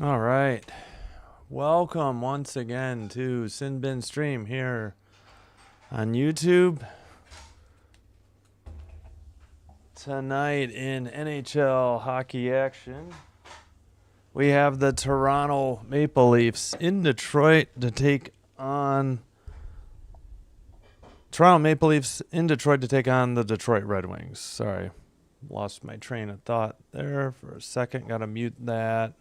All right. Welcome once again to Sin Bin Stream here on YouTube. Tonight in NHL hockey action, we have the Toronto Maple Leafs in Detroit to take on the Detroit Red Wings. Sorry, lost my train of thought there for a second. Gotta mute that.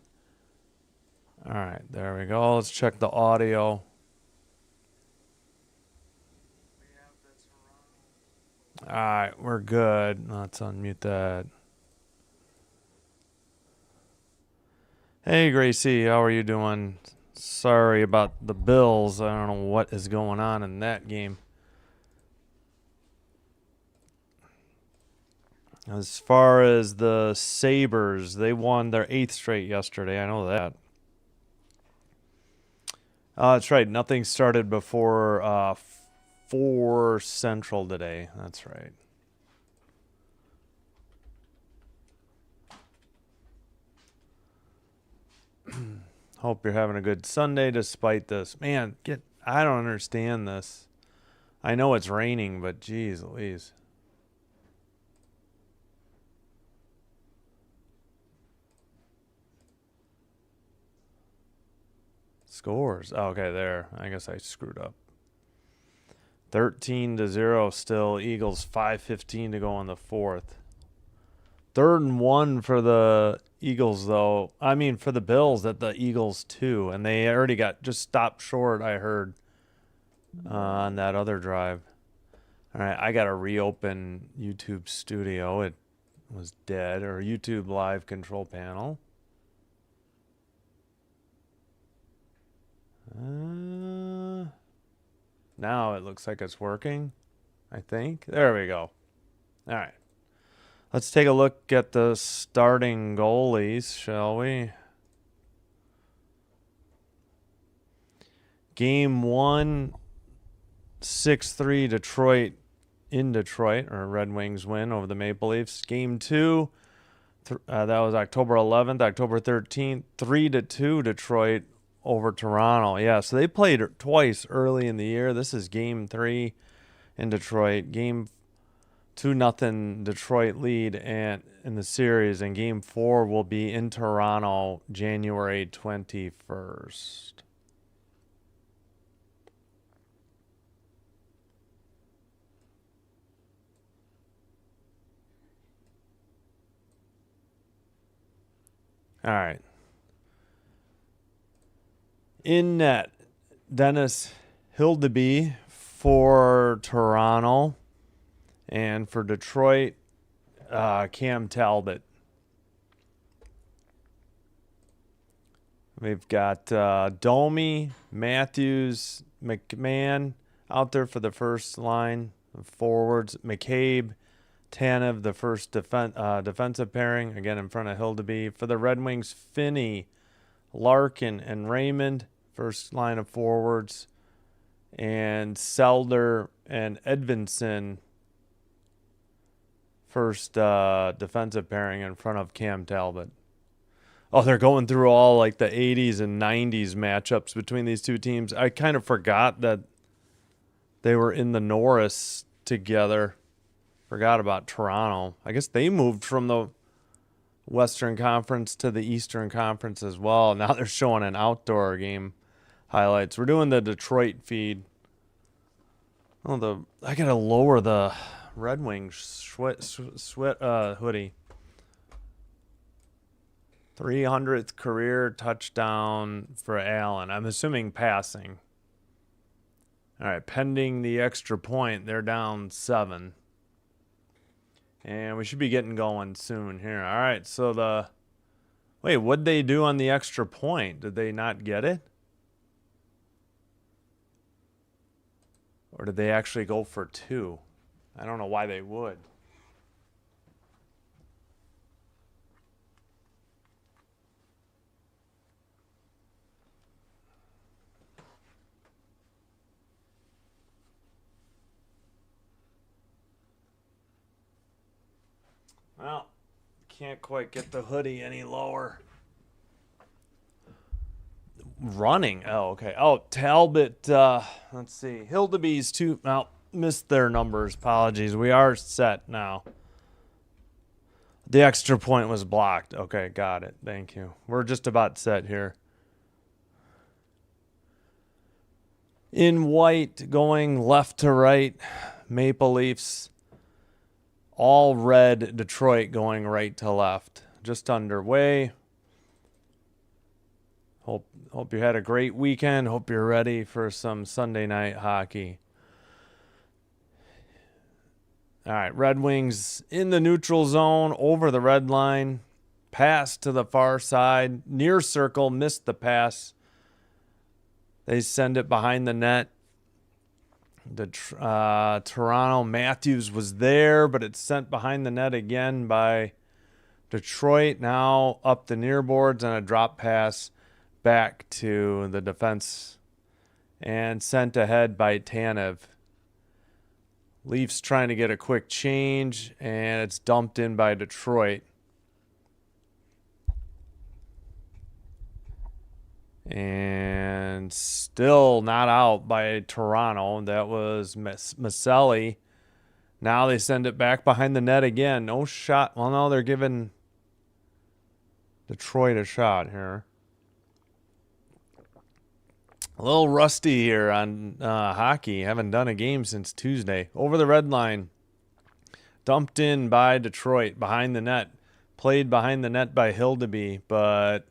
All right, there we go. Let's check the audio. All right, we're good. Let's unmute that. Hey, Gracie, how are you doing? Sorry about the Bills. I don't know what is going on in that game. As far as the Sabres, they won their 8th straight yesterday. I know that. That's right. Nothing started before 4 Central today. That's right. Hope you're having a good Sunday despite this. Man, I don't understand this. I know it's raining, but geez Louise. Scores. Oh, okay, there. I guess I screwed up. 13-0 still. Eagles 5:15 to go in the fourth. 3rd and 1 for the Eagles, though. I mean, for the Bills at the Eagles, too. And they already got just stopped short, I heard, on that other drive. All right, I got to reopen YouTube Studio. It was dead. Or YouTube Live Control Panel. Now it looks like it's working, I think. There we go. All right. Let's take a look at the starting goalies, shall we? Game 1, 6-3 Detroit in Detroit, or Red Wings win over the Maple Leafs. Game 2, that was October 11th, October 13th, 3-2 Detroit over Toronto. Yeah, so they played twice early in the year. This is Game 3 in Detroit. Game 2-0 Detroit lead and in the series, and Game 4 will be in Toronto January 21st. All right. In net, Dennis Hildeby for Toronto, and for Detroit, Cam Talbot. We've got Domi, Matthews, McMahon out there for the first line of forwards. McCabe, Tanev, the first defensive pairing, again in front of Hildeby. For the Red Wings, Finney, Larkin, and Raymond, first line of forwards. And Selder and Edvinson, first defensive pairing in front of Cam Talbot. Oh, they're going through all like the 80s and 90s matchups between these two teams. I kind of forgot that they were in the Norris together. Forgot about Toronto. I guess they moved from the Western Conference to the Eastern Conference as well. Now they're showing an outdoor game highlights. We're doing the Detroit feed. Oh, I gotta lower the Red Wings hoodie. 300th career touchdown for Allen. I'm assuming passing. All right, pending the extra point, they're down 7. And we should be getting going soon here. All right, so wait, what'd they do on the extra point? Did they not get it? Or did they actually go for 2? I don't know why they would. Well, can't quite get the hoodie any lower. Running. Oh, okay. Oh, Talbot. Let's see. Hildebees two. Well, missed their numbers. Apologies. We are set now. The extra point was blocked. Okay, got it. Thank you. We're just about set here. In white, going left to right. Maple Leafs. All red. Detroit going right to left. Just underway. Hope you had a great weekend. Hope you're ready for some Sunday night hockey. All right, Red Wings in the neutral zone, over the red line, pass to the far side, near circle, missed the pass. They send it behind the net. The Toronto Matthews was there, but it's sent behind the net again by Detroit. Now up the near boards and a drop pass back to the defense and sent ahead by Tanev. Leafs trying to get a quick change, and it's dumped in by Detroit. And still not out by Toronto. That was Maselli. Now they send it back behind the net again. No shot. Well, no, they're giving Detroit a shot here. A little rusty here on hockey. Haven't done a game since Tuesday. Over the red line. Dumped in by Detroit behind the net. Played behind the net by Hildeby, but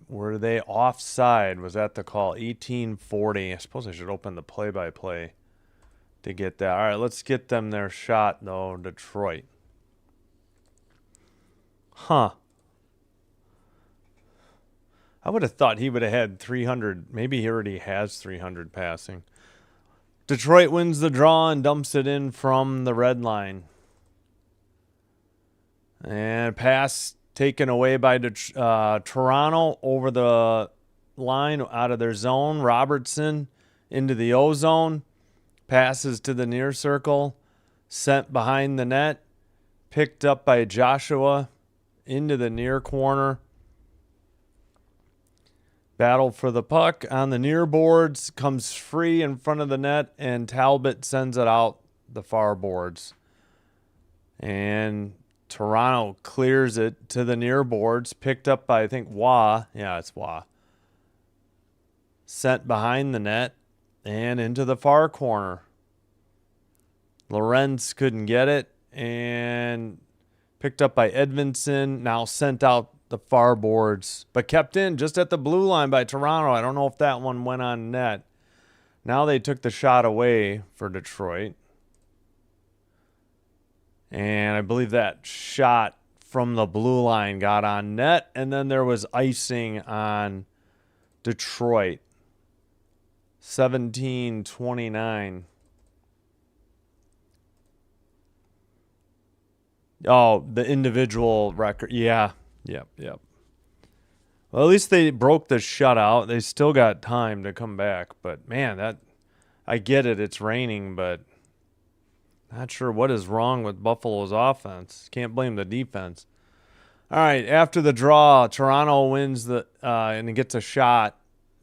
were they offside? Was that the call? 1840. I suppose I should open the play-by-play to get that. All right, let's get them their shot, though, Detroit. Huh. I would have thought he would have had 300. Maybe he already has 300 passing. Detroit wins the draw and dumps it in from the red line. And pass taken away by Toronto over the line out of their zone. Robertson into the O zone. Passes to the near circle. Sent behind the net. Picked up by Joshua into the near corner. Battle for the puck on the near boards. Comes free in front of the net. And Talbot sends it out the far boards. And Toronto clears it to the near boards. Picked up by, I think, Wah. Yeah, it's Wah. Sent behind the net and into the far corner. Lorenz couldn't get it. And picked up by Edmondson. Now sent out the far boards. But kept in just at the blue line by Toronto. I don't know if that one went on net. Now they took the shot away for Detroit. And I believe that shot from the blue line got on net. And then there was icing on Detroit. 17-29. Oh, the individual record. Yeah. Yep. Well, at least they broke the shutout. They still got time to come back. But, man, I get it. It's raining, but not sure what is wrong with Buffalo's offense. Can't blame the defense. All right, after the draw, Toronto wins and gets a shot.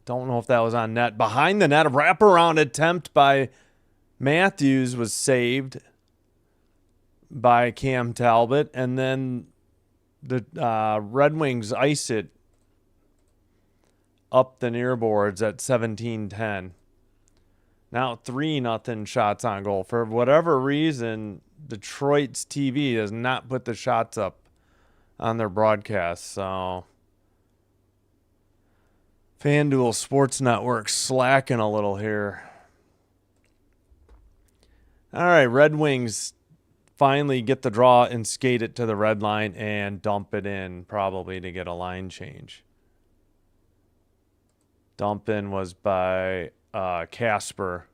Don't know if that was on net. Behind the net, a wraparound attempt by Matthews was saved by Cam Talbot. And then the Red Wings ice it up the near boards at 17-10. Now 3-0 shots on goal. For whatever reason, Detroit's TV does not put the shots up on their broadcast. So FanDuel Sports Network slacking a little here. All right, Red Wings finally get the draw and skate it to the red line and dump it in, probably to get a line change. Dump in was by Casper.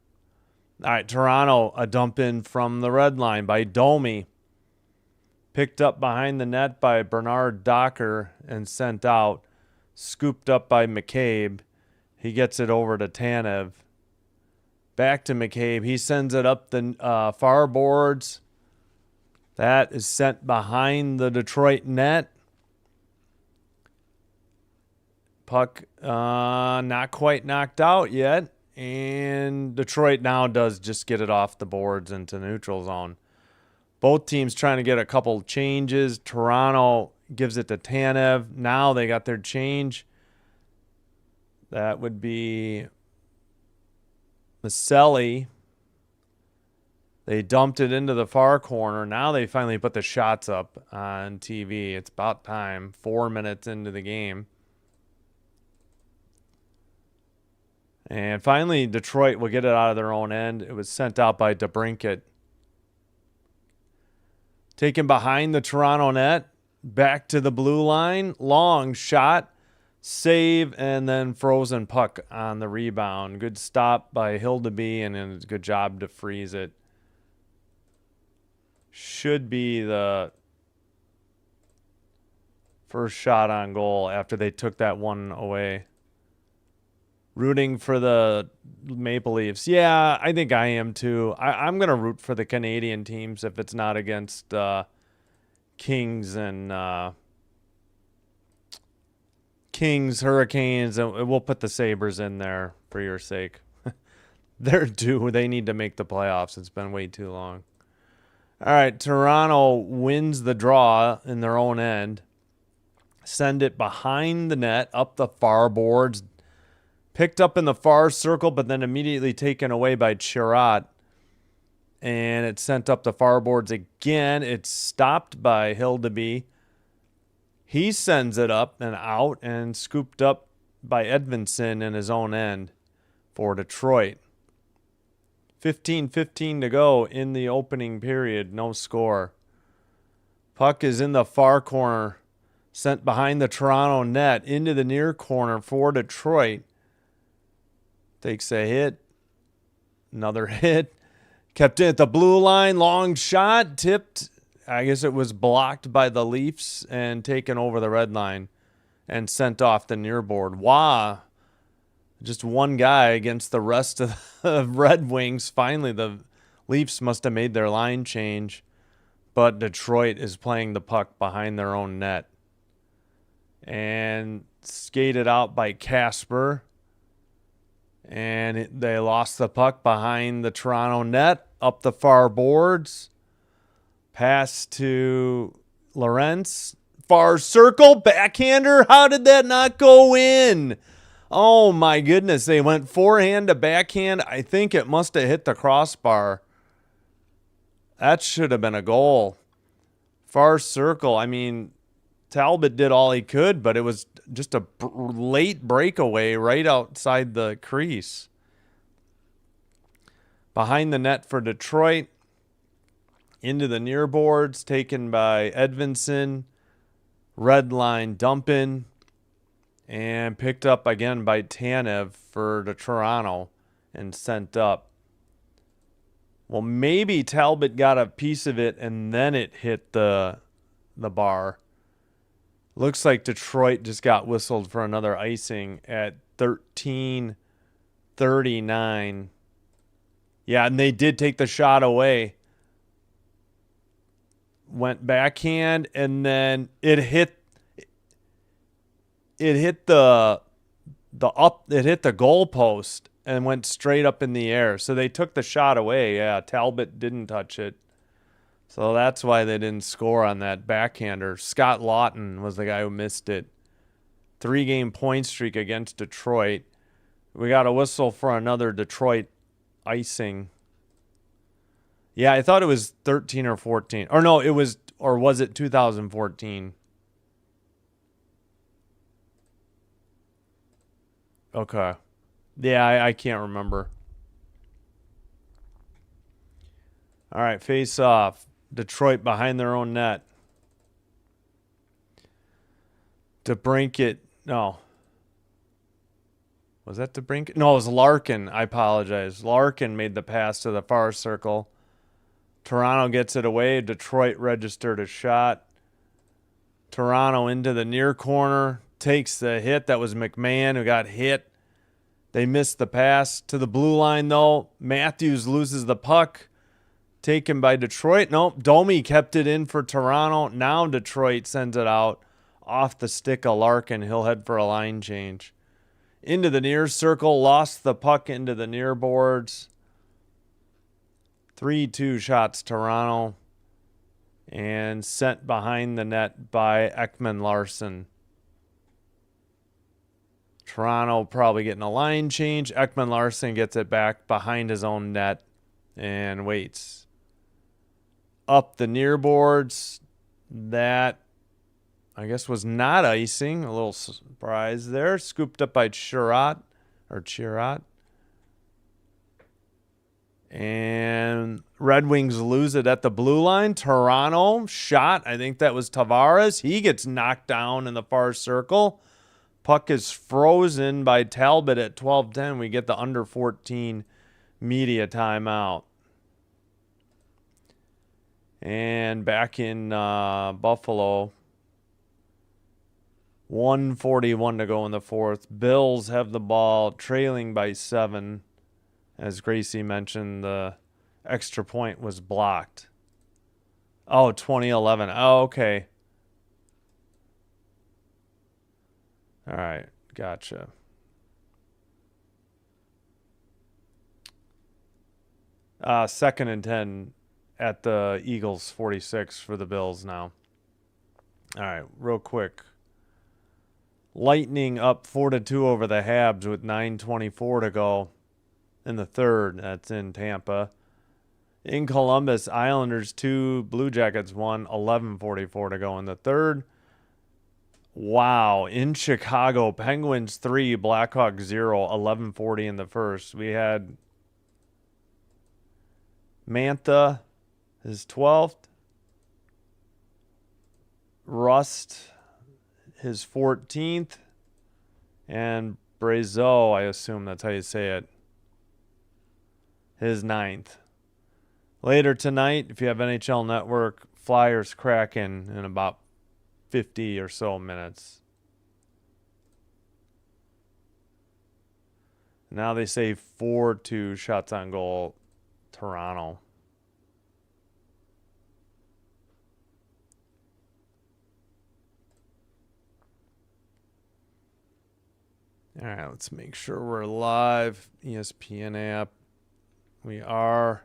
All right, Toronto, a dump in from the red line by Domi. Picked up behind the net by Bernard Docker and sent out. Scooped up by McCabe. He gets it over to Tanev. Back to McCabe. He sends it up the far boards. That is sent behind the Detroit net. Puck not quite knocked out yet. And Detroit now does just get it off the boards into neutral zone. Both teams trying to get a couple changes. Toronto gives it to Tanev. Now they got their change. That would be Maselli. They dumped it into the far corner. Now they finally put the shots up on TV. It's about time. 4 minutes into the game. And finally, Detroit will get it out of their own end. It was sent out by DeBrincat. Taken behind the Toronto net. Back to the blue line. Long shot. Save, and then frozen puck on the rebound. Good stop by Hildeby, and a good job to freeze it. Should be the first shot on goal after they took that one away. Rooting for the Maple Leafs. Yeah, I think I am too. I'm going to root for the Canadian teams if it's not against Kings and Kings, Hurricanes, and we'll put the Sabres in there for your sake. They're due. They need to make the playoffs. It's been way too long. All right, Toronto wins the draw in their own end. Send it behind the net, up the far boards. Picked up in the far circle, but then immediately taken away by Chiarot. And it's sent up the far boards again. It's stopped by Hildeby. He sends it up and out and scooped up by Edvinsson in his own end for Detroit. 15:15 to go in the opening period. No score. Puck is in the far corner. Sent behind the Toronto net into the near corner for Detroit. Takes a hit. Another hit. Kept it at the blue line. Long shot. Tipped. I guess it was blocked by the Leafs and taken over the red line and sent off the near board. Wow. Just one guy against the rest of the Red Wings. Finally, the Leafs must have made their line change, but Detroit is playing the puck behind their own net. And skated out by Casper. And they lost the puck behind the Toronto net, up the far boards. Pass to Lorentz. Far circle, backhander. How did that not go in? Oh, my goodness. They went forehand to backhand. I think it must have hit the crossbar. That should have been a goal. Far circle. I mean, Talbot did all he could, but it was just a late breakaway right outside the crease. Behind the net for Detroit. Into the near boards, taken by Edvinsson. Red line dumping. And picked up again by Tanev for the Toronto and sent up. Well, maybe Talbot got a piece of it and then it hit the bar. Looks like Detroit just got whistled for another icing at 13:39. Yeah, and they did take the shot away. Went backhand, and then it hit the goal post and went straight up in the air. So they took the shot away. Yeah, Talbot didn't touch it. So that's why they didn't score on that backhander. Scott Lawton was the guy who missed it. 3-game point streak against Detroit. We got a whistle for another Detroit icing. Yeah, I thought it was 13 or 14. Or no, it was, or was it 2014? Okay. Yeah, I can't remember. All right, face off. Detroit behind their own net. DeBrincat. No. Was that DeBrincat? No, it was Larkin. I apologize. Larkin made the pass to the far circle. Toronto gets it away. Detroit registered a shot. Toronto into the near corner. Takes the hit. That was McMahon who got hit. They missed the pass to the blue line, though. Matthews loses the puck. Taken by Detroit. Nope. Domi kept it in for Toronto. Now Detroit sends it out Off the stick of Larkin. He'll head for a line change. Into the near circle. Lost the puck into the near boards. 3-2 shots Toronto. And sent behind the net by Ekman Larson. Toronto probably getting a line change. Ekman Larson gets it back behind his own net and waits. Up the near boards. That, I guess, was not icing. A little surprise there. Scooped up by Chiarot. And Red Wings lose it at the blue line. Toronto shot. I think that was Tavares. He gets knocked down in the far circle. Puck is frozen by Talbot at 12:10. We get the under 14 media timeout. And back in Buffalo, 1:41 to go in the fourth. Bills have the ball, trailing by 7. As Gracie mentioned, the extra point was blocked. Oh, 2011. Oh, okay. All right, gotcha. Second and 10 at the Eagles 46 for the Bills now. All right, real quick. Lightning up 4-2 over the Habs with 9:24 to go in the third. That's in Tampa. In Columbus, Islanders 2, Blue Jackets 1, 11:44 to go in the third. Wow. In Chicago, Penguins 3, Blackhawks 0, 11:40 in the first. We had Mantha, his 12th. Rust, his 14th. And Brazeau, I assume that's how you say it, his 9th. Later tonight, if you have NHL Network, Flyers Kraken in about 50 or so minutes. Now they say 4-2 shots on goal, Toronto. All right, let's make sure we're live. ESPN app. We are.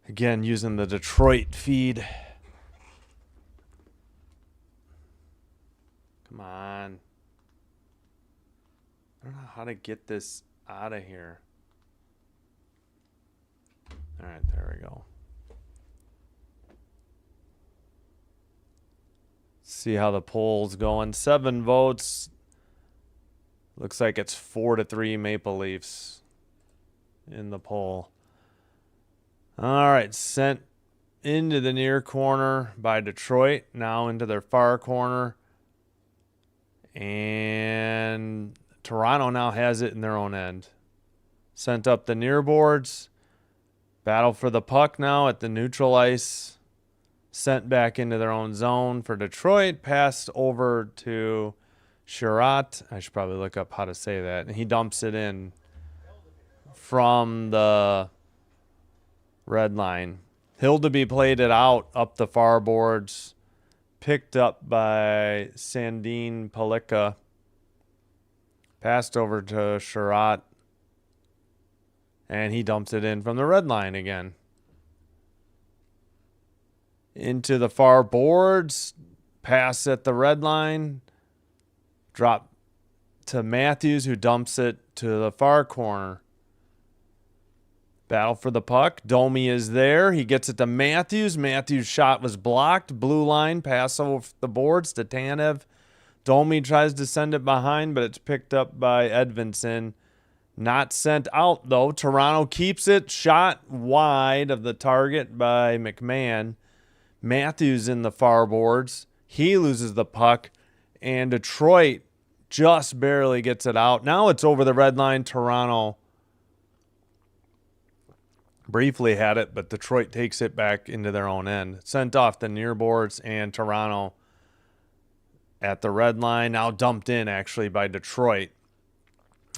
Again, using the Detroit feed. Come on. I don't know how to get this out of here. All right, there we go. See how the poll's going. 7 votes. Looks like it's 4-3 Maple Leafs in the poll. All right, sent into the near corner by Detroit. Now into their far corner. And Toronto now has it in their own end. Sent up the near boards. Battle for the puck now at the neutral ice. Sent back into their own zone for Detroit. Passed over to Chiarot. I should probably look up how to say that. And he dumps it in from the red line. Hildeby played it out up the far boards. Picked up by Sandin Pellikka. Passed over to Chiarot. And he dumps it in from the red line again. Into the far boards. Pass at the red line. Drop to Matthews, who dumps it to the far corner. Battle for the puck. Domi is there. He gets it to Matthews. Matthews' shot was blocked. Blue line. Pass over the boards to Tanev. Domi tries to send it behind, but it's picked up by Edvinsson. Not sent out, though. Toronto keeps it. Shot wide of the target by McMahon. Matthews in the far boards. He loses the puck. And Detroit just barely gets it out. Now it's over the red line. Toronto briefly had it, but Detroit takes it back into their own end. Sent off the near boards, and Toronto at the red line. Now dumped in, actually, by Detroit.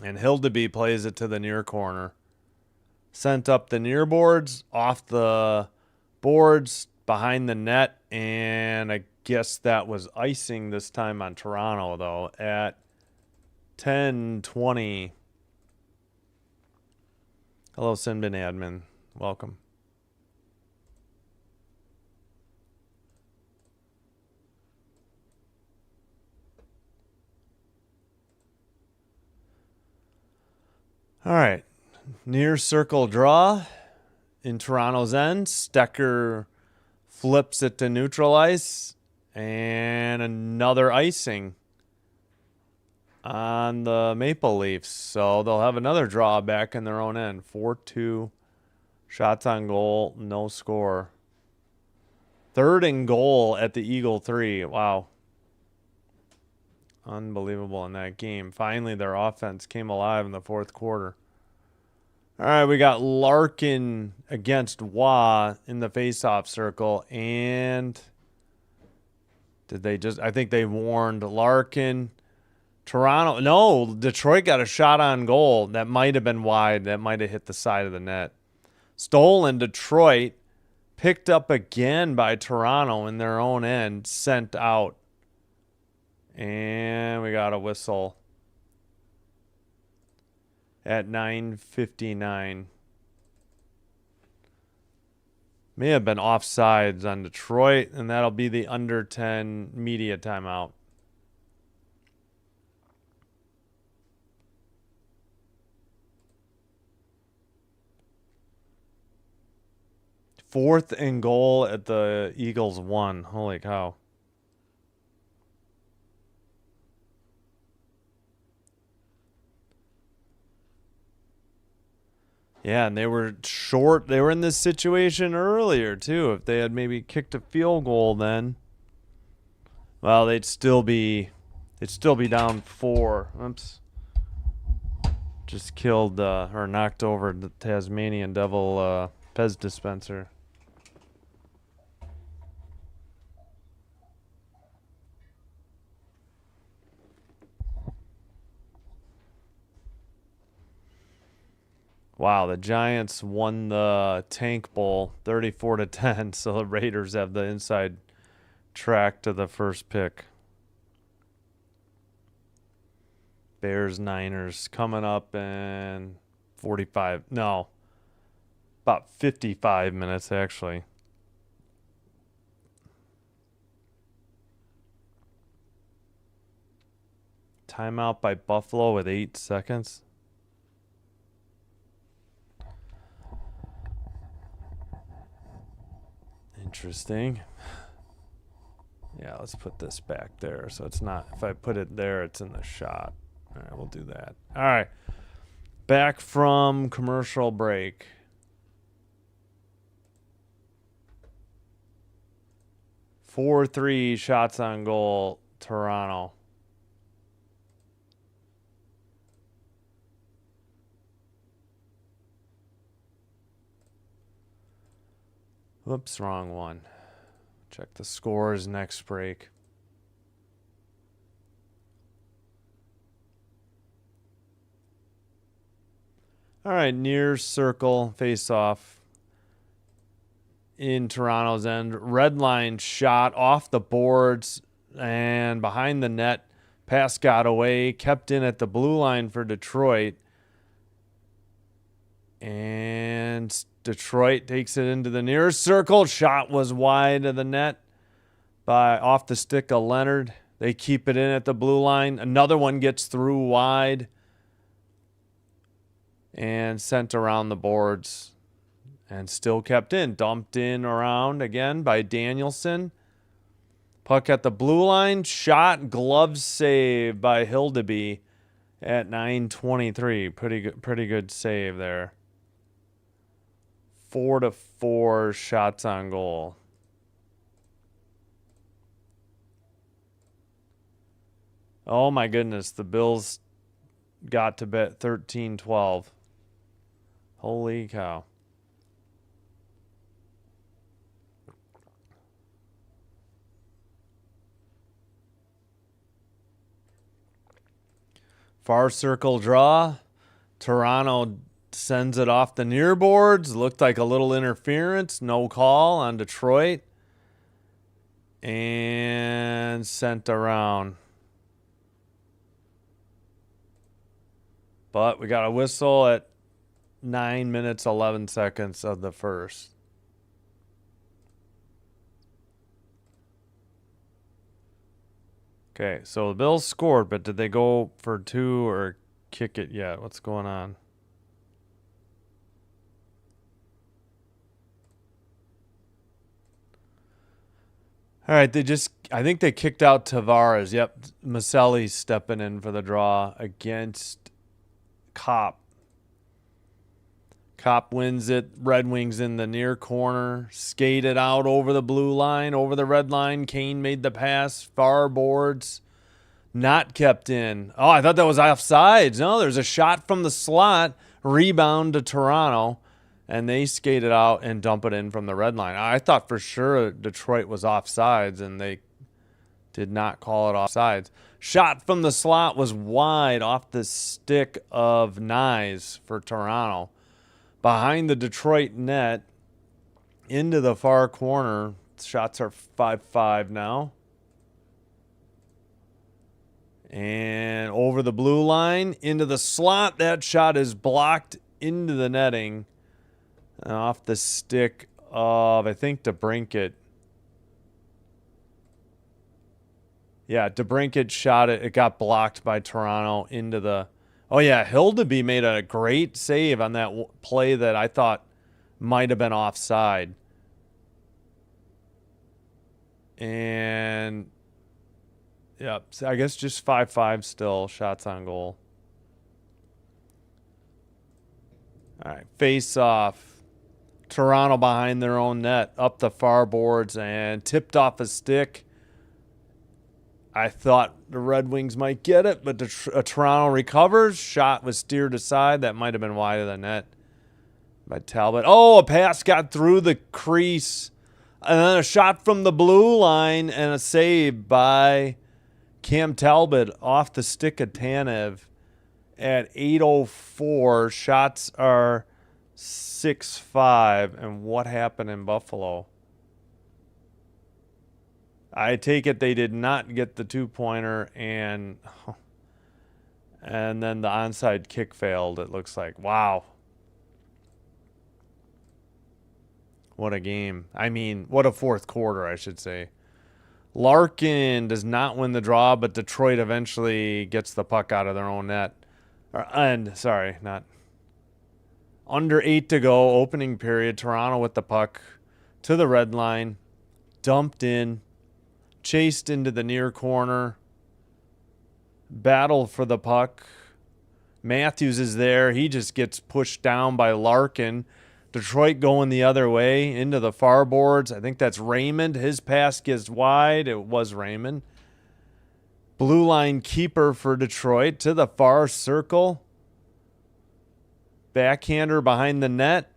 And Hildeby plays it to the near corner. Sent up the near boards, off the boards, behind the net, And I guess that was icing this time on Toronto, though, at 10:20. Hello, Sinbin admin. Welcome. All right. Near circle draw in Toronto's end. Stecker flips it to neutral ice. And another icing on the Maple Leafs. So they'll have another draw back in their own end. 4-2. Shots on goal. No score. Third and goal at the Eagle 3. Wow. Unbelievable in that game. Finally, their offense came alive in the fourth quarter. All right, we got Larkin against Waugh in the faceoff circle. And did they just... I think they warned Larkin. Toronto... No, Detroit got a shot on goal. That might have been wide. That might have hit the side of the net. Stolen. Detroit. Picked up again by Toronto in their own end. Sent out. And we got a whistle at 9:59. May have been offsides on Detroit, and that'll be the under 10 media timeout. Fourth and goal at the Eagles 1. Holy cow. Yeah, and they were short. They were in this situation earlier, too. If they had maybe kicked a field goal then, well, they'd still be down 4. Oops. Just killed or knocked over the Tasmanian Devil Pez dispenser. Wow, the Giants won the Tank Bowl 34-10, so the Raiders have the inside track to the first pick. Bears, Niners coming up in 45. No, about 55 minutes, actually. Timeout by Buffalo with 8 seconds. Interesting. Yeah, let's put this back there so it's not... If I put it there, it's in the shot. All right, we'll do that. All right. Back from commercial break. Four, 3 shots on goal, Toronto. Whoops, wrong one. Check the scores next break. All right, near circle face-off in Toronto's end. Red line shot off the boards and behind the net. Pass got away, kept in at the blue line for Detroit. And Detroit takes it into the near circle. Shot was wide of the net by off the stick of Leonard. They keep it in at the blue line. Another one gets through wide and sent around the boards and still kept in. Dumped in around again by Danielson. Puck at the blue line. Shot, glove save by Hildeby at 9:23. Pretty good save there. 4-4 shots on goal. Oh my goodness, the Bills got to bet 13-12. Holy cow. Far circle draw. Toronto sends it off the near boards. Looked like a little interference. No call on Detroit. And sent around. But we got a whistle at 9 minutes, 11 seconds of the first. Okay, so the Bills scored, but did they go for two or kick it yet? What's going on? All right, I think they kicked out Tavares. Yep, Maselli stepping in for the draw against Kopp. Kopp wins it. Red Wings in the near corner. Skated out over the blue line, over the red line. Kane made the pass. Far boards. Not kept in. Oh, I thought that was offsides. No, there's a shot from the slot. Rebound to Toronto. And they skated out and dump it in from the red line. I thought for sure Detroit was offsides, and they did not call it offsides. Shot from the slot was wide off the stick of Nyes for Toronto. Behind the Detroit net, into the far corner. Shots are 5-5 now. And over the blue line, into the slot. That shot is blocked into the netting. Off the stick of, I think, DeBrincat. Yeah, DeBrincat shot it. It got blocked by Toronto into the... Oh, yeah, Hildeby made a great save on that play that I thought might have been offside. And, yeah, so I guess just 5-5 still, shots on goal. All right, face off. Toronto behind their own net, up the far boards, and tipped off a stick. I thought the Red Wings might get it, but Toronto recovers. Shot was steered aside. That might have been wide of the net by Talbot. Oh, a pass got through the crease. And then a shot from the blue line and a save by Cam Talbot off the stick of Tanev at 8:04. Shots are 6-5. And what happened in Buffalo? I take it they did not get the two-pointer, and then the onside kick failed, it looks like. Wow. What a game. I mean, what a fourth quarter, I should say. Larkin does not win the draw, but Detroit eventually gets the puck out of their own net. Under 8 to go, opening period. Toronto with the puck to the red line. Dumped in. Chased into the near corner. Battle for the puck. Matthews is there. He just gets pushed down by Larkin. Detroit going the other way into the far boards. I think that's Raymond. His pass gets wide. It was Raymond. Blue line keeper for Detroit to the far circle. Backhander behind the net.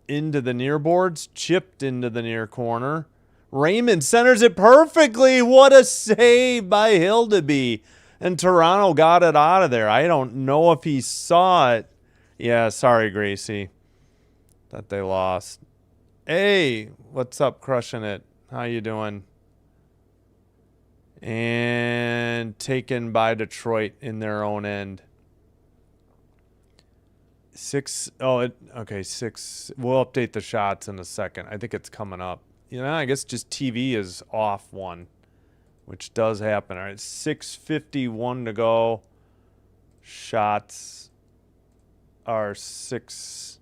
Into the near boards. Chipped into the near corner. Raymond centers it perfectly. What a save by Hildeby. And Toronto got it out of there. I don't know if he saw it. Yeah, sorry, Gracie, that they lost. Hey, what's up, crushing it? How you doing? And taken by Detroit in their own end. 6. Okay, 6. We'll update the shots in a second. I think it's coming up. You know, I guess just TV is off one, which does happen. All right, 6:51 to go. Shots are 6-6.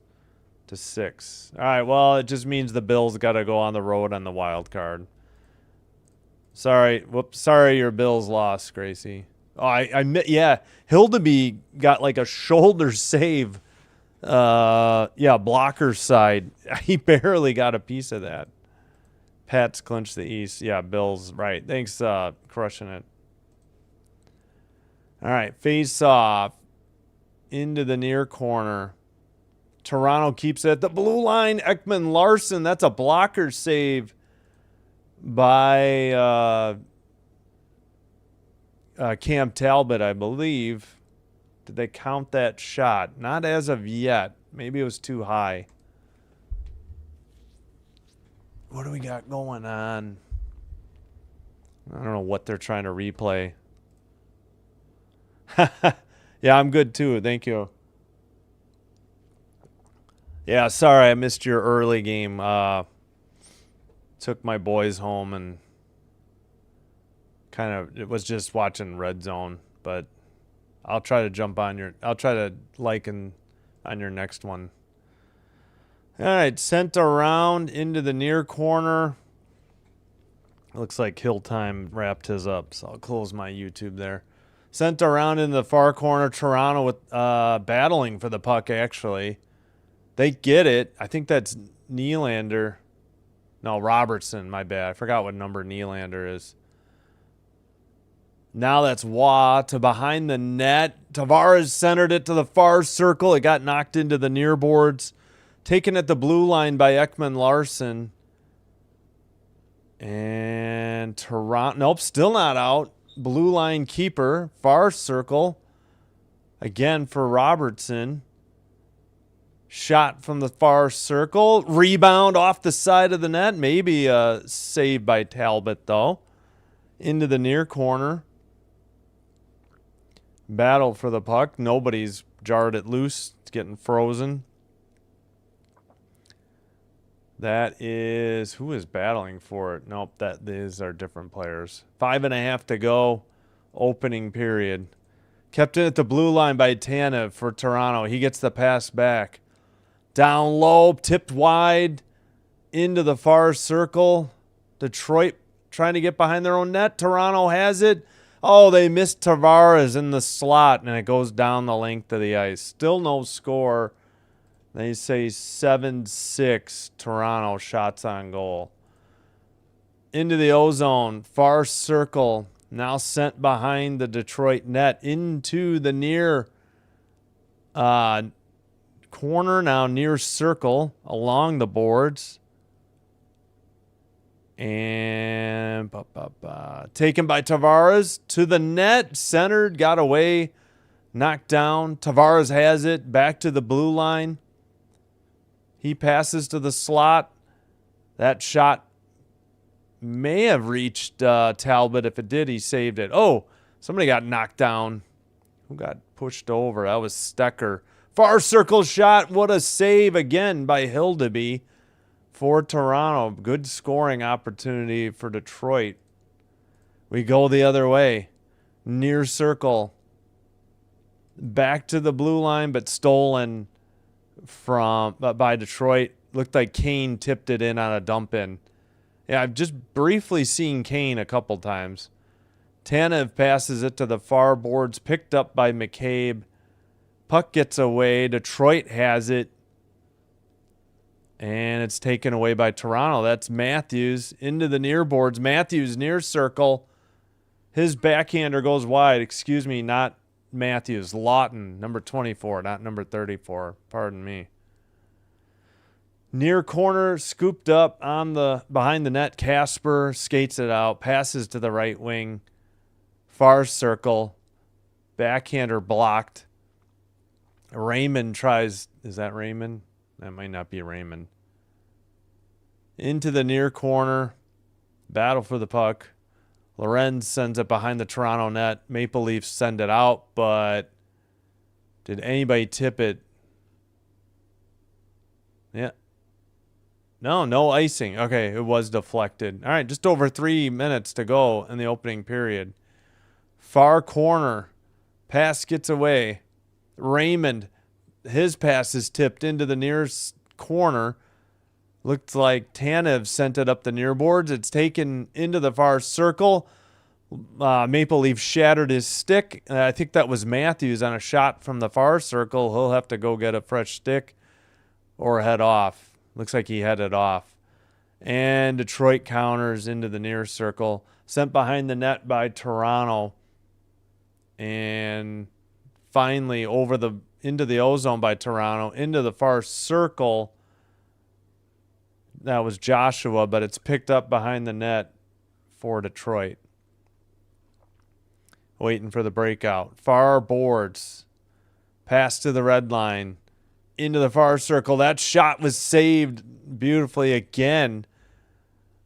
All right, well, it just means the Bills got to go on the road on the wild card. Sorry, whoops. Sorry, your Bills lost, Gracie. Oh, yeah, Hildeby got like a shoulder save. Blocker side. He barely got a piece of that. Pats clinch the East. Yeah, Bills. Right. Thanks, crushing it. All right, face off into the near corner. Toronto keeps it at the blue line. Ekman Larson. That's a blocker save by Cam Talbot, I believe. Did they count that shot? Not as of yet. Maybe it was too high. What do we got going on? I don't know what they're trying to replay. Yeah, I'm good too. Thank you. Yeah, sorry I missed your early game. Took my boys home and it was just watching Red Zone, but I'll try to jump on I'll try to like on your next one. All right, sent around into the near corner. Looks like Hill Time wrapped his up, so I'll close my YouTube there. Sent around in the far corner. Toronto with battling for the puck, actually. They get it. I think that's Nylander. No, Robertson, my bad. I forgot what number Nylander is. Now that's Waugh to behind the net. Tavares centered it to the far circle. It got knocked into the near boards. Taken at the blue line by Ekman Larson. And Toronto, nope, still not out. Blue line keeper, far circle. Again for Robertson. Shot from the far circle. Rebound off the side of the net. Maybe a save by Talbot, though. Into the near corner. Battle for the puck. Nobody's jarred it loose. It's getting frozen. That is, who is battling for it? Nope, these are different players. 5.5 to go. Opening period. Kept in at the blue line by Tanev for Toronto. He gets the pass back. Down low, tipped wide. Into the far circle. Detroit trying to get behind their own net. Toronto has it. Oh, they missed Tavares in the slot, and it goes down the length of the ice. Still no score. They say 7-6 Toronto shots on goal. Into the ozone, far circle. Now sent behind the Detroit net into the near corner, now near circle along the boards. And taken by Tavares to the net, centered, got away, knocked down. Tavares has it, back to the blue line. He passes to the slot. That shot may have reached Talbot. If it did, he saved it. Oh, somebody got knocked down. Who got pushed over? That was Stecker. Far circle shot. What a save again by Hildeby for Toronto. Good scoring opportunity for Detroit. We go the other way. Near circle. Back to the blue line, but stolen by Detroit. Looked like Kane tipped it in on a dump in. Yeah, I've just briefly seen Kane a couple times. Tanev passes it to the far boards, picked up by McCabe. Puck gets away. Detroit has it. And it's taken away by Toronto. That's Matthews into the near boards. Matthews near circle. His backhander goes wide. Excuse me, not Matthews. Lawton, number 24, not number 34. Pardon me. Near corner, scooped up on the behind the net. Casper skates it out, passes to the right wing. Far circle. Backhander blocked. Raymond tries. Is that Raymond? That might not be Raymond. Into the near corner. Battle for the puck. Lorenz sends it behind the Toronto net. Maple Leafs send it out, but did anybody tip it? Yeah. No icing. Okay, it was deflected. All right, just over 3 minutes to go in the opening period. Far corner. Pass gets away. Raymond, his pass is tipped into the near corner. Looked like Tanev sent it up the near boards. It's taken into the far circle. Maple Leaf shattered his stick. I think that was Matthews on a shot from the far circle. He'll have to go get a fresh stick or head off. Looks like he headed off. And Detroit counters into the near circle. Sent behind the net by Toronto. And finally into the ozone by Toronto. Into the far circle. That was Joshua, but it's picked up behind the net for Detroit. Waiting for the breakout. Far boards. Pass to the red line. Into the far circle. That shot was saved beautifully again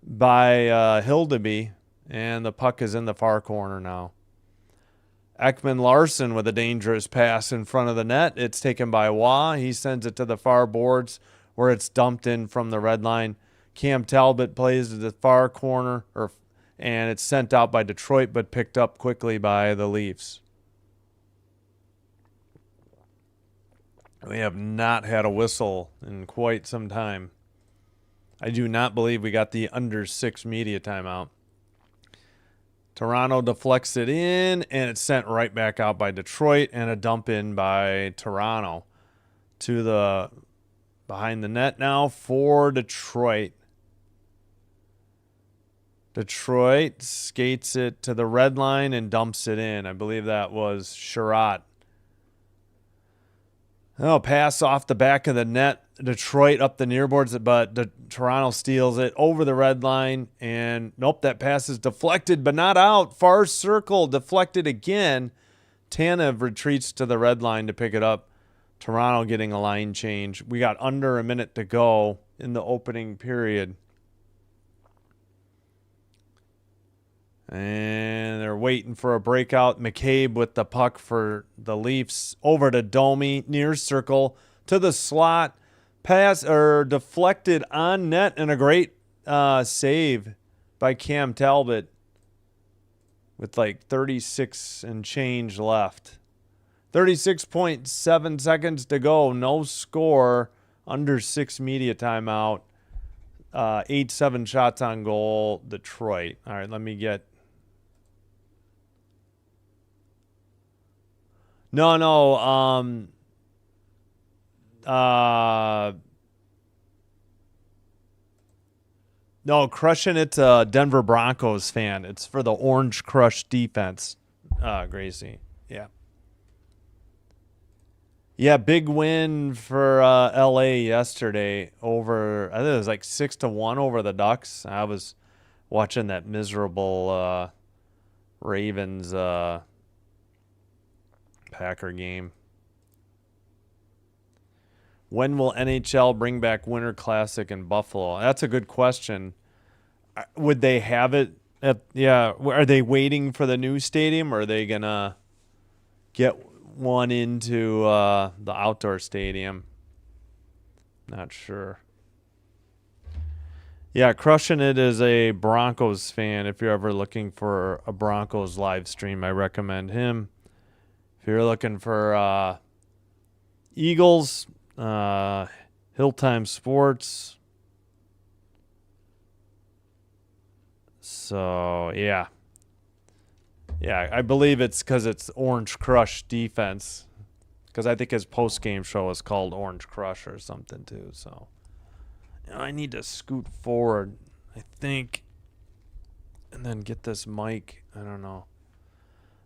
by Hildeby. And the puck is in the far corner now. Ekman Larson with a dangerous pass in front of the net. It's taken by Waugh. He sends it to the far boards where it's dumped in from the red line. Cam Talbot plays to the far corner, and it's sent out by Detroit but picked up quickly by the Leafs. We have not had a whistle in quite some time. I do not believe we got the under 6 media timeout. Toronto deflects it in, and it's sent right back out by Detroit, and a dump in by Toronto to the behind the net now for Detroit. Detroit skates it to the red line and dumps it in. I believe that was Sherratt. Oh, pass off the back of the net. Detroit up the near boards, but Toronto steals it over the red line. And nope, that pass is deflected, but not out. Far circle, deflected again. Tanev retreats to the red line to pick it up. Toronto getting a line change. We got under a minute to go in the opening period. And they're waiting for a breakout. McCabe with the puck for the Leafs. Over to Domi, near circle, to the slot. Pass or deflected on net, and a great save by Cam Talbot with like 36 and change left. 36.7 seconds to go. No score. Under 6 media timeout. 8-7 shots on goal. Detroit. All right, let me get... No, crushing it to Denver Broncos fan. It's for the Orange Crush defense, Gracie. Yeah. Yeah, big win for LA yesterday over, I think it was like 6-1 over the Ducks. I was watching that miserable Ravens Packer game. When will NHL bring back Winter Classic in Buffalo? That's a good question. Would they have it are they waiting for the new stadium, or are they going to get one into the outdoor stadium? Not sure. Yeah, crushing it is a Broncos fan. If you're ever looking for a Broncos live stream, I recommend him. If you're looking for Eagles, Hilltime Sports. So, yeah. Yeah, I believe it's because it's Orange Crush defense. Because I think his post-game show is called Orange Crush or something, too. So, I need to scoot forward, I think, and then get this mic. I don't know.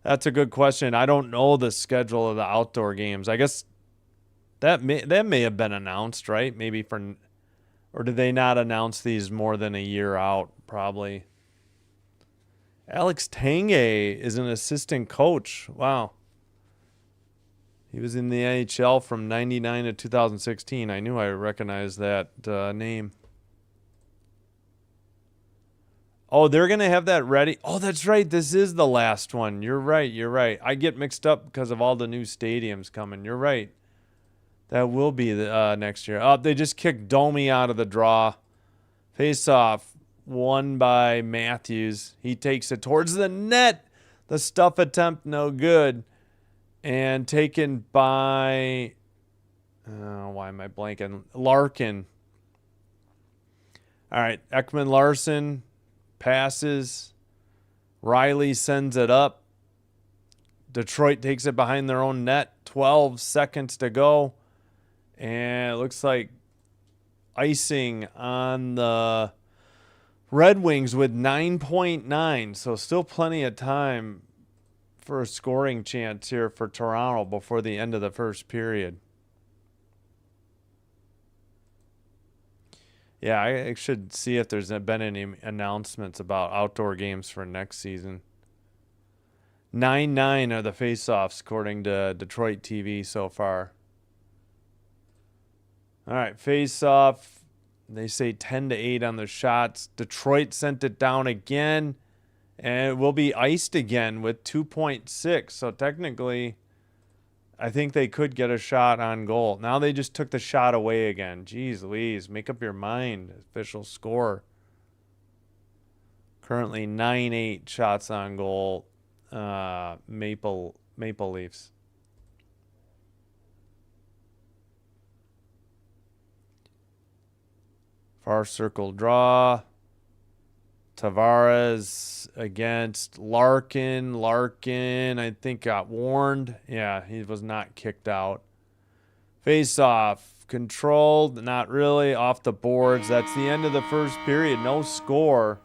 That's a good question. I don't know the schedule of the outdoor games. I guess that may have been announced, right? Maybe or did they not announce these more than a year out? Probably. Alex Tange is an assistant coach. Wow. He was in the NHL from 99 to 2016. I knew I recognized that name. Oh, they're going to have that ready. Oh, that's right. This is the last one. You're right. I get mixed up because of all the new stadiums coming. You're right. That will be the next year. Oh, they just kicked Domi out of the draw. Face off. Won by Matthews. He takes it towards the net. The stuff attempt, no good. And taken by... why am I blanking? Larkin. All right. Ekman Larson passes. Riley sends it up. Detroit takes it behind their own net. 12 seconds to go. And it looks like icing on the Red Wings with 9.9. So still plenty of time for a scoring chance here for Toronto before the end of the first period. Yeah, I should see if there's been any announcements about outdoor games for next season. 9-9 are the faceoffs according to Detroit TV so far. All right, face-off. They say 10-8 on the shots. Detroit sent it down again, And it will be iced again with 2.6. So technically, I think they could get a shot on goal. Now they just took the shot away again. Jeez Louise, make up your mind. Official score. Currently 9-8 shots on goal. Maple Leafs. Far circle draw. Tavares against Larkin. Larkin, I think, got warned. Yeah, he was not kicked out. Face off. Controlled. Not really. Off the boards. That's the end of the first period. No score.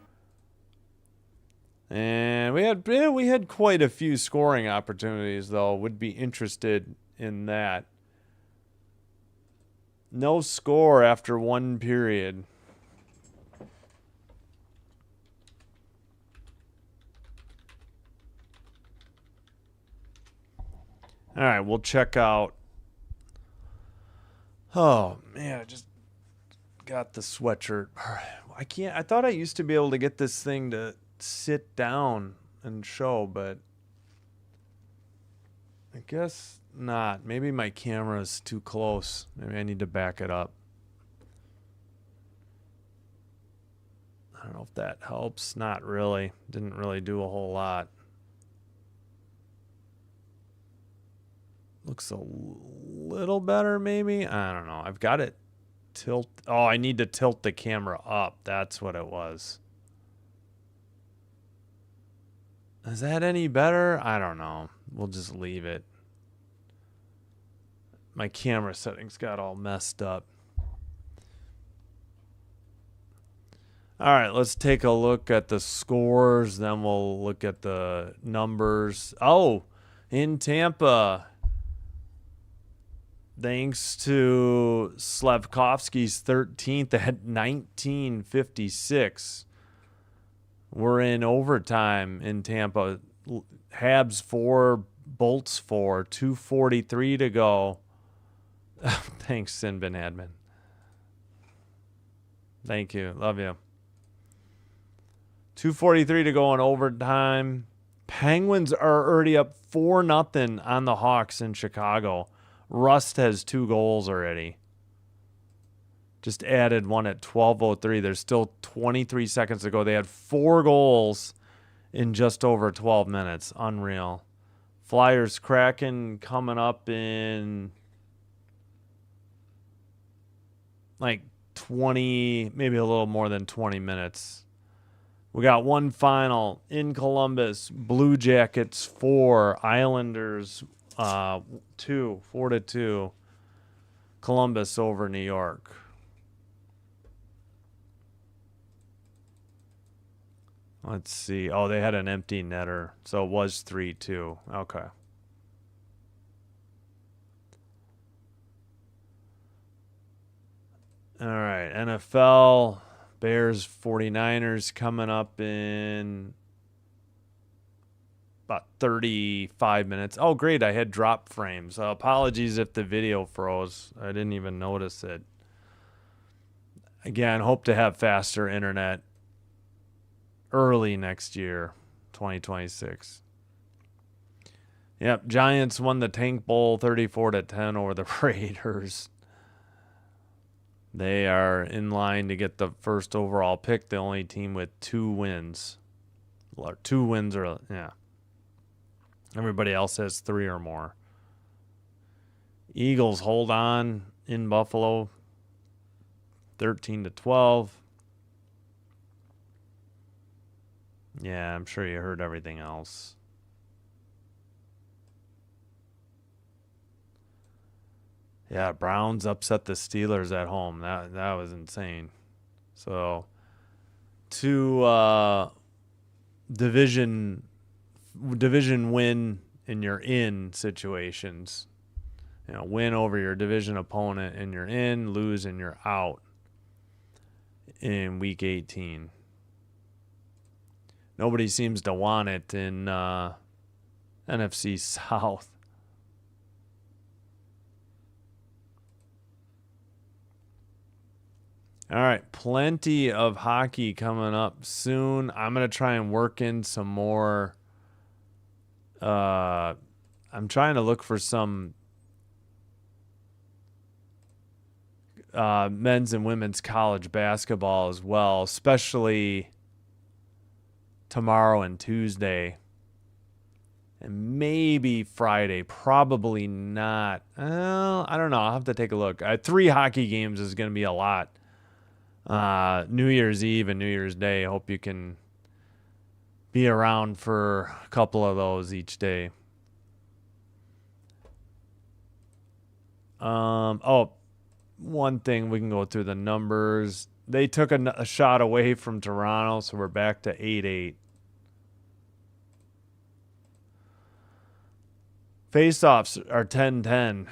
And we had quite a few scoring opportunities, though. Would be interested in that. No score after one period. All right, we'll check out. Oh, man, I just got the sweatshirt. I can't. I thought I used to be able to get this thing to sit down and show, but I guess not. Maybe my camera's too close. Maybe I need to back it up. I don't know if that helps. Not really. Didn't really do a whole lot. Looks a little better, maybe. I don't know. I've got it tilt. Oh, I need to tilt the camera up. That's what it was. Is that any better? I don't know. We'll just leave it. My camera settings got all messed up. All right, let's take a look at the scores. Then we'll look at the numbers. Oh, in Tampa, thanks to Slavkovsky's 13th at 1956. We're in overtime in Tampa. Habs 4, Bolts 4, 2:43 to go. Thanks, Sinbin Admin. Thank you. Love you. 2:43 to go in overtime. Penguins are already up 4-0 on the Hawks in Chicago. Rust has 2 goals already. Just added one at 12:03. There's still 23 seconds to go. They had 4 goals in just over 12 minutes. Unreal. Flyers Kraken coming up in like 20, maybe a little more than 20 minutes. We got one final in Columbus. Blue Jackets 4, Islanders 2, 4-2. Columbus over New York. Let's see. Oh, they had an empty netter, so it was 3-2. Okay. All right, NFL. Bears 49ers coming up in about 35 minutes. Oh, great. I had drop frames. Apologies if the video froze. I didn't even notice it. Again, hope to have faster internet early next year, 2026. Yep, Giants won the Tank Bowl 34-10 over the Raiders. They are in line to get the first overall pick, the only team with 2 wins. 2 wins or, yeah. Everybody else has 3 or more. Eagles hold on in Buffalo, 13-12. Yeah, I'm sure you heard everything else. Yeah, Browns upset the Steelers at home. That was insane. So, 2 division win in your in situations. You know, win over your division opponent and you're in, lose and you're out in week 18. Nobody seems to want it in NFC South. All right, plenty of hockey coming up soon. I'm going to try and work in some more. I'm trying to look for some men's and women's college basketball as well, especially tomorrow and Tuesday. And maybe Friday. Probably not. Well, I don't know. I'll have to take a look. 3 hockey games is going to be a lot. New Year's Eve and New Year's Day. I hope you can be around for a couple of those each day. One thing we can go through the numbers. They took a shot away from Toronto, so we're back to 8-8. Face-offs are 10-10.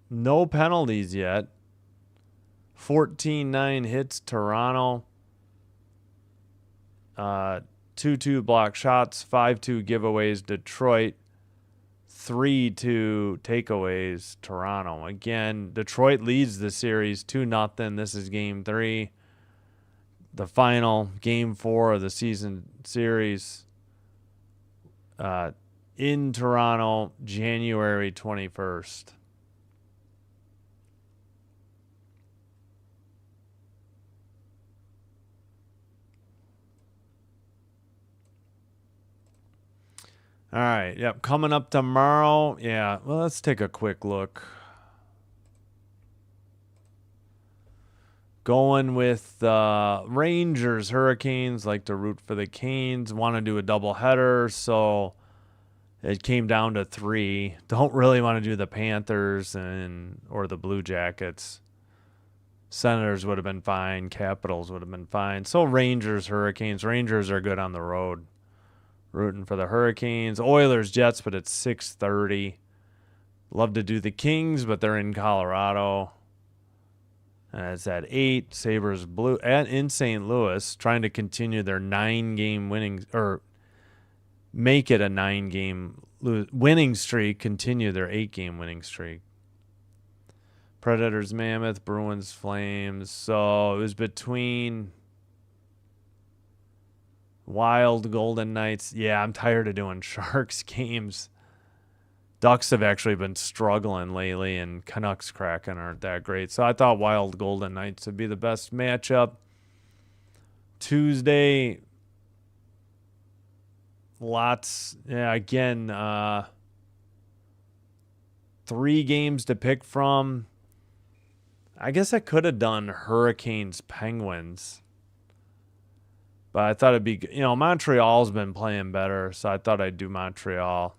No penalties yet. 14-9 hits Toronto. 2-2 block shots. 5-2 giveaways Detroit. 3-2 takeaways Toronto. Again, Detroit leads the series 2-0. This is game 3. The final game 4 of the season series. In Toronto, January 21st. All right. Yep. Coming up tomorrow. Yeah. Well, let's take a quick look. Going with Rangers, Hurricanes. Like to root for the Canes. Want to do a doubleheader. So it came down to 3. Don't really want to do the Panthers or the Blue Jackets. Senators would have been fine. Capitals would have been fine. So Rangers, Hurricanes. Rangers are good on the road. Rooting for the Hurricanes. Oilers, Jets, but it's 6:30. Love to do the Kings, but they're in Colorado. And it's at 8. Sabres, Blue, in St. Louis, trying to continue their 9-game winning, or make it a 9-game winning streak, continue their 8-game winning streak. Predators, Mammoth, Bruins, Flames. So it was between Wild, Golden Knights. Yeah, I'm tired of doing Sharks games. Ducks have actually been struggling lately, and Canucks Kraken aren't that great. So I thought Wild, Golden Knights would be the best matchup. Tuesday, lots. Yeah, again, 3 games to pick from. I guess I could have done Hurricanes, Penguins. But I thought it'd be, Montreal's been playing better, so I thought I'd do Montreal.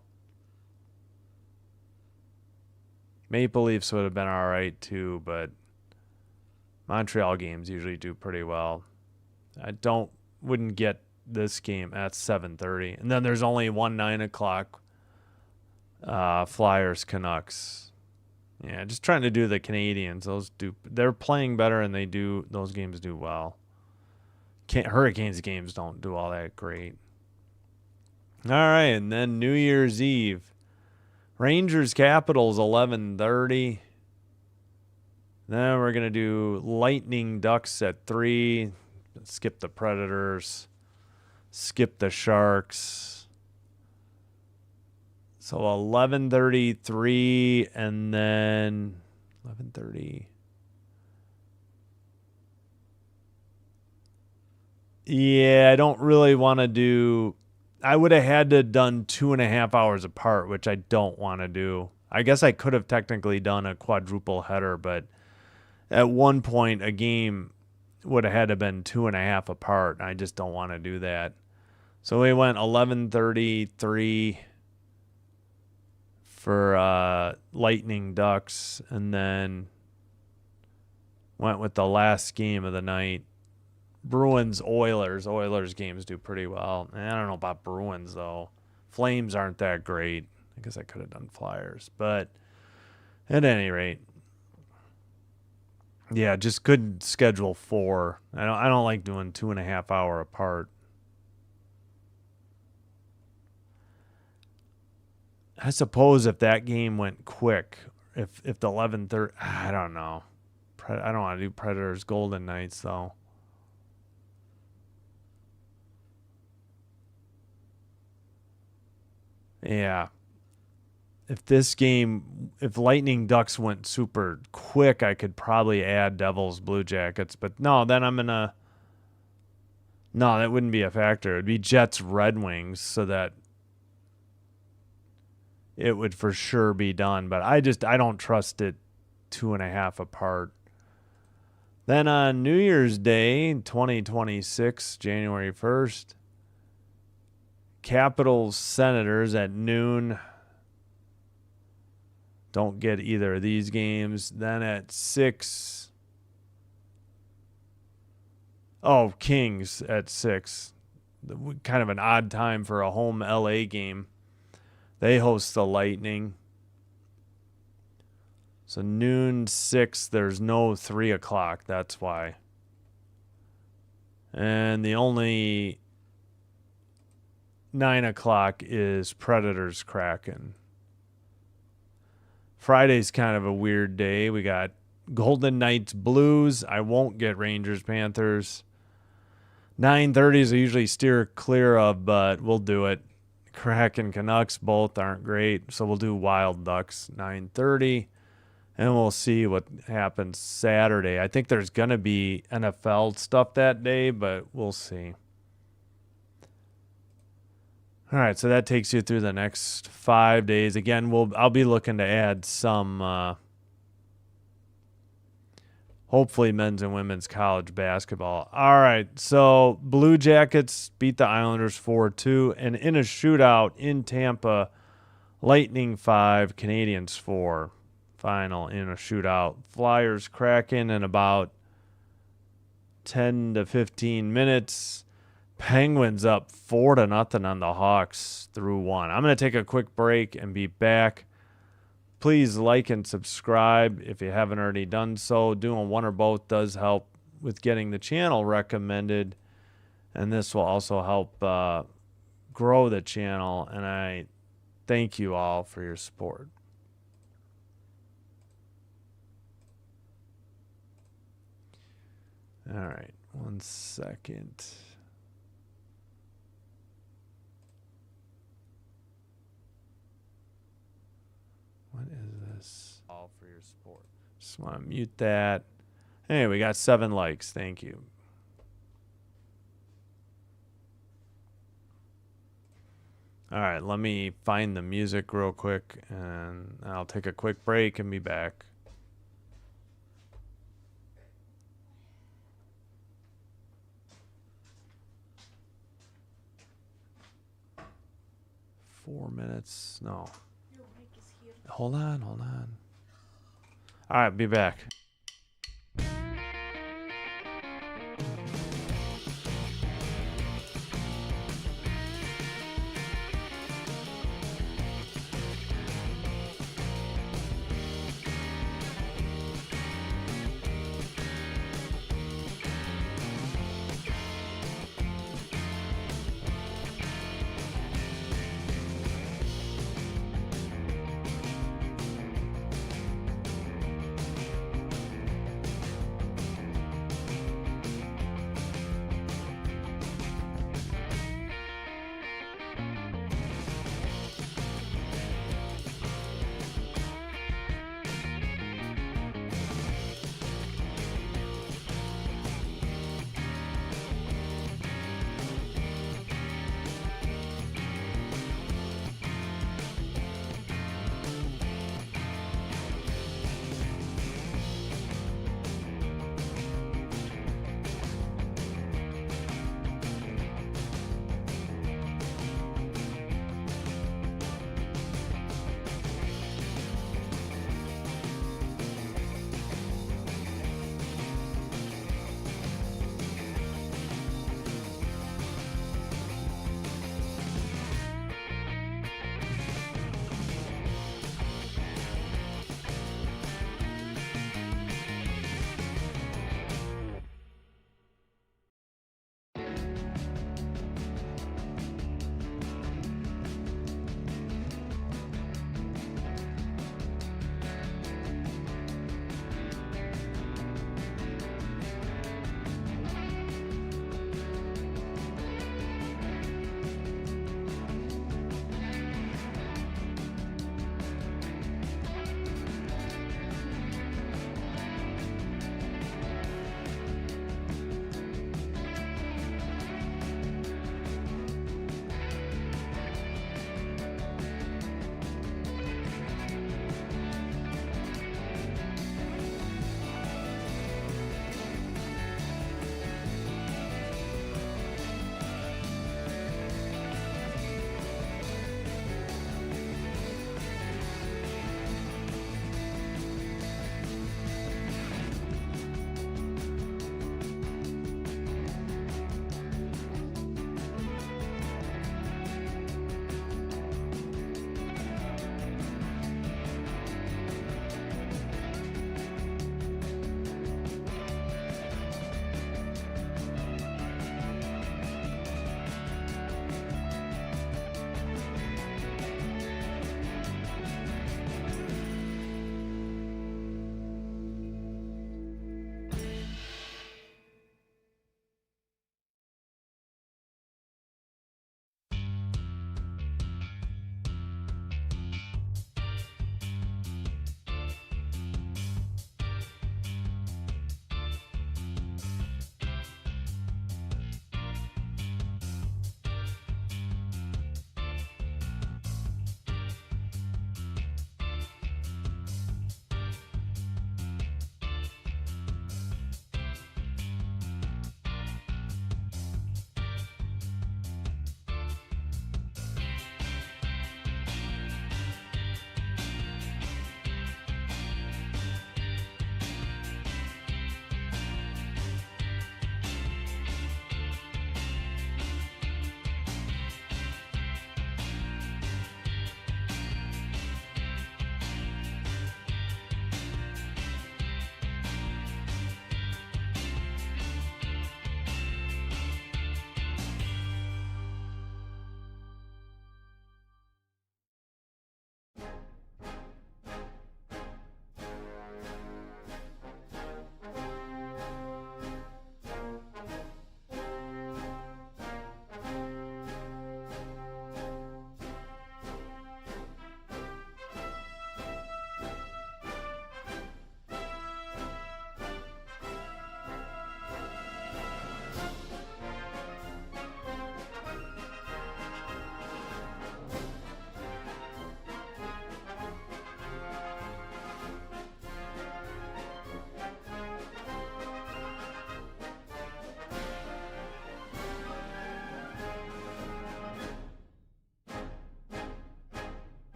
Maple Leafs would have been all right too, but Montreal games usually do pretty well. I wouldn't get this game at 7:30. And then there's only one 9 o'clock Flyers, Canucks. Yeah, just trying to do the Canadians. They're playing better, and those games do well. Hurricanes games don't do all that great. All right, and then New Year's Eve. Rangers, Capitals, 11:30. Then we're going to do Lightning, Ducks at 3. Skip the Predators. Skip the Sharks. So 11:33, and then 11:30. Yeah, I don't really want to do. I would have had to done 2.5 hours apart, which I don't want to do. I guess I could have technically done a quadruple header, but at one point a game would have had to been 2.5 apart. I just don't want to do that. So we went 11:33 for Lightning, Ducks, and then went with the last game of the night. Bruins, Oilers. Oilers games do pretty well. I don't know about Bruins, though. Flames aren't that great. I guess I could have done Flyers. But at any rate, yeah, just couldn't schedule 4. I don't like doing 2.5 hour apart. I suppose if that game went quick, if the 11:30, I don't know. I don't want to do Predators Golden Knights though. Yeah. If Lightning Ducks went super quick, I could probably add Devils Blue Jackets. But no, then no, that wouldn't be a factor. It'd be Jets Red Wings, so that it would for sure be done. But I don't trust it 2.5 apart. Then on New Year's Day, 2026, January 1st, Capitals Senators at noon. Don't get either of these games. Then at 6. Oh, Kings at 6. Kind of an odd time for a home LA game. They host the Lightning. So noon 6, there's no 3 o'clock. That's why. And the only 9 o'clock is Predators Kraken. Friday's kind of a weird day. We got Golden Knights Blues. I won't get Rangers Panthers. 9:30s I usually steer clear of, but we'll do it. Kraken Canucks both aren't great, so we'll do Wild Ducks 9:30, and we'll see what happens Saturday. I think there's going to be NFL stuff that day, but we'll see. All right, so that takes you through the next 5 days. Again, I'll be looking to add some, hopefully men's and women's college basketball. All right, so Blue Jackets beat the Islanders 4-2, and in a shootout in Tampa, Lightning 5, Canadians 4. Final in a shootout. Flyers Kraken in about 10 to 15 minutes. Penguins up 4-0 on the Hawks through 1. I'm going to take a quick break and be back. Please like and subscribe if you haven't already done so. Doing one or both does help with getting the channel recommended, and this will also help grow the channel, and I thank you all for your support. All right, 1 second. What is this? All for your support. Just want to mute that. Hey, we got 7 likes. Thank you. All right, let me find the music real quick, and I'll take a quick break and be back. Four minutes. No. Hold on. All right, be back.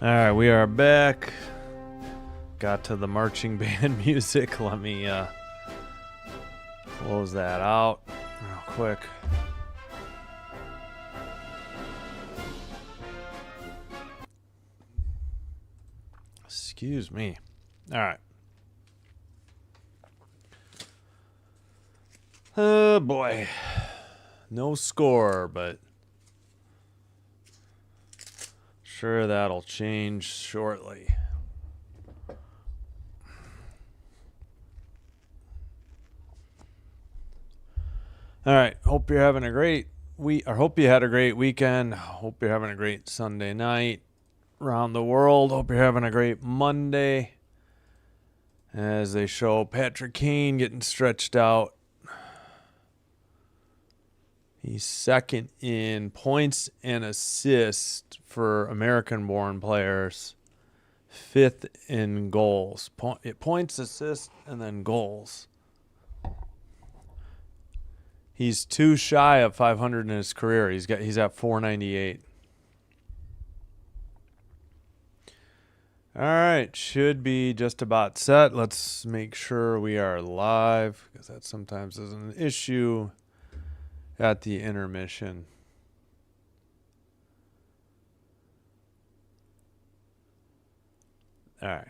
All right, we are back. Got to the marching band music. Let me close that out real quick. Excuse me. All right. Oh boy. No score, but sure that'll change shortly. All right. Hope you're having a great week. Or hope you had a great weekend. Hope you're having a great Sunday night around the world. Hope you're having a great Monday. As they show Patrick Kane getting stretched out. He's second in points and assists for American-born players. Fifth in goals. Points, assists, and then goals. He's too shy of 500 in his career. He's at 498. All right, should be just about set. Let's make sure we are live because that sometimes is an issue at the intermission. All right.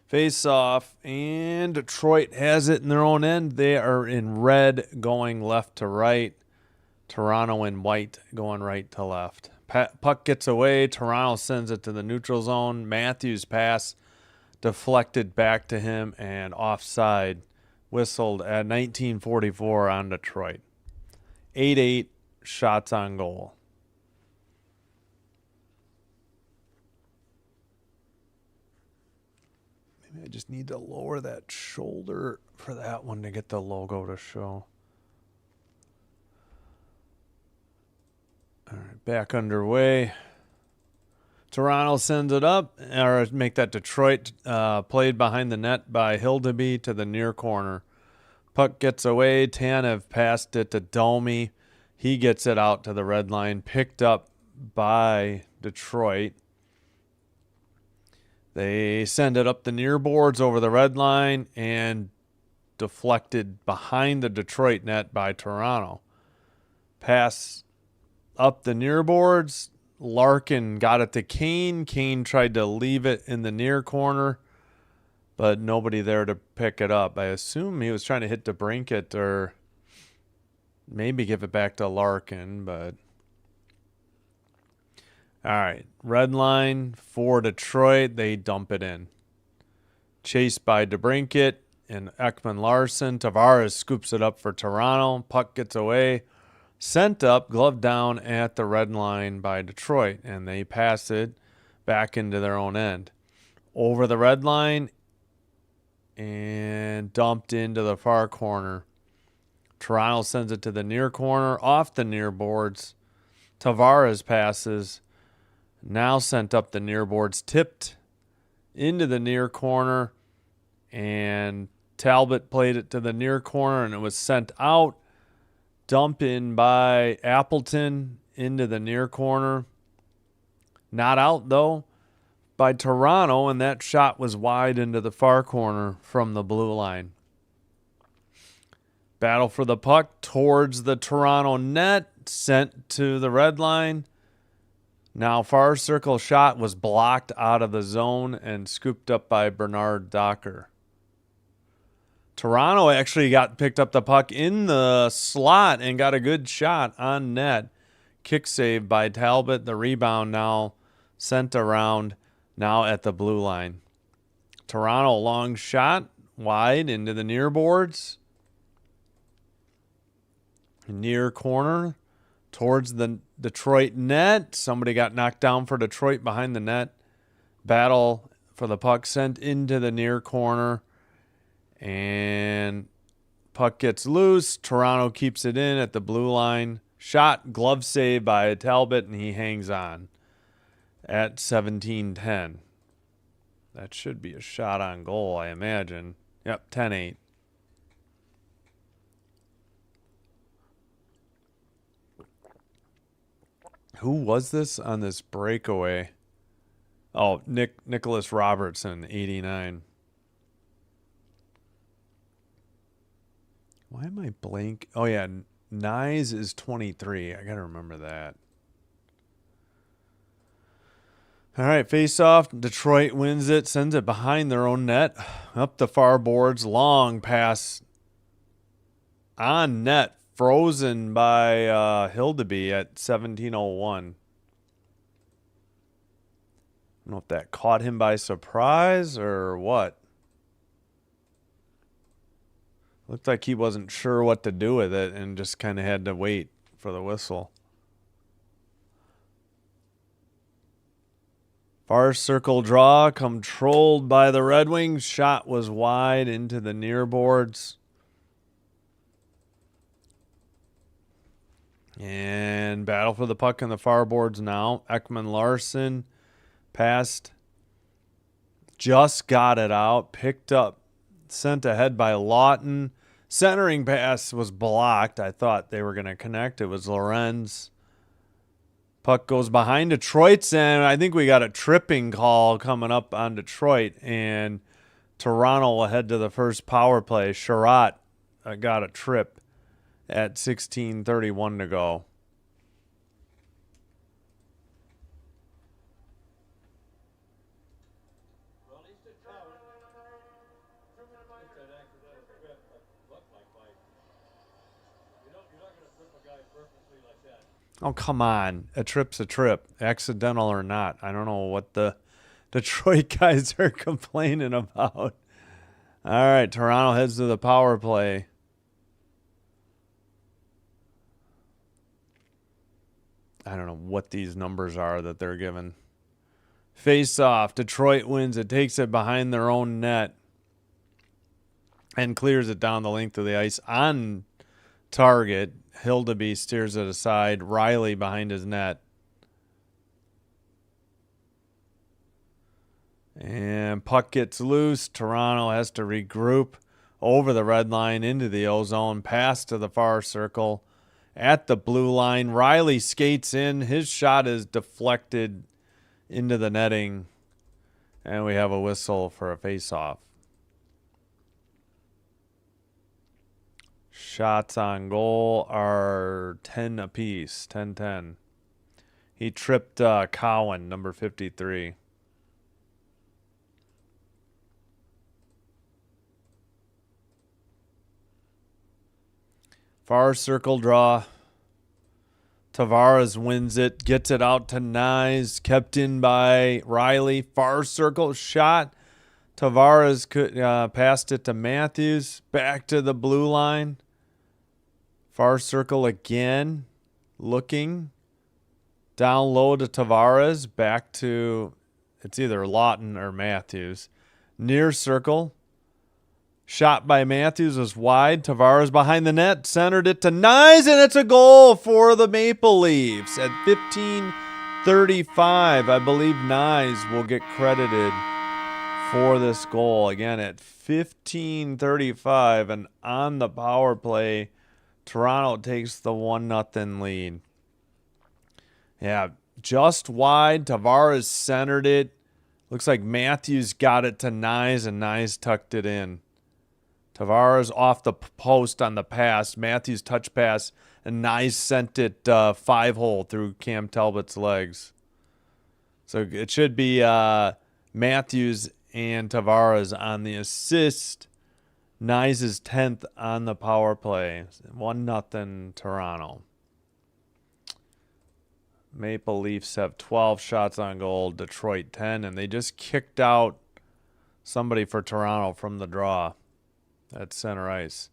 Face off, and Detroit has it in their own end. They are in red going left to right. Toronto in white going right to left. Puck gets away. Toronto sends it to the neutral zone. Matthews' pass deflected back to him and offside. Whistled at 1944 on Detroit. 8-8 shots on goal. I just need to lower that shoulder for that one to get the logo to show. All right, back underway. Toronto sends it up, or make that Detroit played behind the net by Hildeby to the near corner. Puck gets away. Tanev passed it to Domi. He gets it out to the red line, picked up by Detroit. They send it up the near boards over the red line and deflected behind the Detroit net by Toronto. Pass up the near boards. Larkin got it to Kane. Kane tried to leave it in the near corner, but nobody there to pick it up. I assume he was trying to hit DeBrincat or maybe give it back to Larkin, but... All right, red line for Detroit. They dump it in. Chased by DeBrincat and Ekman-Larsson. Tavares scoops it up for Toronto. Puck gets away. Sent up, glove down at the red line by Detroit, and they pass it back into their own end. Over the red line and dumped into the far corner. Toronto sends it to the near corner, off the near boards. Tavares passes. Now sent up the near boards, tipped into the near corner, and Talbot played it to the near corner, and it was sent out. Dump in by Appleton into the near corner. Not out, though, by Toronto, and that shot was wide into the far corner from the blue line. Battle for the puck towards the Toronto net, sent to the red line. Now, far circle shot was blocked out of the zone and scooped up by Bernard Docker. Toronto actually picked up the puck in the slot and got a good shot on net. Kick save by Talbot. The rebound now sent around, now at the blue line. Toronto long shot wide into the near boards. Near corner towards the Detroit net. Somebody got knocked down for Detroit behind the net. Battle for the puck sent into the near corner. And puck gets loose. Toronto keeps it in at the blue line. Shot, glove save by Talbot, and he hangs on at 17-10. That should be a shot on goal, I imagine. Yep, 10-8. Who was this on this breakaway? Oh, Nicholas Robertson, 89. Why am I blank? Oh, yeah. Nyes is 23. I got to remember that. All right, face off. Detroit wins it, sends it behind their own net, up the far boards. Long pass on net, frozen by Hildeby at 17:01. I don't know if that caught him by surprise or what. Looked like he wasn't sure what to do with it and just kind of had to wait for the whistle. Far circle draw controlled by the Red Wings. Shot was wide into the near boards. And battle for the puck in the far boards now. Ekman Larson passed. Just got it out. Picked up. Sent ahead by Lawton. Centering pass was blocked. I thought they were going to connect. It was Lorenz. Puck goes behind Detroit's, and I think we got a tripping call coming up on Detroit, and Toronto will head to the first power play. Sherratt got a trip at 16:31 to go. Oh, come on. A trip's a trip, accidental or not. I don't know what the Detroit guys are complaining about. All right, Toronto heads to the power play. I don't know what these numbers are that they're given. Face off. Detroit wins it, takes it behind their own net, and clears it down the length of the ice on target. Hildeby steers it aside. Riley behind his net. And puck gets loose. Toronto has to regroup over the red line into the O-zone. Pass to the far circle at the blue line. Riley skates in. His shot is deflected into the netting. And we have a whistle for a face-off. Shots on goal are 10 apiece, 10-10. He tripped Cowan, number 53. Far circle draw. Tavares wins it, gets it out to Nyes, kept in by Riley. Far circle shot. Tavares passed it to Matthews, back to the blue line. Far circle again, looking. Down low to Tavares, back to, it's either Lawton or Matthews. Near circle. Shot by Matthews was wide. Tavares behind the net, centered it to Nyes, and it's a goal for the Maple Leafs at 15:35. I believe Nyes will get credited for this goal again at 15:35, and on the power play, Toronto takes the 1-0 lead. Yeah, just wide. Tavares centered it. Looks like Matthews got it to Nyes, and Nyes tucked it in. Tavares off the post on the pass. Matthews touch pass, and Nyes sent it 5-hole through Cam Talbot's legs. So it should be Matthews and Tavares on the assist. Nyes' 10th on the power play. 1-0 Toronto. Maple Leafs have 12 shots on goal. Detroit 10, and they just kicked out somebody for Toronto from the draw at center ice.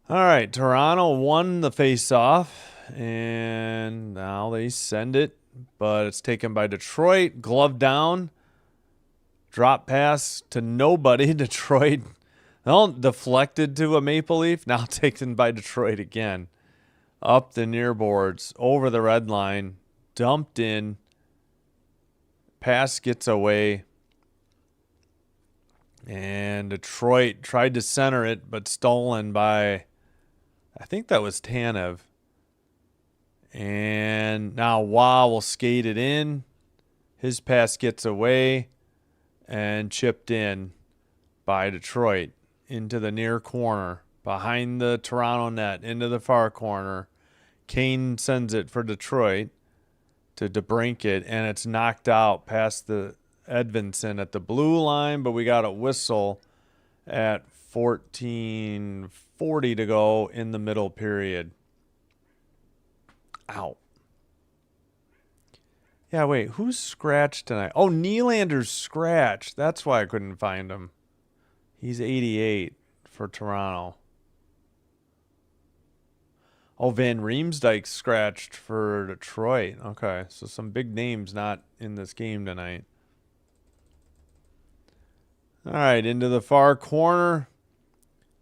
All right, Toronto won the face-off, and now they send it, but it's taken by Detroit. Glove down. Drop pass to nobody. Detroit, well, deflected to a Maple Leaf. Now taken by Detroit again. Up the near boards, over the red line, dumped in. Pass gets away. And Detroit tried to center it, but stolen by, I think that was Tanev. And now Wah will skate it in. His pass gets away and chipped in by Detroit into the near corner, behind the Toronto net, into the far corner. Kane sends it for Detroit to DeBrincat, and it's knocked out past the Edvinson at the blue line, but we got a whistle at 14:40 to go in the middle period. Ow. Yeah, wait, who's scratched tonight? Oh, Nylander's scratched. That's why I couldn't find him. He's 88 for Toronto. Oh, Van Riemsdyk's scratched for Detroit. Okay, so some big names not in this game tonight. All right, into the far corner.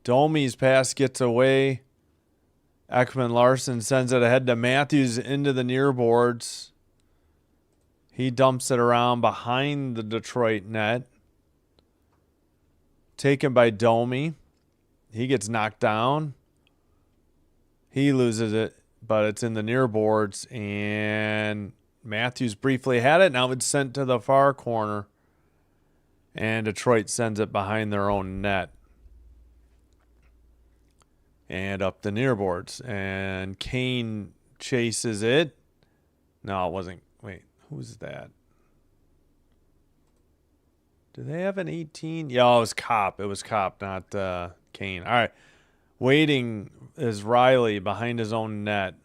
Domi's pass gets away. Ekman Larson sends it ahead to Matthews into the near boards. He dumps it around behind the Detroit net. Taken by Domi. He gets knocked down. He loses it, but it's in the near boards, and Matthews briefly had it. Now it's sent to the far corner, and Detroit sends it behind their own net and up the near boards, and Kane chases it. No, it wasn't. Wait, who's that? Do they have an 18? Yeah, it was Kopp. It was Kopp, not Kane. All right. Waiting is Riley behind his own net.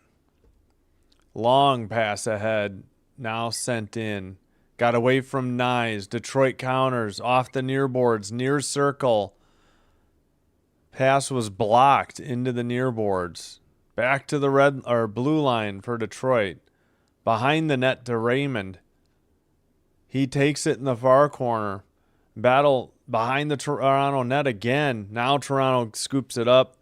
Long pass ahead. Now sent in. Got away from Nyes. Detroit counters off the near boards. Near circle. Pass was blocked into the near boards. Back to the red or blue line for Detroit. Behind the net to Raymond. He takes it in the far corner. Battle behind the Toronto net again. Now Toronto scoops it up.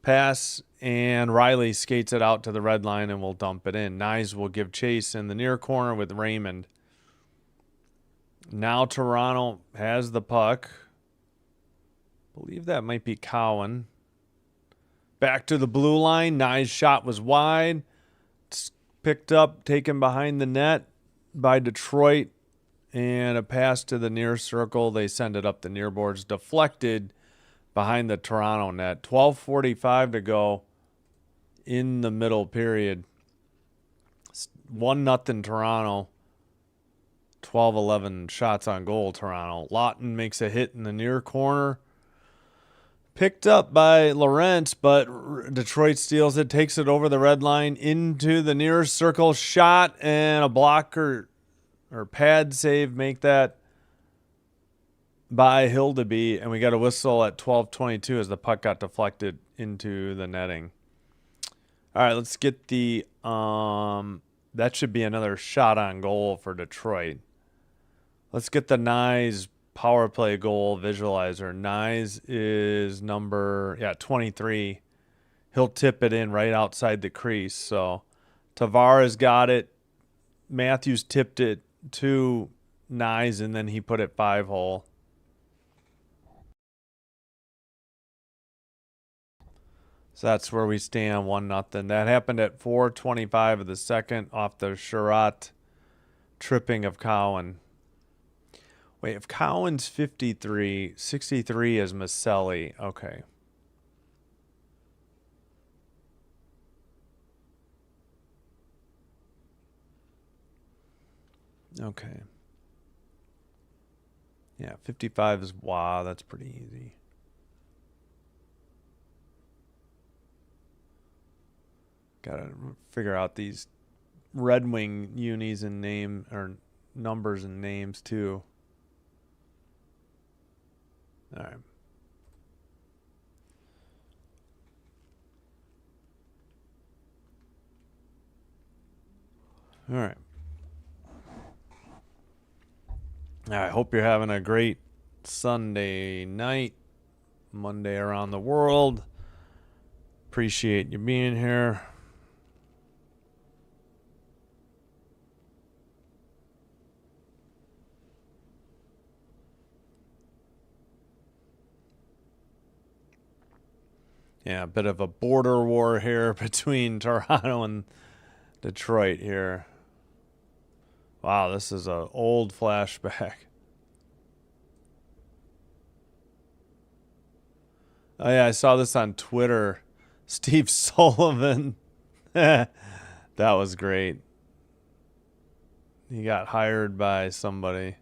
Pass, and Riley skates it out to the red line and will dump it in. Nyes will give chase in the near corner with Raymond. Now Toronto has the puck. I believe that might be Cowan. Back to the blue line. Nyes' shot was wide. It's picked up, taken behind the net by Detroit. And a pass to the near circle. They send it up the near boards. Deflected behind the Toronto net. 12:45 to go in the middle period. 1-0 Toronto. 12-11 shots on goal Toronto. Lawton makes a hit in the near corner. Picked up by Lorentz, but Detroit steals it, takes it over the red line into the near circle. Shot and a blocker or pad save make that by Hildeby, and we got a whistle at 12:22 as the puck got deflected into the netting. All right, let's get the that should be another shot on goal for Detroit. Let's get the Nyes power play goal visualizer. Nyes is number 23. He'll tip it in right outside the crease. So Tavares got it. Matthews tipped it to Nyes, and then he put it 5-hole. So that's where we stand, 1-0. That happened at 4:25 of the second off the Sherratt tripping of Cowan. Wait, if Cowan's 53, 63 is Maselli. Okay. Okay. Yeah, 55 is wow, that's pretty easy. Gotta figure out these Red Wing unis and name or numbers and names too. All right. All right. I hope you're having a great Sunday night, Monday around the world. Appreciate you being here. Yeah, a bit of a border war here between Toronto and Detroit here. Wow, this is an old flashback. Oh, yeah, I saw this on Twitter. Steve Sullivan. That was great. He got hired by somebody.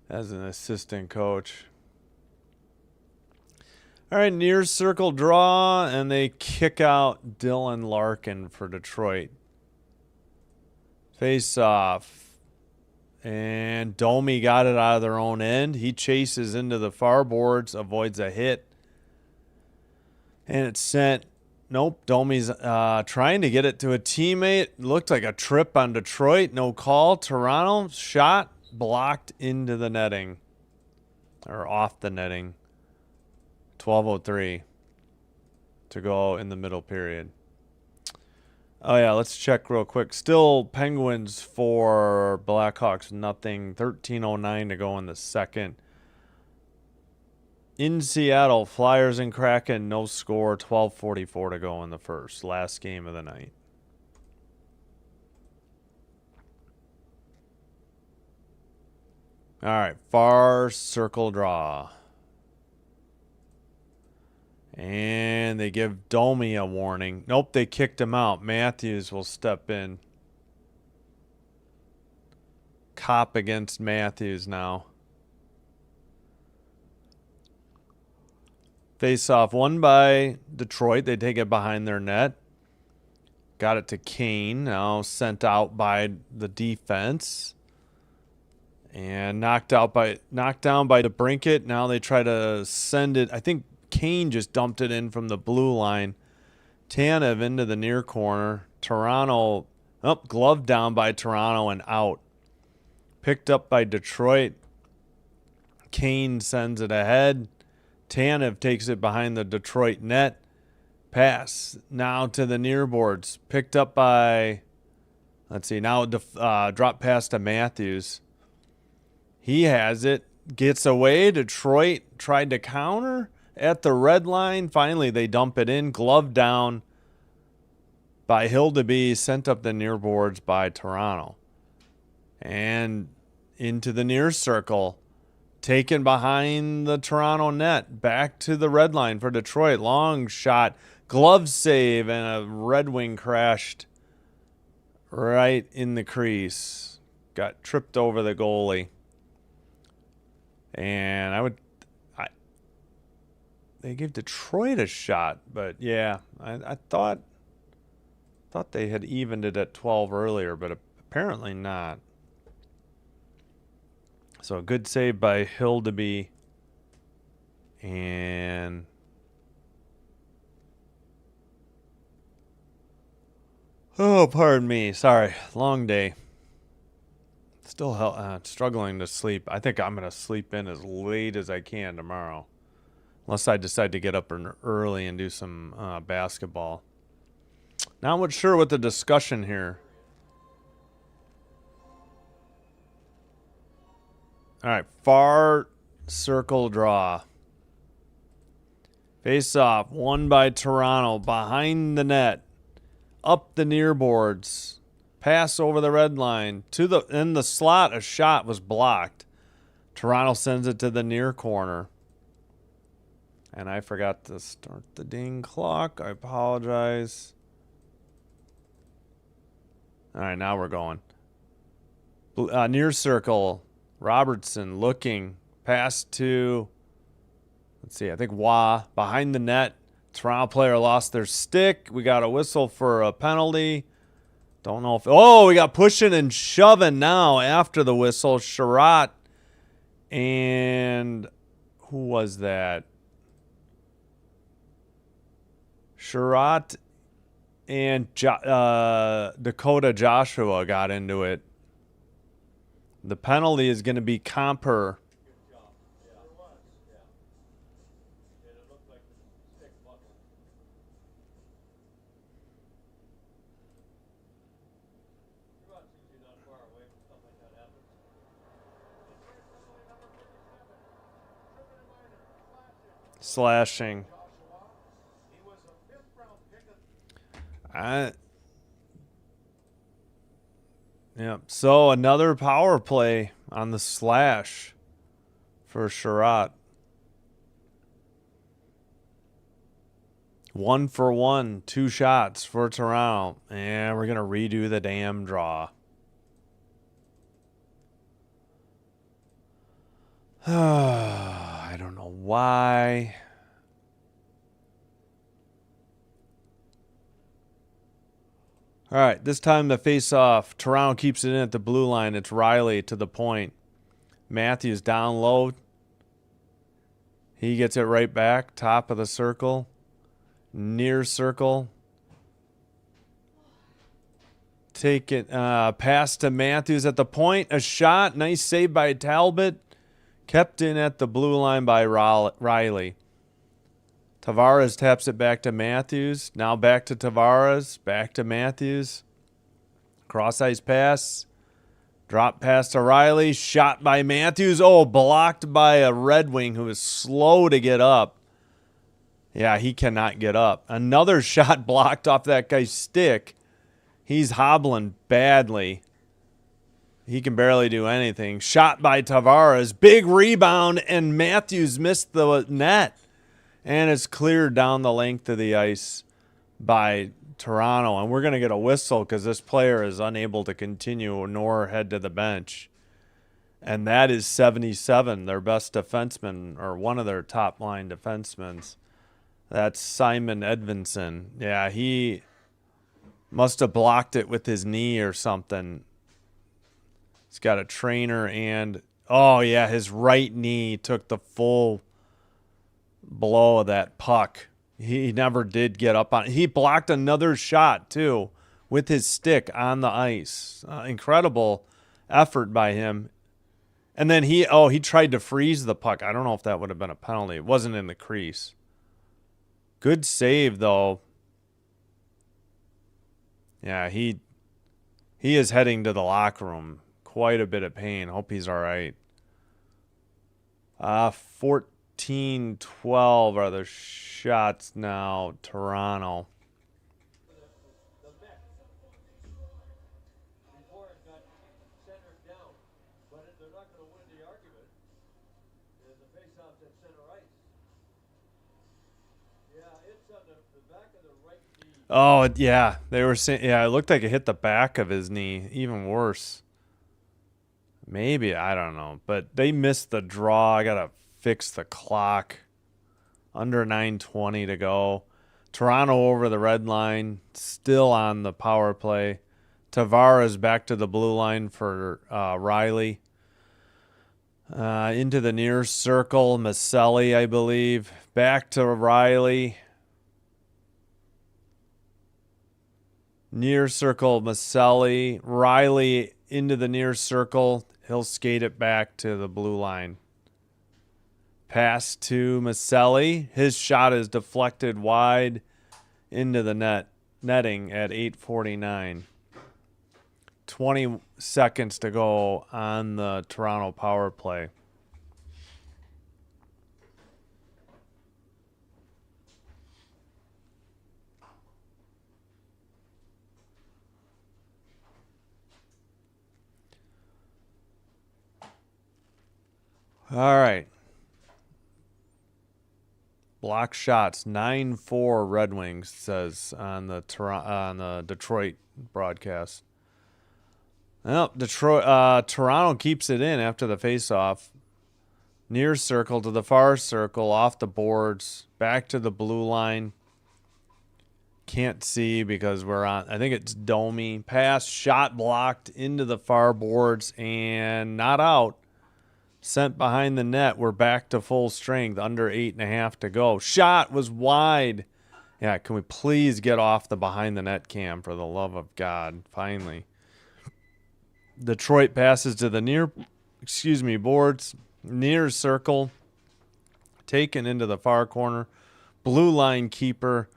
As an assistant coach. All right, near circle draw, and they kick out Dylan Larkin for Detroit. Face off. And Domi got it out of their own end. He chases into the far boards, avoids a hit. And it's sent. Nope, Domi's trying to get it to a teammate. Looked like a trip on Detroit. No call. Toronto shot blocked into the netting. Or off the netting. 12:03 to go in the middle period. Oh, yeah, let's check real quick. Still Penguins for Blackhawks, nothing. 13:09 to go in the second. In Seattle, Flyers and Kraken, no score. 12:44 to go in the first. Last game of the night. All right, far circle draw. And they give Domi a warning. Nope, they kicked him out. Matthews will step in. Cop against Matthews now. Face off won by Detroit. They take it behind their net. Got it to Kane. Now sent out by the defense. And knocked down by DeBrincat. Now they try to send it. I think Kane just dumped it in from the blue line. Tanev into the near corner. Toronto, gloved down by Toronto and out. Picked up by Detroit. Kane sends it ahead. Tanev takes it behind the Detroit net. Pass now to the near boards. Picked up by, let's see, now drop pass to Matthews. He has it. Gets away. Detroit tried to counter at the red line. Finally, they dump it in. Glove down by Hildeby. Sent up the near boards by Toronto. And into the near circle. Taken behind the Toronto net. Back to the red line for Detroit. Long shot. Glove save. And a Red Wing crashed right in the crease. Got tripped over the goalie. And they gave Detroit a shot, but yeah, I thought they had evened it at 12 earlier, but apparently not. So a good save by Hildeby. And oh, pardon me. Sorry, long day. Still struggling to sleep. I think I'm going to sleep in as late as I can tomorrow. Unless I decide to get up early and do some basketball. Not much sure what the discussion here. All right, far circle draw. Face off, won by Toronto, behind the net, up the near boards. Pass over the red line in the slot. A shot was blocked. Toronto sends it to the near corner. And I forgot to start the ding clock. I apologize. All right, now we're going. Near circle. Robertson looking. Pass to, let's see, I think Wah behind the net. Toronto player lost their stick. We got a whistle for a penalty. Don't know if... Oh, we got pushing and shoving now after the whistle. Sherratt and... Who was that? Sherratt and Dakota Joshua got into it. The penalty is going to be Comper. slashing. Yeah. So another power play on the slash for Sherratt. 1 for 1, 2 shots for Toronto. And we're going to redo the damn draw. I don't know why. All right, this time the face-off. Toronto keeps it in at the blue line. It's Riley to the point. Matthews down low. He gets it right back. Top of the circle. Near circle. Take it. Pass to Matthews at the point. A shot. Nice save by Talbot. Kept in at the blue line by Riley. Tavares taps it back to Matthews. Now back to Tavares. Back to Matthews. Cross-ice pass. Drop pass to Riley. Shot by Matthews. Oh, blocked by a Red Wing who is slow to get up. Yeah, he cannot get up. Another shot blocked off that guy's stick. He's hobbling badly. He can barely do anything. Shot by Tavares. Big rebound, and Matthews missed the net. And it's cleared down the length of the ice by Toronto. And we're going to get a whistle because this player is unable to continue nor head to the bench. And that is 77, their best defenseman, or one of their top-line defensemen. That's Simon Edvinsson. Yeah, he must have blocked it with his knee or something. He's got a trainer and, oh, yeah, his right knee took the full blow of that puck. He never did get up on it. He blocked another shot, too, with his stick on the ice. Incredible effort by him. And then he tried to freeze the puck. I don't know if that would have been a penalty. It wasn't in the crease. Good save, though. Yeah, he is heading to the locker room. Quite a bit of pain. Hope he's all right. 14-12 are the shots now, Toronto. Oh, yeah. They were saying, yeah, it looked like it hit the back of his knee. Even worse. Maybe, I don't know. But they missed the draw. I got to fix the clock. Under 9:20 to go. Toronto over the red line. Still on the power play. Tavares back to the blue line for Riley. Into the near circle. Maselli, I believe. Back to Riley. Near circle, Maselli. Riley into the near circle. He'll skate it back to the blue line. Pass to Maselli. His shot is deflected wide into the netting at 8:49. 20 seconds to go on the Toronto power play. All right. Block shots 9-4 Red Wings says on the Detroit broadcast. Well, Toronto keeps it in after the faceoff. Near circle to the far circle, off the boards, back to the blue line. Can't see because we're on, I think it's Domi. Pass, shot blocked into the far boards and not out. Sent behind the net. We're back to full strength. Under 8.5 to go. Shot was wide. Yeah, can we please get off the behind the net cam for the love of God? Finally. Detroit passes to the boards. Near circle. Taken into the far corner. Blue line keeper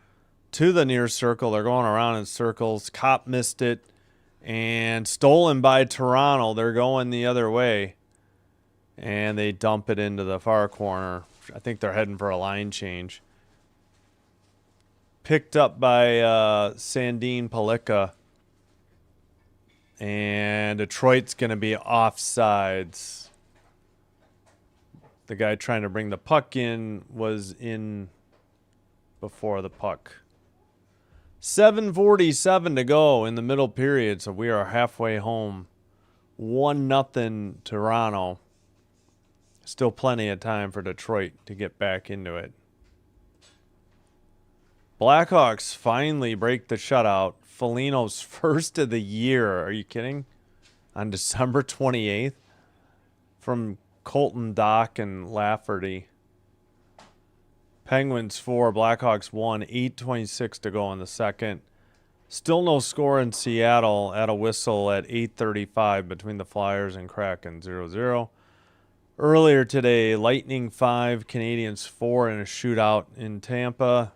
to the near circle. They're going around in circles. Cop missed it. And stolen by Toronto. They're going the other way. And they dump it into the far corner I think they're heading for a line change. Picked up by Sandine Palika. And Detroit's going to be offsides. The guy trying to bring the puck in was in before the puck. 7:47 to go in the middle period, so we are halfway home. 1-0 Toronto. Still plenty of time for Detroit to get back into it. Blackhawks finally break the shutout. Foligno's first of the year. Are you kidding? On December 28th from Colton Dock and Lafferty. Penguins 4, Blackhawks 1, 8:26 to go in the second. Still no score in Seattle at a whistle at 8:35 between the Flyers and Kraken 0-0. Earlier today, Lightning 5, Canadiens 4 in a shootout in Tampa.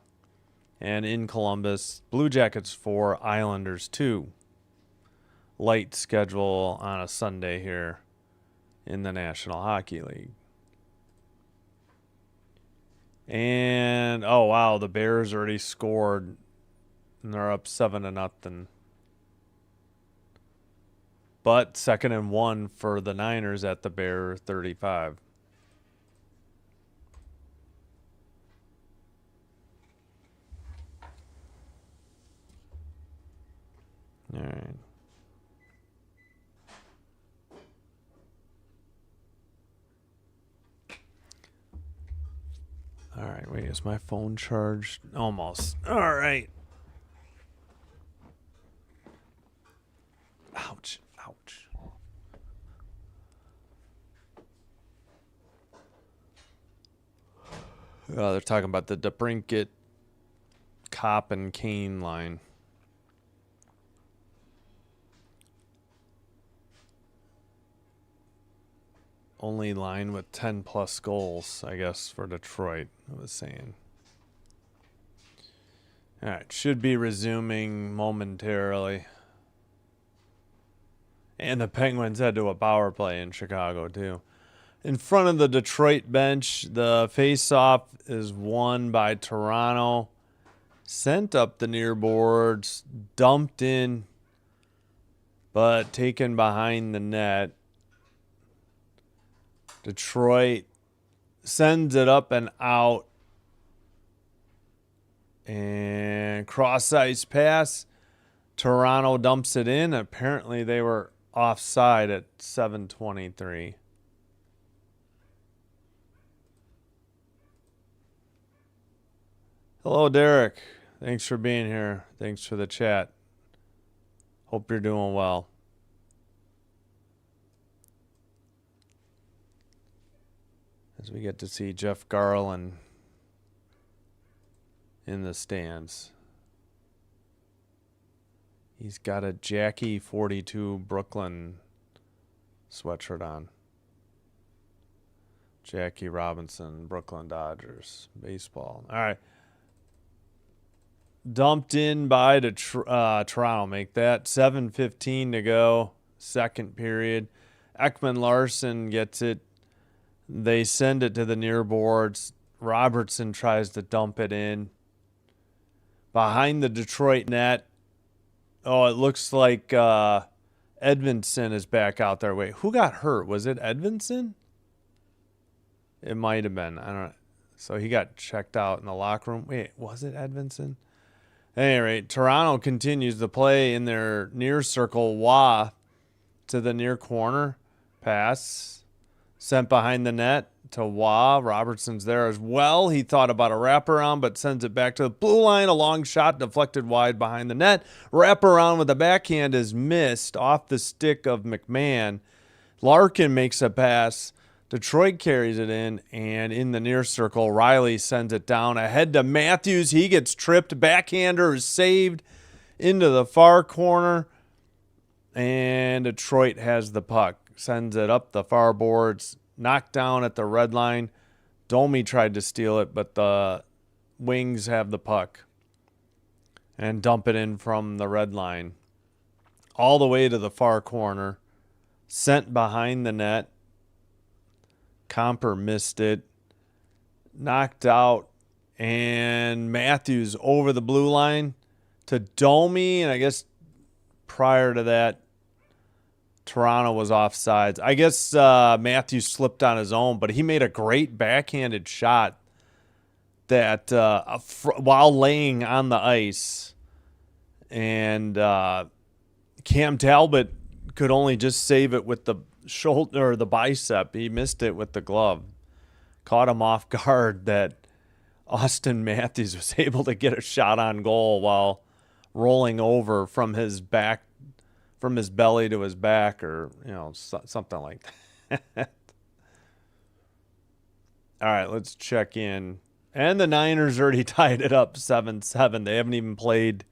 And in Columbus, Blue Jackets 4, Islanders 2. Light schedule on a Sunday here in the National Hockey League. And, oh, wow, the Bears already scored. And they're up 7-0. But 2nd and 1 for the Niners at the Bear 35. All right. All right, wait, is my phone charged? Almost. All right. Ouch, ouch. They're talking about the DeBrincat, Cop, and Kane line. Only line with 10-plus goals, I guess, for Detroit, I was saying. All right, should be resuming momentarily. And the Penguins head to a power play in Chicago, too. In front of the Detroit bench, the face-off is won by Toronto. Sent up the near boards, dumped in, but taken behind the net. Detroit sends it up and out. And cross-ice pass. Toronto dumps it in. Apparently they were offside at 7:23. Hello, Derek. Thanks for being here. Thanks for the chat. Hope you're doing well. As we get to see Jeff Garland in the stands. He's got a Jackie 42 Brooklyn sweatshirt on. Jackie Robinson, Brooklyn Dodgers, baseball. All right. Dumped in by Toronto. Make that 7:15 to go. Second period. Ekman Larson gets it. They send it to the near boards. Robertson tries to dump it in. Behind the Detroit net. Oh, it looks like Edmondson is back out there. Wait, who got hurt? Was it Edmondson? It might have been. I don't know. So he got checked out in the locker room. Wait, was it Edmondson? At any rate, Toronto continues to play in their near circle. Wah to the near corner. Pass. Sent behind the net to Wah. Robertson's there as well. He thought about a wraparound, but sends it back to the blue line. A long shot deflected wide behind the net. Wraparound with the backhand is missed off the stick of McMahon. Larkin makes a pass. Detroit carries it in the near circle, Riley sends it down ahead to Matthews. He gets tripped. Backhander is saved into the far corner, and Detroit has the puck. Sends it up the far boards, knocked down at the red line. Domi tried to steal it, but the Wings have the puck and dump it in from the red line all the way to the far corner. Sent behind the net. Comper missed it. knocked out, and Matthews over the blue line to Domi, and I guess prior to that, Toronto was offsides. I guess Matthews slipped on his own, but he made a great backhanded shot that while laying on the ice, and Cam Talbot could only just save it with the shoulder or the bicep. He missed it with the glove. Caught him off guard that Austin Matthews was able to get a shot on goal while rolling over from his back, from his belly to his back, or something like that. All right, let's check in. And the Niners already tied it up 7-7. They haven't even played.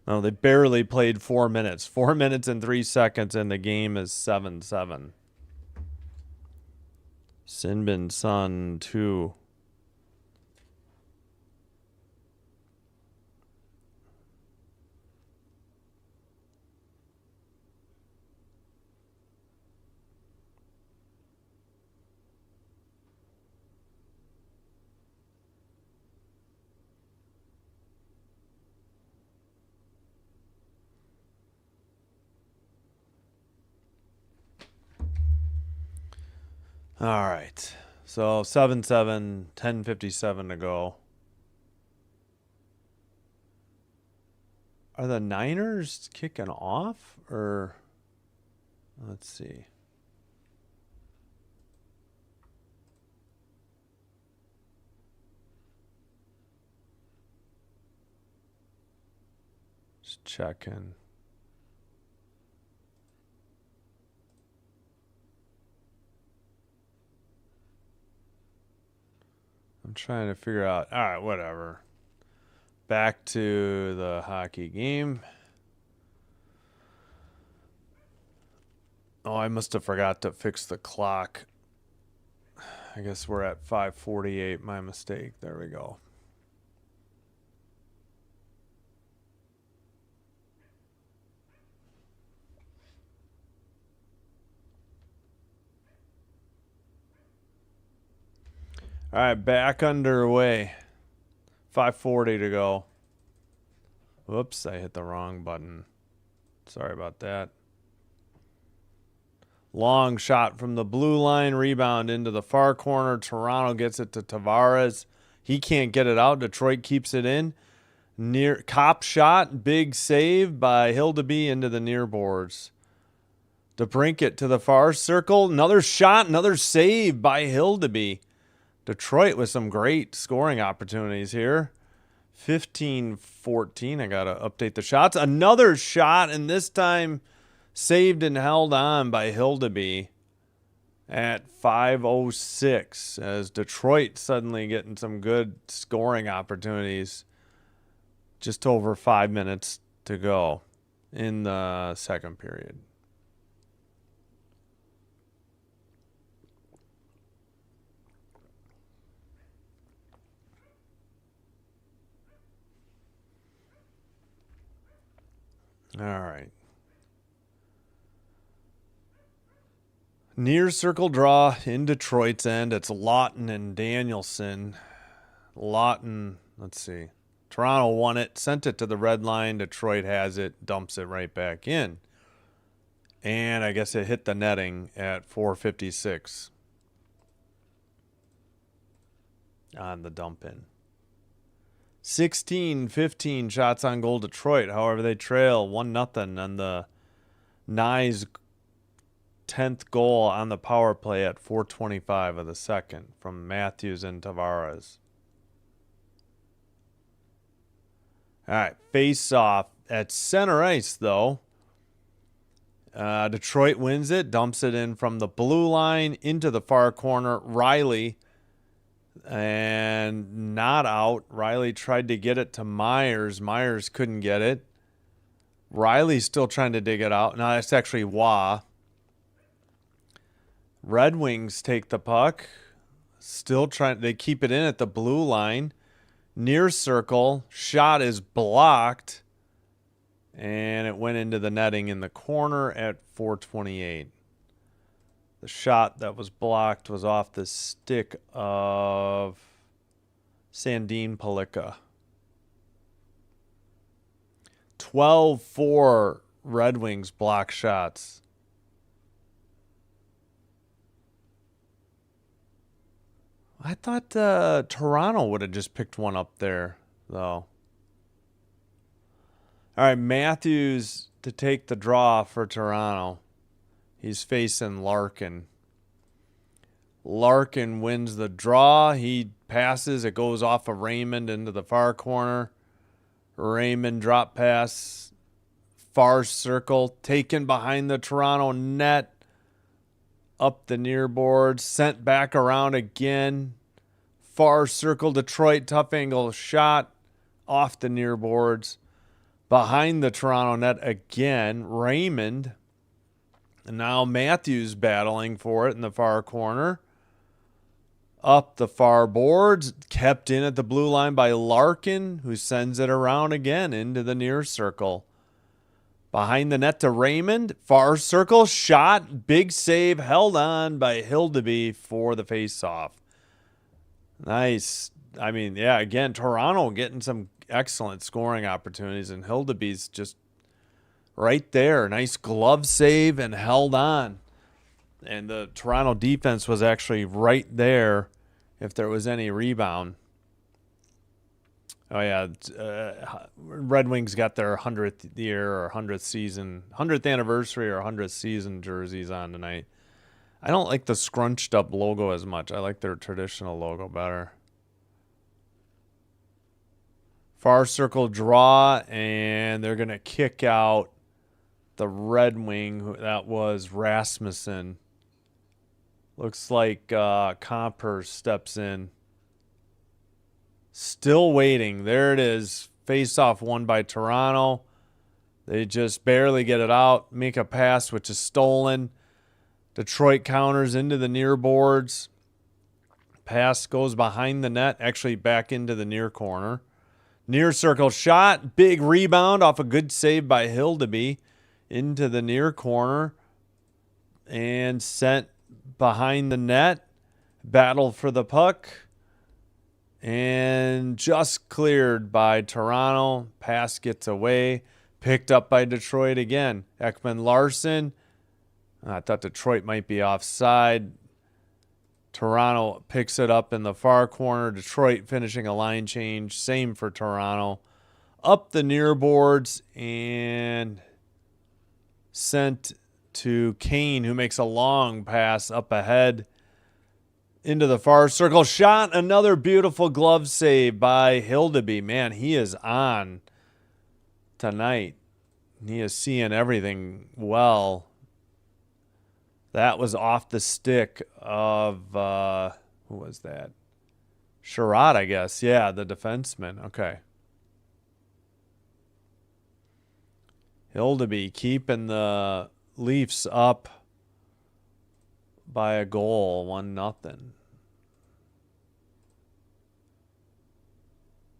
No, they barely played 4 minutes. 4 minutes and 3 seconds, and the game is 7-7. Sinbin Sun 2. All right. So 7-7, 10:57 to go. Are the Niners kicking off, or let's see. Just checking. I'm trying to figure out. All right, whatever. Back to the hockey game. Oh, I must have forgot to fix the clock. I guess we're at 5:48. My mistake. There we go. All right, back underway. 5:40 to go. Whoops, I hit the wrong button. Sorry about that. Long shot from the blue line, rebound into the far corner. Toronto gets it to Tavares. He can't get it out. Detroit keeps it in. Near cop shot, big save by Hildeby into the near boards. DeBrincat to the far circle. Another shot, another save by Hildeby. Detroit with some great scoring opportunities here. 15-14. I got to update the shots. Another shot, and this time saved and held on by Hildeby at 5:06 as Detroit suddenly getting some good scoring opportunities. Just over 5 minutes to go in the second period. All right. Near circle draw in Detroit's end. It's Lawton and Danielson. Lawton, let's see. Toronto won it, sent it to the red line. Detroit has it, dumps it right back in. And I guess it hit the netting at 4:56 on the dump in. 16-15 shots on goal Detroit. However, they trail 1-0 on the Nye's 10th goal on the power play at 4:25 of the second from Matthews and Tavares. All right, face off at center ice, though. Detroit wins it, dumps it in from the blue line into the far corner. Riley, and not out. Riley tried to get it to Myers. Myers couldn't get it. Riley's still trying to dig it out. No, that's actually Wah. Red Wings take the puck. Still trying. They keep it in at the blue line. Near circle. Shot is blocked. And it went into the netting in the corner at 4:28. The shot that was blocked was off the stick of Sandin Pellikka. 12-4 Red Wings block shots. I thought Toronto would have just picked one up there, though. All right, Matthews to take the draw for Toronto. He's facing Larkin. Larkin wins the draw. He passes. It goes off of Raymond into the far corner. Raymond drop pass. Far circle. Taken behind the Toronto net. Up the near board. Sent back around again. Far circle. Detroit tough angle shot. Off the near boards. Behind the Toronto net again. Raymond. And now Matthews battling for it in the far corner. Up the far boards. Kept in at the blue line by Larkin, who sends it around again into the near circle. Behind the net to Raymond. Far circle. Shot. Big save. Held on by Hildeby for the faceoff. Nice. I mean, yeah, again, Toronto getting some excellent scoring opportunities, and Hildeby's just right there. Nice glove save and held on. And the Toronto defense was actually right there if there was any rebound. Oh, yeah. Red Wings got their 100th year or 100th season, 100th anniversary or 100th season jerseys on tonight. I don't like the scrunched up logo as much. I like their traditional logo better. Far circle draw, and they're going to kick out the Red Wing. That was Rasmussen. Looks like Comper steps in. Still waiting. There it is. Face-off won by Toronto. They just barely get it out. Make a pass, which is stolen. Detroit counters into the near boards. Pass goes behind the net. Actually back into the near corner. Near circle shot. Big rebound off a good save by Hildeby. Into the near corner. And sent behind the net. Battle for the puck. And just cleared by Toronto. Pass gets away. Picked up by Detroit again. Ekman-Larsson. I thought Detroit might be offside. Toronto picks it up in the far corner. Detroit finishing a line change. Same for Toronto. Up the near boards and sent to Kane, who makes a long pass up ahead into the far circle. Shot. Another beautiful glove save by Hildeby. Man, he is on tonight. He is seeing everything well. That was off the stick of, who was that? Sherrod, I guess. Yeah, the defenseman. Okay. Hildeby keeping the Leafs up by a goal, 1-0.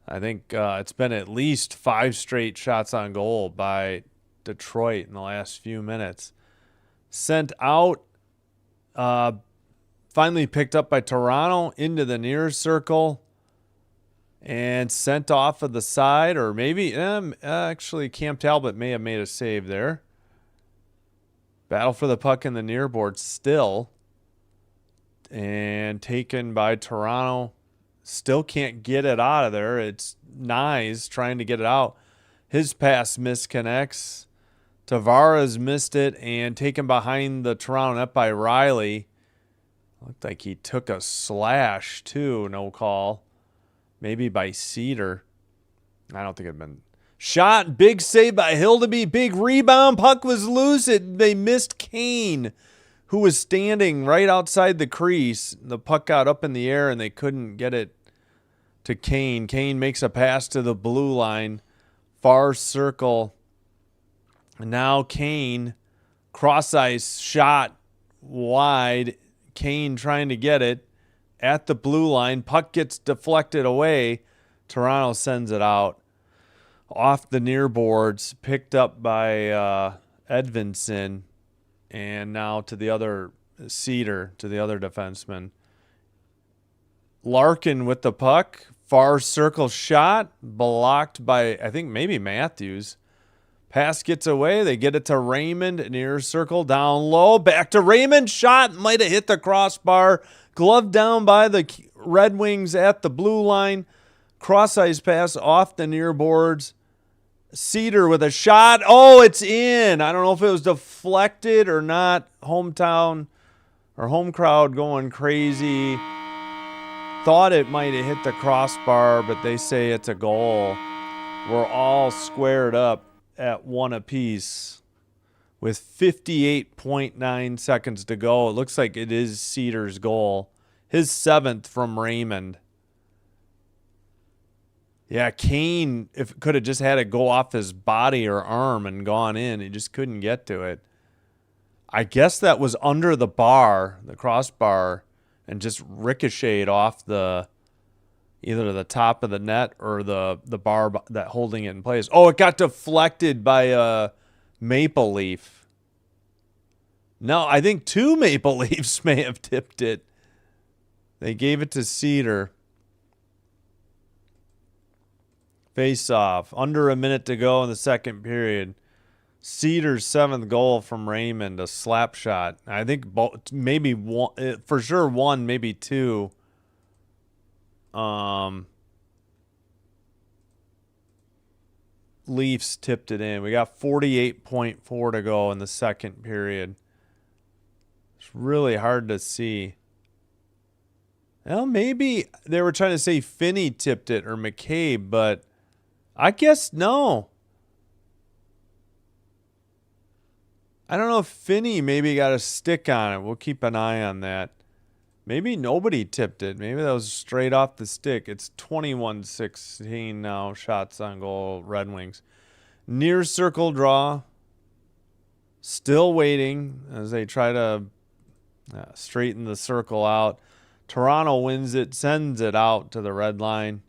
I think it's been at least 5 straight shots on goal by Detroit in the last few minutes. Sent out, finally picked up by Toronto into the near circle and sent off of the side, or maybe actually Cam Talbot may have made a save there. Battle for the puck in the near board still, and taken by Toronto. Still can't get it out of there. It's Nyes trying to get it out. His pass misconnects. Tavares missed it and taken behind the Toronto net by Riley. Looked like he took a slash too, no call. Maybe by Cedar. I don't think it'd been. Shot, big save by Hildeby, big rebound, puck was loose. They missed Kane, who was standing right outside the crease. The puck got up in the air and they couldn't get it to Kane. Kane makes a pass to the blue line, far circle. Now Kane, cross ice shot wide. Kane trying to get it at the blue line. Puck gets deflected away. Toronto sends it out. Off the near boards, picked up by Edvinson. And now to the other Cedar, to the other defenseman. Larkin with the puck. Far circle shot, blocked by, I think, maybe Matthews. Pass gets away. They get it to Raymond. Near circle, down low. Back to Raymond. Shot might have hit the crossbar. Glove down by the Red Wings at the blue line. Cross-ice pass off the near boards. Cedar with a shot. Oh, it's in. I don't know if it was deflected or not. Hometown or home crowd going crazy. Thought it might have hit the crossbar, but they say it's a goal. We're all squared up at one apiece with 58.9 seconds to go. It looks like it is Cedar's goal. His 7th from Raymond. Yeah, Kane, if could have just had it go off his body or arm and gone in. He just couldn't get to it. I guess that was under the bar, the crossbar, and just ricocheted off the either the top of the net or the bar that holding it in place. Oh, it got deflected by a Maple Leaf. No, I think 2 Maple Leafs may have tipped it. They gave it to Cedar. Face off. Under a minute to go in the second period. Cedar's 7th goal from Raymond, a slap shot. I think maybe one, for sure one, maybe 2. Leafs tipped it in. We got 48.4 to go in the second period. It's really hard to see. Well, maybe they were trying to say Finney tipped it or McCabe, but I guess no. I don't know if Finney maybe got a stick on it. We'll keep an eye on that. Maybe nobody tipped it. Maybe that was straight off the stick. It's 21-16 now. Shots on goal, Red Wings. Near circle draw. Still waiting as they try to straighten the circle out. Toronto wins it, sends it out to the red line.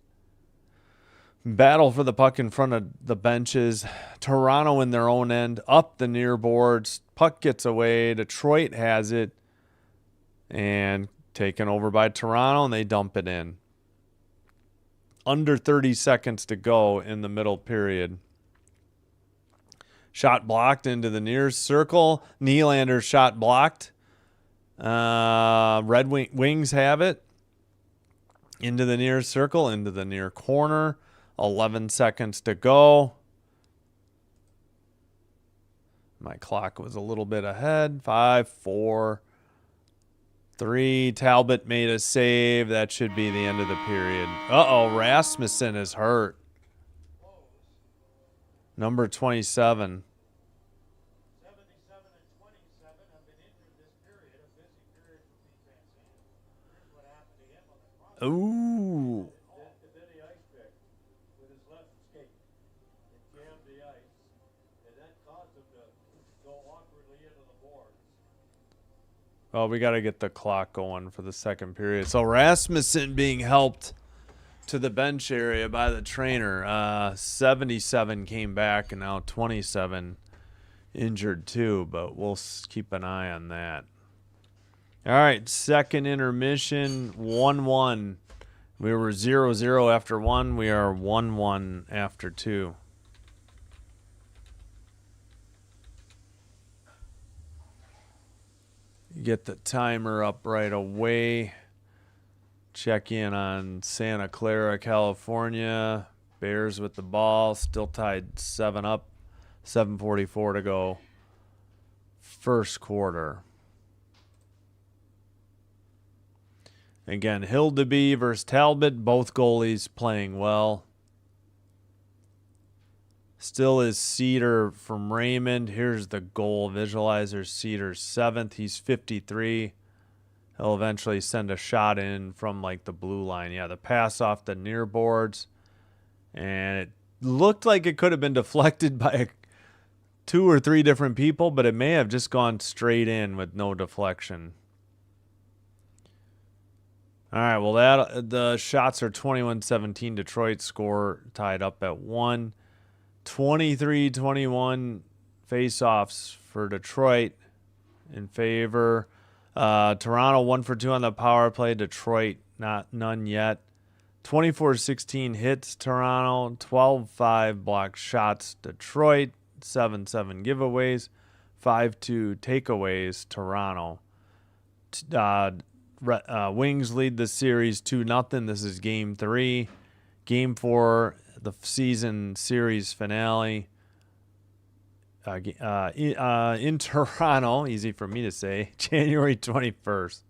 Battle for the puck in front of the benches. Toronto in their own end, up the near boards. Puck gets away. Detroit has it. And taken over by Toronto, and they dump it in. Under 30 seconds to go in the middle period. Shot blocked into the near circle. Nylander's shot blocked. Red Wings have it. Into the near circle, into the near corner. 11 seconds to go. My clock was a little bit ahead. 5, 4, 3. Talbot made a save. That should be the end of the period. Uh-oh, Rasmussen is hurt. Number 27. 77 and 27 have been injured this period. A busy period for Pete Van Zandt. Here's what happened to him on the cross. Ooh. Did the ice pick with his left skate and jammed the ice, and that caused him to go awkwardly into the boards. Well, we got to get the clock going for the second period. So Rasmussen being helped to the bench area by the trainer. 77 came back, and now 27 injured too, but we'll keep an eye on that. All right, second intermission, 1-1. We were 0-0 after 1. We are 1-1 after 2. Get the timer up right away. Check in on Santa Clara, California. Bears with the ball, still tied 7-up. 7:44 to go. First quarter. Again, Hildeby versus Talbot. Both goalies playing well. Still is Cedar from Raymond. Here's the goal visualizer. Cedar's 7th. He's 53. He'll eventually send a shot in from like the blue line. Yeah, the pass off the near boards. And it looked like it could have been deflected by 2 or 3 different people, but it may have just gone straight in with no deflection. All right, well, the shots are 21-17. Detroit score tied up at 1. 23-21 face-offs for Detroit in favor. Toronto 1 for 2 on the power play. Detroit none yet. 24-16 hits Toronto, 12-5 blocked shots Detroit, 7-7 giveaways, 5-2 takeaways Toronto. Wings lead the series 2-0. This is game 3. Game 4, the season series finale. In Toronto, easy for me to say, January 21st.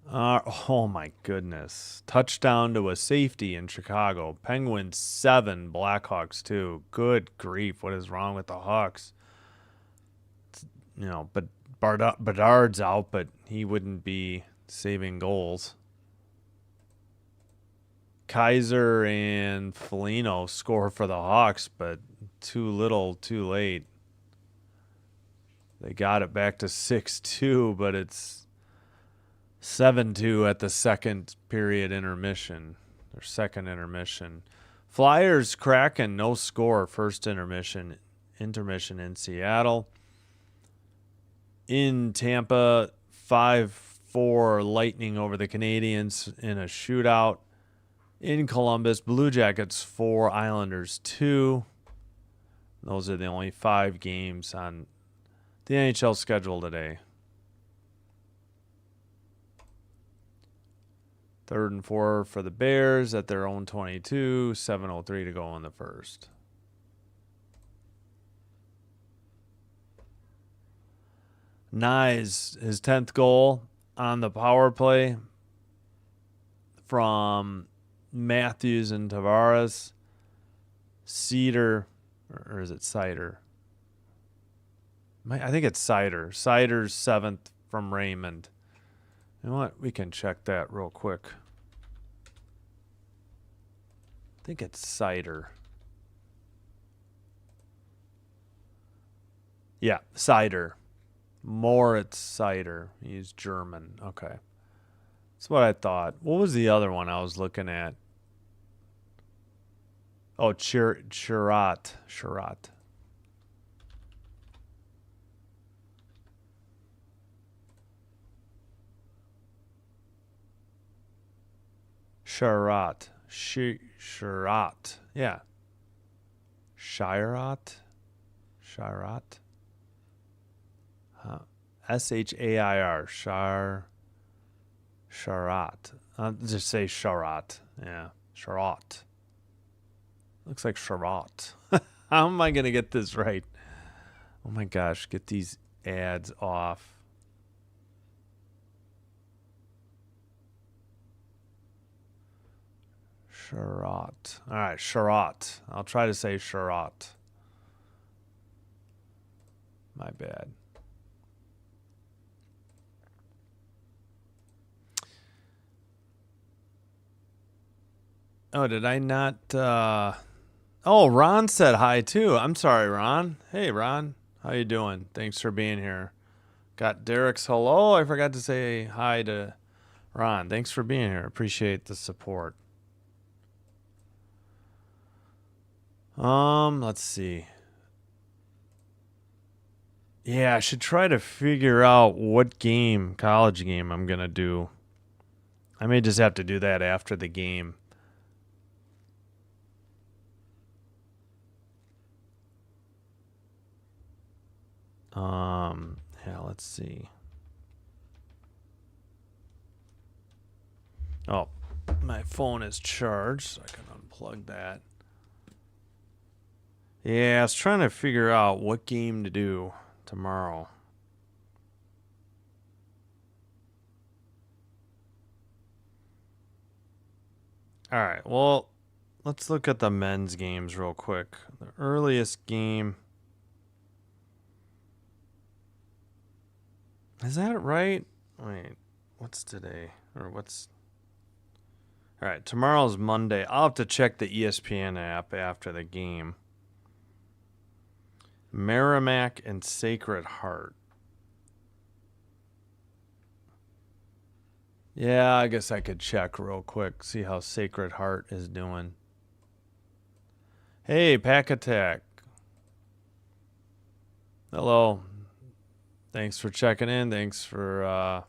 Oh my goodness. Touchdown to a safety in Chicago. Penguins 7, Blackhawks 2. Good grief. What is wrong with the Hawks? But Bedard's out, but he wouldn't be saving goals. Kaiser and Foligno score for the Hawks, but too little, too late. They got it back to 6-2, but it's 7-2 at the second period intermission, or second intermission. Flyers Kraken, no score, first intermission in Seattle. In Tampa, 5-4 Lightning over the Canadiens in a shootout. In Columbus, Blue Jackets 4, Islanders 2. Those are the only 5 games on the NHL schedule today. 3rd and 4 for the Bears at their own 22. 7:03 to go in the first. Nyes, his 10th goal on the power play from Matthews and Tavares. Cedar, or is it Cider? I think it's Cider. Cider's 7th from Raymond. You know what? We can check that real quick. I think it's Cider. Yeah, Cider. Moritz Cider. He's German. Okay. That's what I thought. What was the other one I was looking at? Oh, Sherratt. Sherratt. Yeah. Sherratt. Shair. Sherratt. I'll just say Sherratt. Yeah. Sherratt. Looks like Sherratt. How am I going to get this right? Oh my gosh. Get these ads off. Sherratt. All right, Sherratt. I'll try to say Sherratt. My bad. Oh, did I not? Oh, Ron said hi too. I'm sorry, Ron. Hey, Ron. How you doing? Thanks for being here. Got Derek's hello. I forgot to say hi to Ron. Thanks for being here. Appreciate the support. Let's see. Yeah, I should try to figure out what college game I'm going to do. I may just have to do that after the game. Yeah, let's see. Oh, my phone is charged, so I can unplug that. Yeah, I was trying to figure out what game to do tomorrow. All right, well, let's look at the men's games real quick. The earliest game. Is that right? Wait, what's today? Or what's... All right, tomorrow's Monday. I'll have to check the ESPN app after the game. Merrimack and Sacred Heart. Yeah, I guess I could check real quick, see how Sacred Heart is doing. Hey, Pack Attack. Hello. Thanks for checking in. Thanks for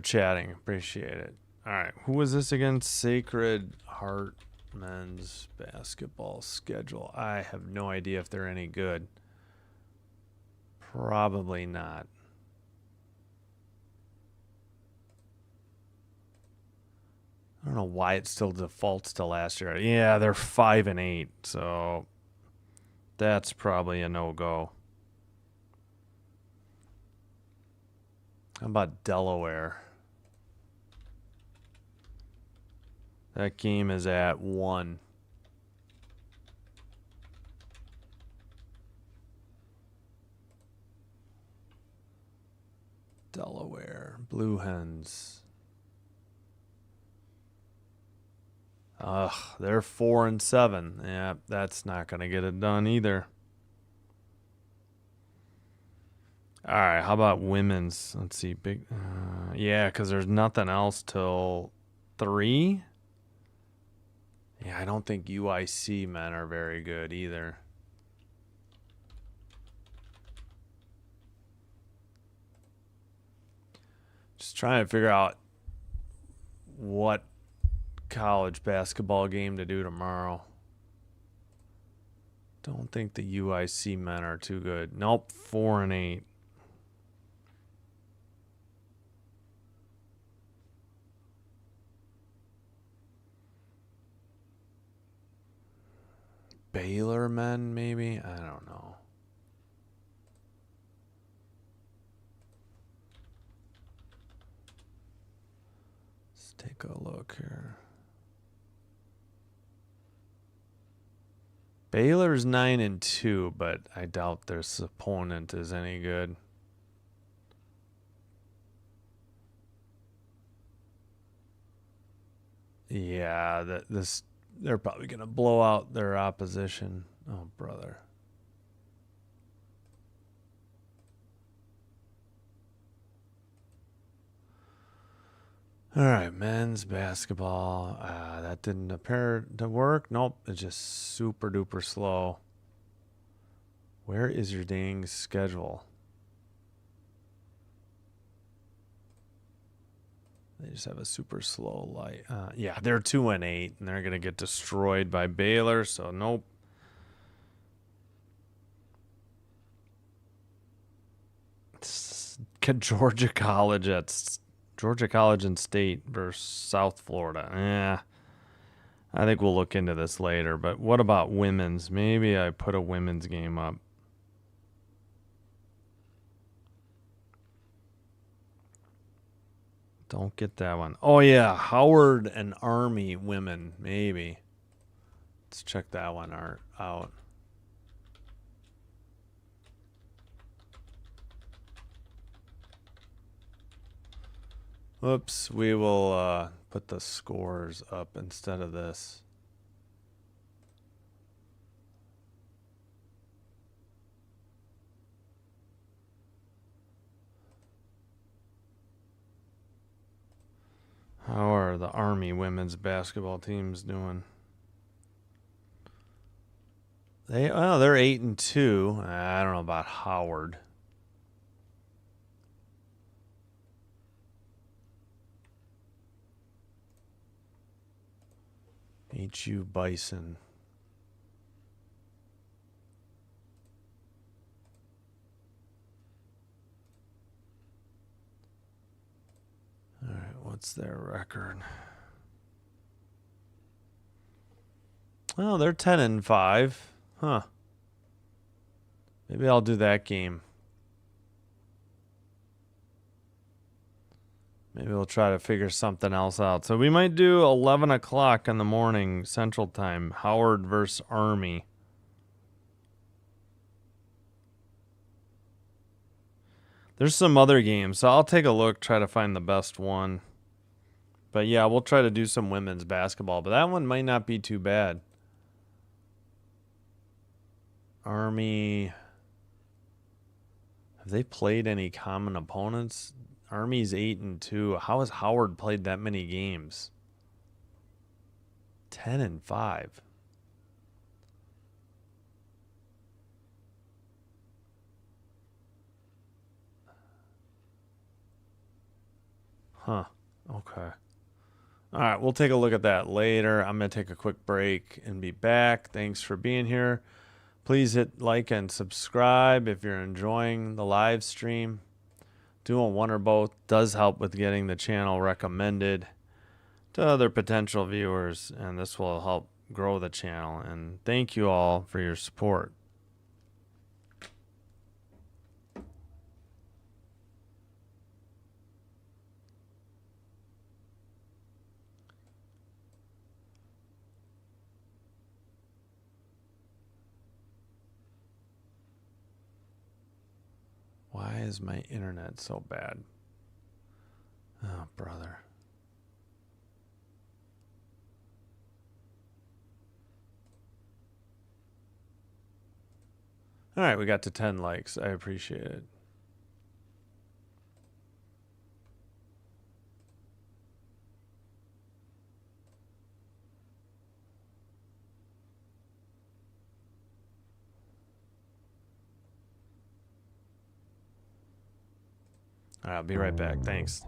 chatting. Appreciate it. All right, who was this again? Sacred Heart men's basketball schedule. I have no idea if they're any good. Probably not. I don't know why it still defaults to last year. Yeah, they're 5-8, so that's probably a no-go. How about Delaware? That game is at 1. Delaware, Blue Hens. Ugh, they're 4-7. Yeah, that's not gonna get it done either. All right, how about women's? Let's see, yeah, because there's nothing else till 3. Yeah, I don't think UIC men are very good either. Just trying to figure out what college basketball game to do tomorrow. Don't think the UIC men are too good. Nope, 4-8. Baylor men, maybe? I don't know. Let's take a look here. Baylor's 9-2, but I doubt their opponent is any good. Yeah, they're probably gonna blow out their opposition. Oh, brother. All right, men's basketball. That didn't appear to work. Nope, it's just super duper slow. Where is your dang schedule? They just have a super slow light. Yeah, they're 2-8, and they're gonna get destroyed by Baylor. So nope. Georgia College and State versus South Florida. Yeah, I think we'll look into this later. But what about women's? Maybe I put a women's game up. Don't get that one. Oh, yeah. Howard and Army women. Maybe. Let's check that one out. Whoops. We will put the scores up instead of this. How are the Army women's basketball teams doing? They're 8-2. I don't know about Howard. HU Bison. All right, what's their record? Oh, they're 10-5. Huh. Maybe I'll do that game. Maybe we'll try to figure something else out. So we might do 11 o'clock in the morning Central Time. Howard versus Army. There's some other games, so I'll take a look, try to find the best one. But yeah, we'll try to do some women's basketball. But that one might not be too bad. Army. Have they played any common opponents? Army's 8-2. How has Howard played that many games? 10-5. Huh. Okay. All right, we'll take a look at that later. I'm going to take a quick break and be back. Thanks for being here. Please hit like and subscribe if you're enjoying the live stream. Doing one or both does help with getting the channel recommended to other potential viewers, and this will help grow the channel. And thank you all for your support. Why is my internet so bad? Oh, brother. All right, we got to 10 likes. I appreciate it. All right, I'll be right back. Thanks.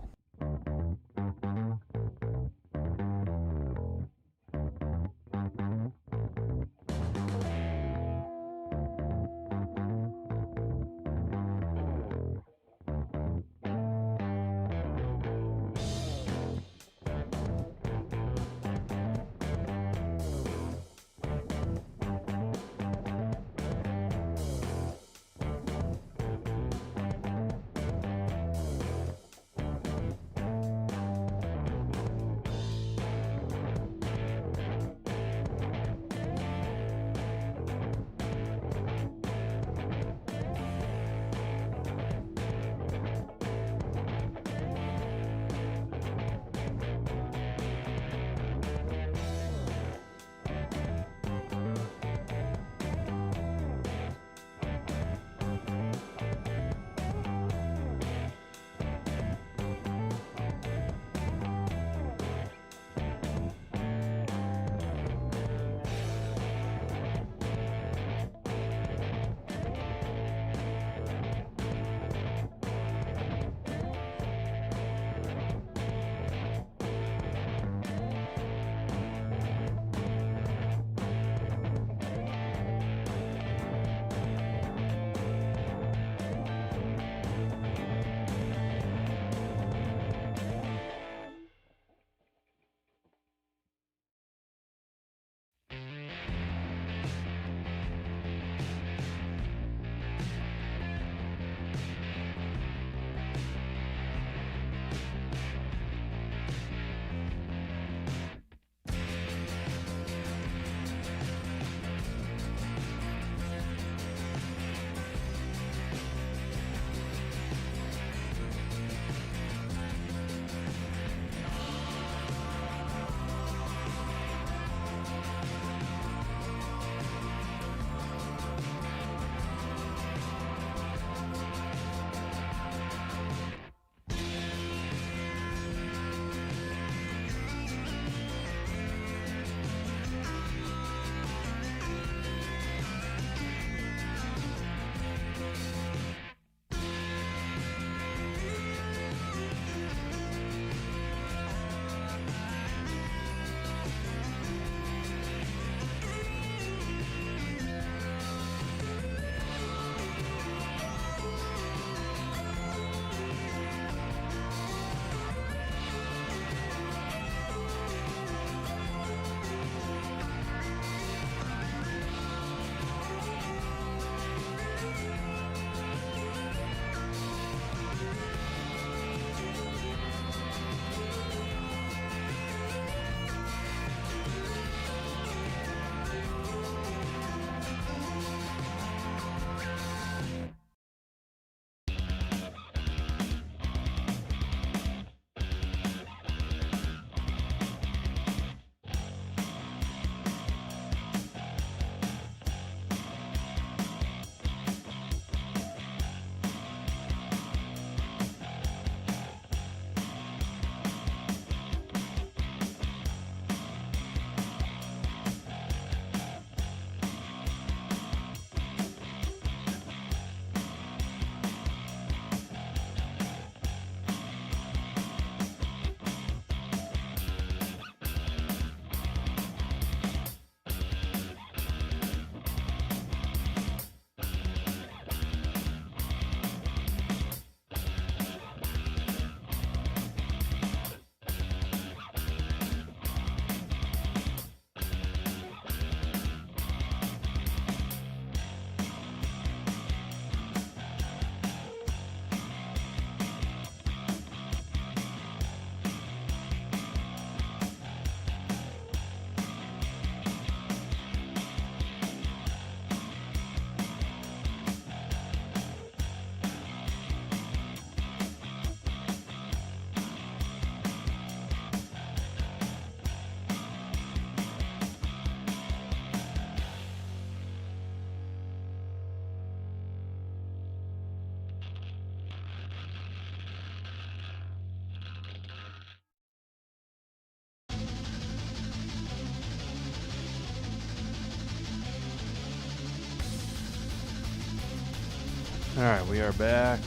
All right, we are back.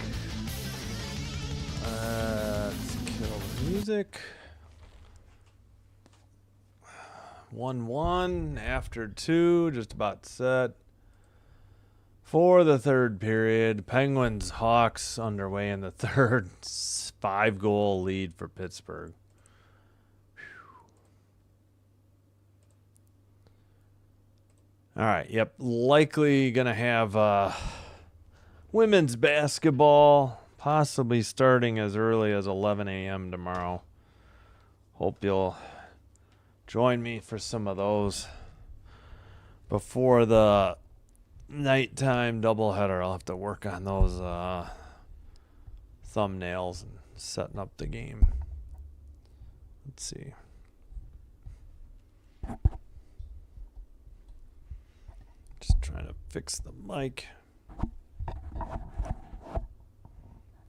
Let's kill the music. 1-1 after 2, just about set for the third period. Penguins Hawks underway in the third. 5-goal lead for Pittsburgh. All right, yep, likely gonna have women's basketball, possibly starting as early as 11 a.m. tomorrow. Hope you'll join me for some of those before the nighttime doubleheader. I'll have to work on those thumbnails and setting up the game. Let's see. Just trying to fix the mic.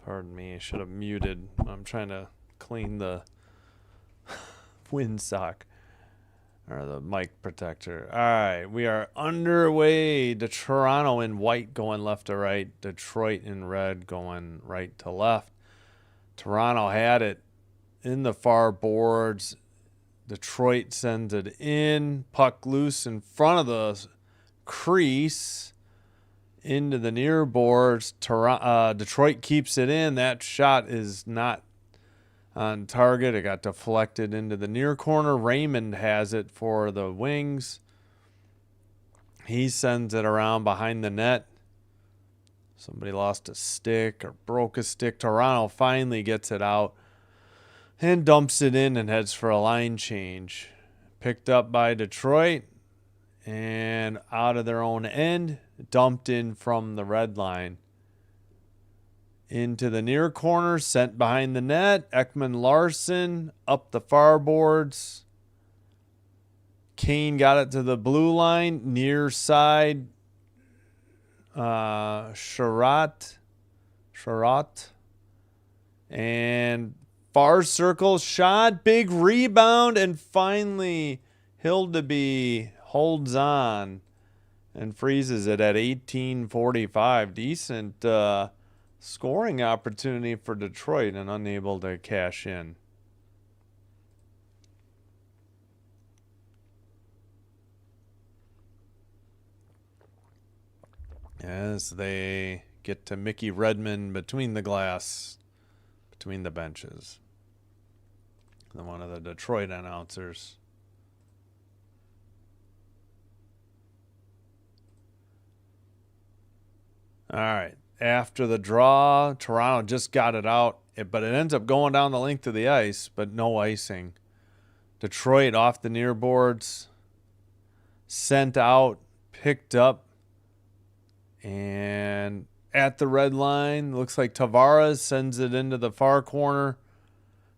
Pardon me, I should have muted. I'm trying to clean the windsock or the mic protector. All right, we are underway. Toronto in white going left to right. Detroit in red going right to left. Toronto had it in the far boards. Detroit sends it in. Puck loose in front of the crease into the near boards. Detroit keeps it in. That shot is not on target. It got deflected into the near corner. Raymond has it for the Wings. He sends it around behind the net. Somebody lost a stick or broke a stick. Toronto finally gets it out and dumps it in and heads for a line change. Picked up by Detroit and out of their own end, dumped in from the red line. Into the near corner, sent behind the net. Ekman Larson up the far boards. Kane got it to the blue line, near side. Sherratt. And far circle shot, big rebound, and finally Hildeby holds on and freezes it at 18:45. Decent scoring opportunity for Detroit and unable to cash in. As they get to Mickey Redmond between the glass, between the benches. One of the Detroit announcers. All right. After the draw, Toronto just got it out, but it ends up going down the length of the ice, but no icing. Detroit off the near boards, sent out, picked up, and at the red line, looks like Tavares sends it into the far corner.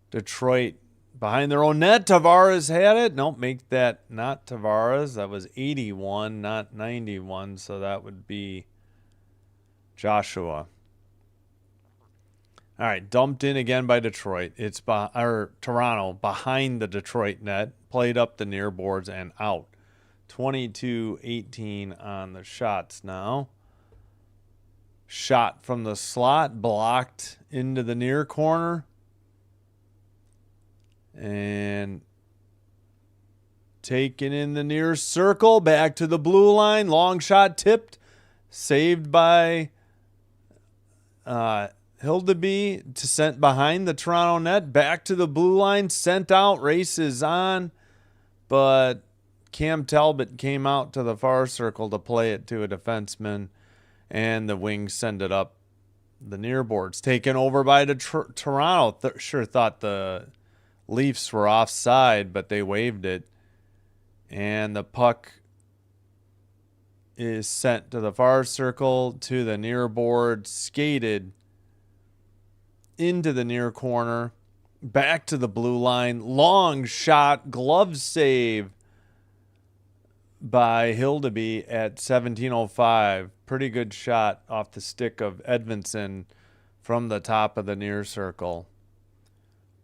Detroit behind their own net. Tavares had it. Nope, make that not Tavares. That was 81, not 91, so that would be Joshua. All right, dumped in again by Detroit. It's Toronto behind the Detroit net, played up the near boards and out. 22-18 on the shots now. Shot from the slot, blocked into the near corner. And taken in the near circle, back to the blue line. Long shot tipped, saved by Hildeby, to sent behind the Toronto net, back to the blue line, sent out, races on, but Cam Talbot came out to the far circle to play it to a defenseman, and the Wings send it up the near boards. Taken over by Toronto. Sure thought the Leafs were offside, but they waved it, and the puck is sent to the far circle, to the near board, skated into the near corner, back to the blue line. Long shot, glove save by Hildeby at 17:05. Pretty good shot off the stick of Edmondson from the top of the near circle.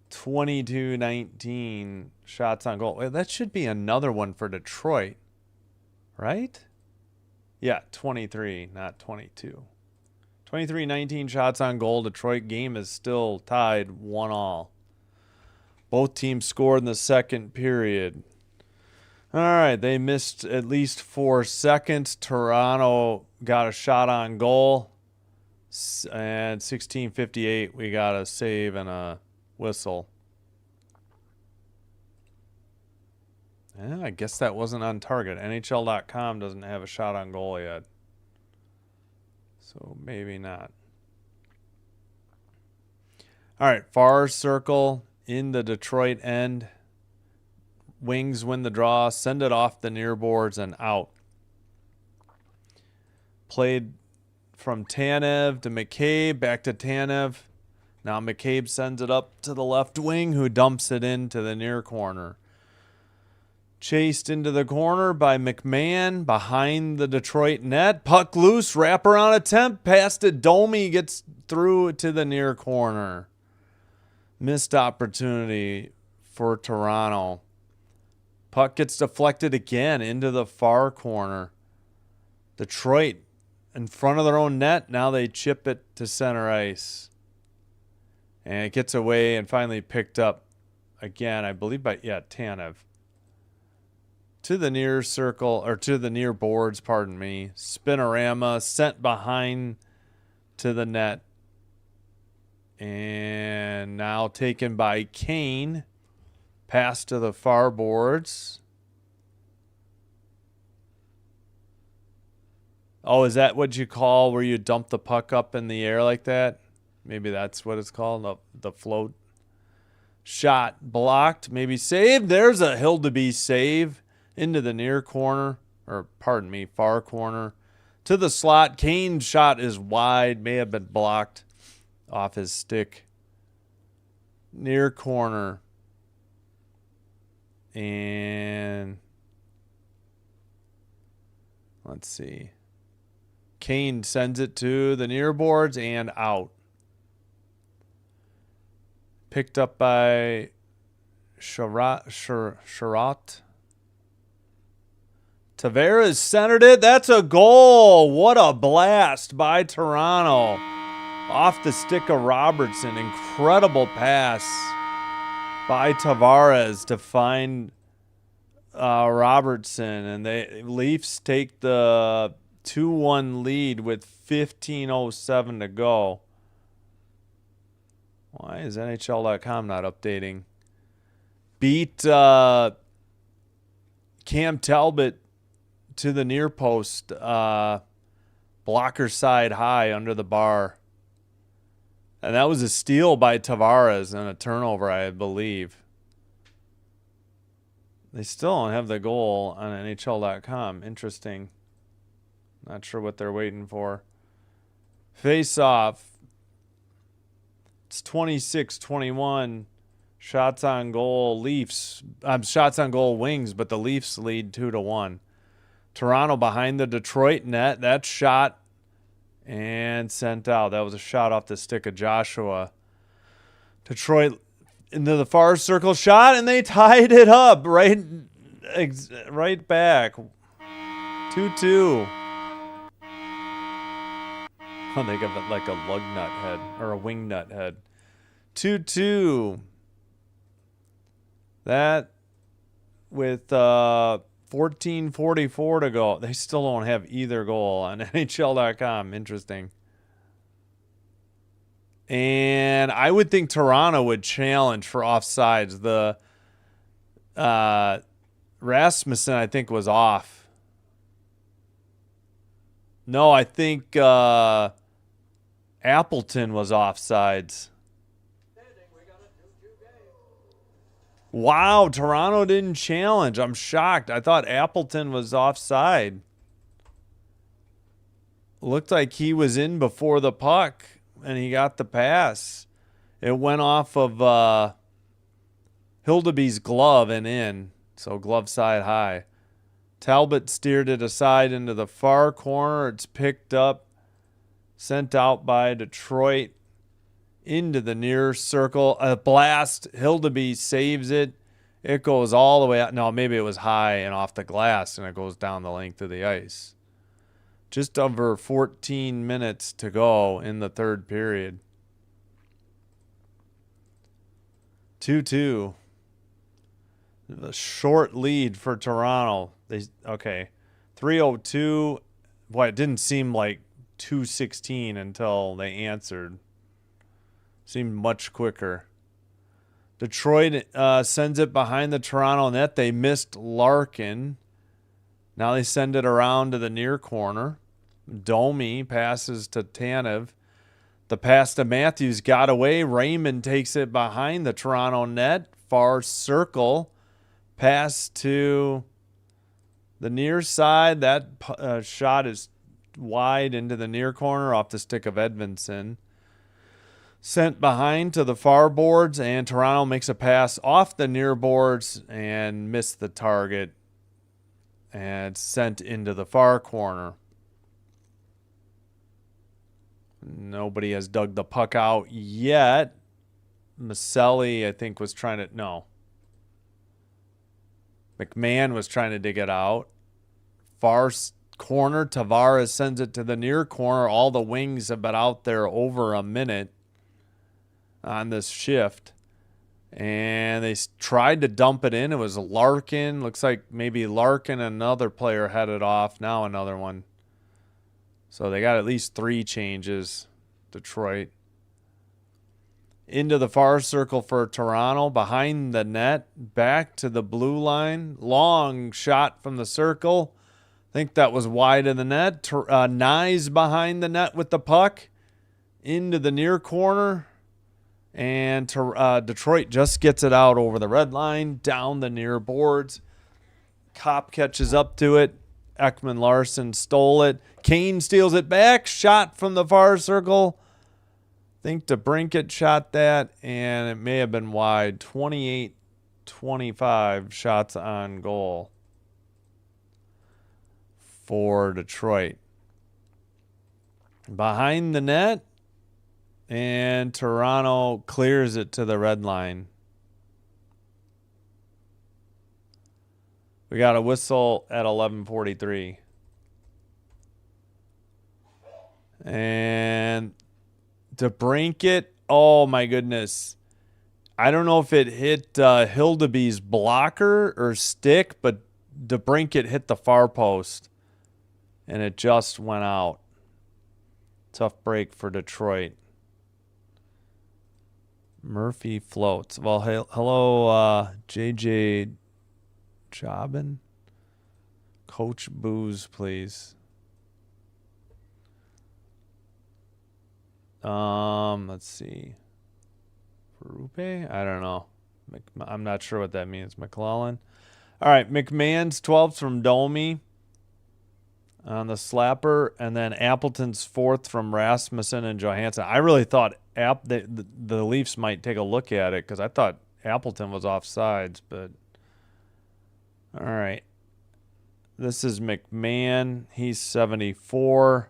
22-19 shots on goal. That should be another one for Detroit, right? Yeah, 23, not 22. 23-19 shots on goal. Detroit game is still tied 1-1. Both teams scored in the second period. All right, they missed at least 4 seconds. Toronto got a shot on goal. And 16:58, we got a save and a whistle. Yeah, I guess that wasn't on target. NHL.com doesn't have a shot on goal yet. So maybe not. All right, far circle in the Detroit end. Wings win the draw, send it off the near boards and out. Played from Tanev to McCabe, back to Tanev. Now McCabe sends it up to the left wing, who dumps it into the near corner. Chased into the corner by McMahon behind the Detroit net. Puck loose, wraparound attempt, past it. Domi gets through to the near corner. Missed opportunity for Toronto. Puck gets deflected again into the far corner. Detroit in front of their own net. Now they chip it to center ice. And it gets away and finally picked up again, I believe by, Tanev. To the near circle, or to the near boards, pardon me. Spinorama sent behind to the net. And now taken by Kane. Pass to the far boards. Oh, is that what you call where you dump the puck up in the air like that? Maybe that's what it's called, the float. Shot blocked, maybe saved. There's a Hildeby save into the near corner, or pardon me, far corner. To the slot. Kane's shot is wide, may have been blocked off his stick. Near corner. And let's see. Kane sends it to the near boards and out. Picked up by Sherratt. Tavares centered it. That's a goal. What a blast by Toronto. Off the stick of Robertson. Incredible pass by Tavares to find Robertson. And the Leafs take the 2-1 lead with 15:07 to go. Why is NHL.com not updating? Beat Cam Talbot to the near post. Blocker side high under the bar. And that was a steal by Tavares and a turnover, I believe. They still don't have the goal on NHL.com. Interesting. Not sure what they're waiting for. Face off. It's 26-21. Shots on goal Leafs. Shots on goal Wings, but the Leafs lead 2-1. Toronto behind the Detroit net. That shot and sent out. That was a shot off the stick of Joshua. Detroit into the far circle shot, and they tied it up right back. 2-2. Oh, they got like a lug nut head or a wing nut head. 2-2. That with 14:44 to go. They still don't have either goal on NHL.com. Interesting. And I would think Toronto would challenge for offsides. The Rasmussen, I think, was off. No, I think Appleton was offsides. Wow, Toronto didn't challenge. I'm shocked. I thought Appleton was offside. Looked like he was in before the puck, and he got the pass. It went off of Hildeby's glove and in, so glove side high. Talbot steered it aside into the far corner. It's picked up, sent out by Detroit into the near circle. A blast. Hildeby saves it. It goes all the way out. No, maybe it was high and off the glass, and it goes down the length of the ice. Just over 14 minutes to go in the third period. 2-2. A short lead for Toronto. Okay. 3:02. Boy, it didn't seem like 2:16 until they answered. Seemed much quicker. Detroit sends it behind the Toronto net. They missed Larkin. Now they send it around to the near corner. Domi passes to Tanev. The pass to Matthews got away. Raymond takes it behind the Toronto net. Far circle. Pass to the near side. That shot is wide into the near corner off the stick of Edmondson. Sent behind to the far boards, and Toronto makes a pass off the near boards and missed the target and sent into the far corner. Nobody has dug the puck out yet. Maselli, I think, was trying to... No. McMahon was trying to dig it out. Far corner, Tavares sends it to the near corner. All the wings have been out there over a minute on this shift. And they tried to dump it in. It was Larkin. Looks like maybe Larkin and another player headed off. Now another one. So they got at least 3 changes, Detroit. Into the far circle for Toronto. Behind the net. Back to the blue line. Long shot from the circle. I think that was wide of the net. Nyes behind the net with the puck. Into the near corner. And Detroit just gets it out over the red line. Down the near boards. Kopp catches up to it. Ekman Larson stole it. Kane steals it back. Shot from the far circle. I think DeBrincat shot that, and it may have been wide. 28-25 shots on goal for Detroit. Behind the net, and Toronto clears it to the red line. We got a whistle at 11:43. And DeBrincat, oh my goodness. I don't know if it hit Hildeby's blocker or stick, but DeBrincat hit the far post. And it just went out. Tough break for Detroit. Murphy floats. Well, hello, JJ Jobin. Coach Booze, please. Let's see. Rupe? I don't know. I'm not sure what that means. McClellan. All right, McMahon's 12th from Domi on the slapper, and then Appleton's 4th from Rasmussen and Johansson. I really thought the Leafs might take a look at it because I thought Appleton was offsides, but all right. This is McMahon. He's 74.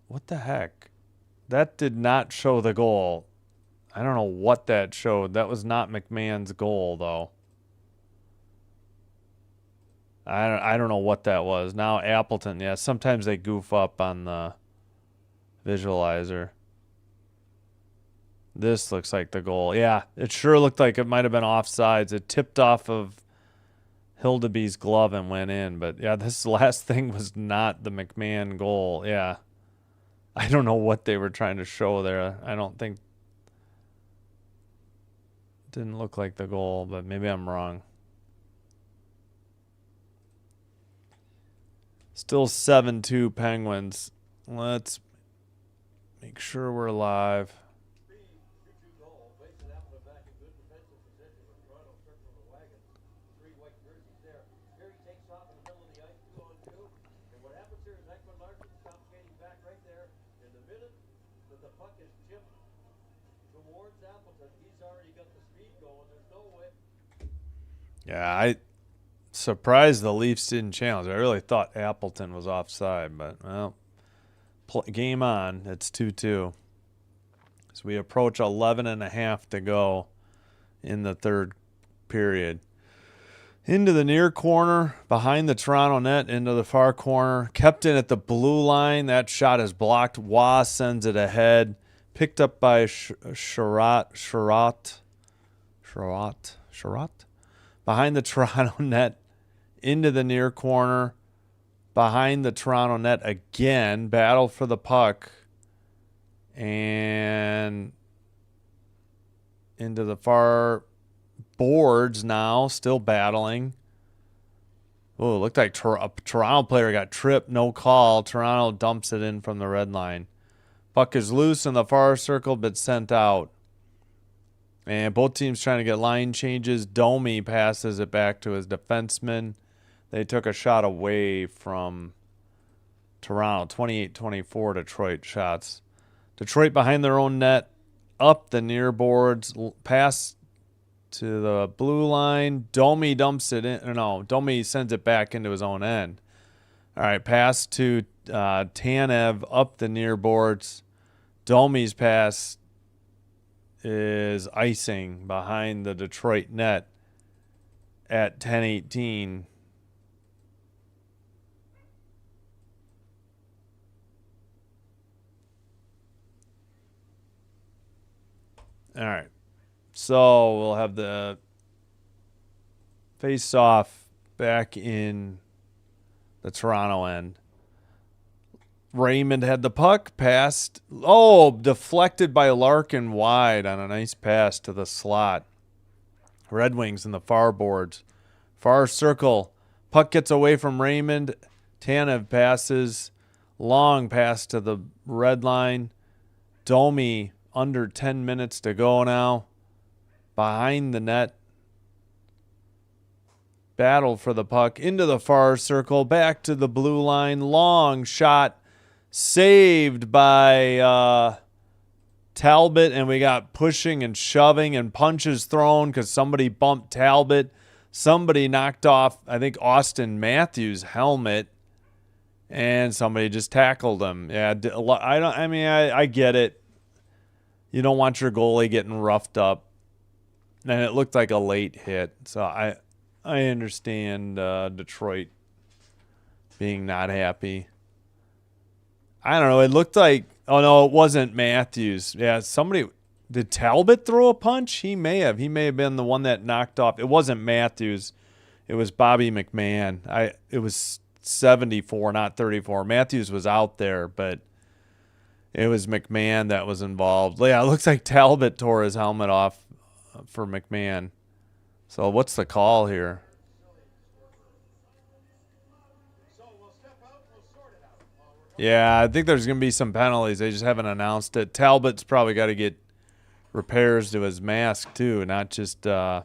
What the heck? That did not show the goal. I don't know what that showed. That was not McMahon's goal, though. I don't know what that was. Now Appleton, yeah, sometimes they goof up on the visualizer. This looks like the goal. Yeah, it sure looked like it might have been offsides. It tipped off of Hildeby's glove and went in. But, yeah, this last thing was not the McMahon goal. Yeah. I don't know what they were trying to show there. I don't think... Didn't look like the goal, but maybe I'm wrong. Still 7-2 Penguins. Let's make sure we're live. Yeah, I surprised the Leafs didn't challenge. I really thought Appleton was offside, but, well, game on. It's 2-2. So we approach 11 and a half to go in the third period. Into the near corner, behind the Toronto net, into the far corner. Kept in at the blue line. That shot is blocked. Wah sends it ahead. Picked up by Sherratt. Behind the Toronto net, into the near corner. Behind the Toronto net again. Battle for the puck. And into the far boards now. Still battling. Oh, it looked like a Toronto player got tripped. No call. Toronto dumps it in from the red line. Puck is loose in the far circle, but sent out. And both teams trying to get line changes. Domi passes it back to his defenseman. They took a shot away from Toronto. 28-24 Detroit shots. Detroit behind their own net. Up the near boards. Pass to the blue line. Domi dumps it in. No, Domi sends it back into his own end. All right, pass to Tanev up the near boards. Domi's pass is icing behind the Detroit net at 10:18. All right. So we'll have the face-off back in the Toronto end. Raymond had the puck, passed. Oh, deflected by Larkin wide on a nice pass to the slot. Red Wings in the far boards. Far circle. Puck gets away from Raymond. Tanev passes. Long pass to the red line. Domi under 10 minutes to go now. Behind the net. Battle for the puck. Into the far circle. Back to the blue line. Long shot. Saved by Talbot, and we got pushing and shoving and punches thrown because somebody bumped Talbot. Somebody knocked off, I think, Austin Matthews' helmet, and somebody just tackled him. Yeah, I get it. You don't want your goalie getting roughed up, and it looked like a late hit. So I understand Detroit being not happy. I don't know. It looked like, oh no, it wasn't Matthews. Yeah, did Talbot throw a punch? He may have. He may have been the one that knocked off. It wasn't Matthews. It was Bobby McMahon. It was 74, not 34. Matthews was out there, but it was McMahon that was involved. Yeah, it looks like Talbot tore his helmet off for McMahon. So what's the call here? Yeah, I think there's going to be some penalties. They just haven't announced it. Talbot's probably got to get repairs to his mask too, not just McMahon.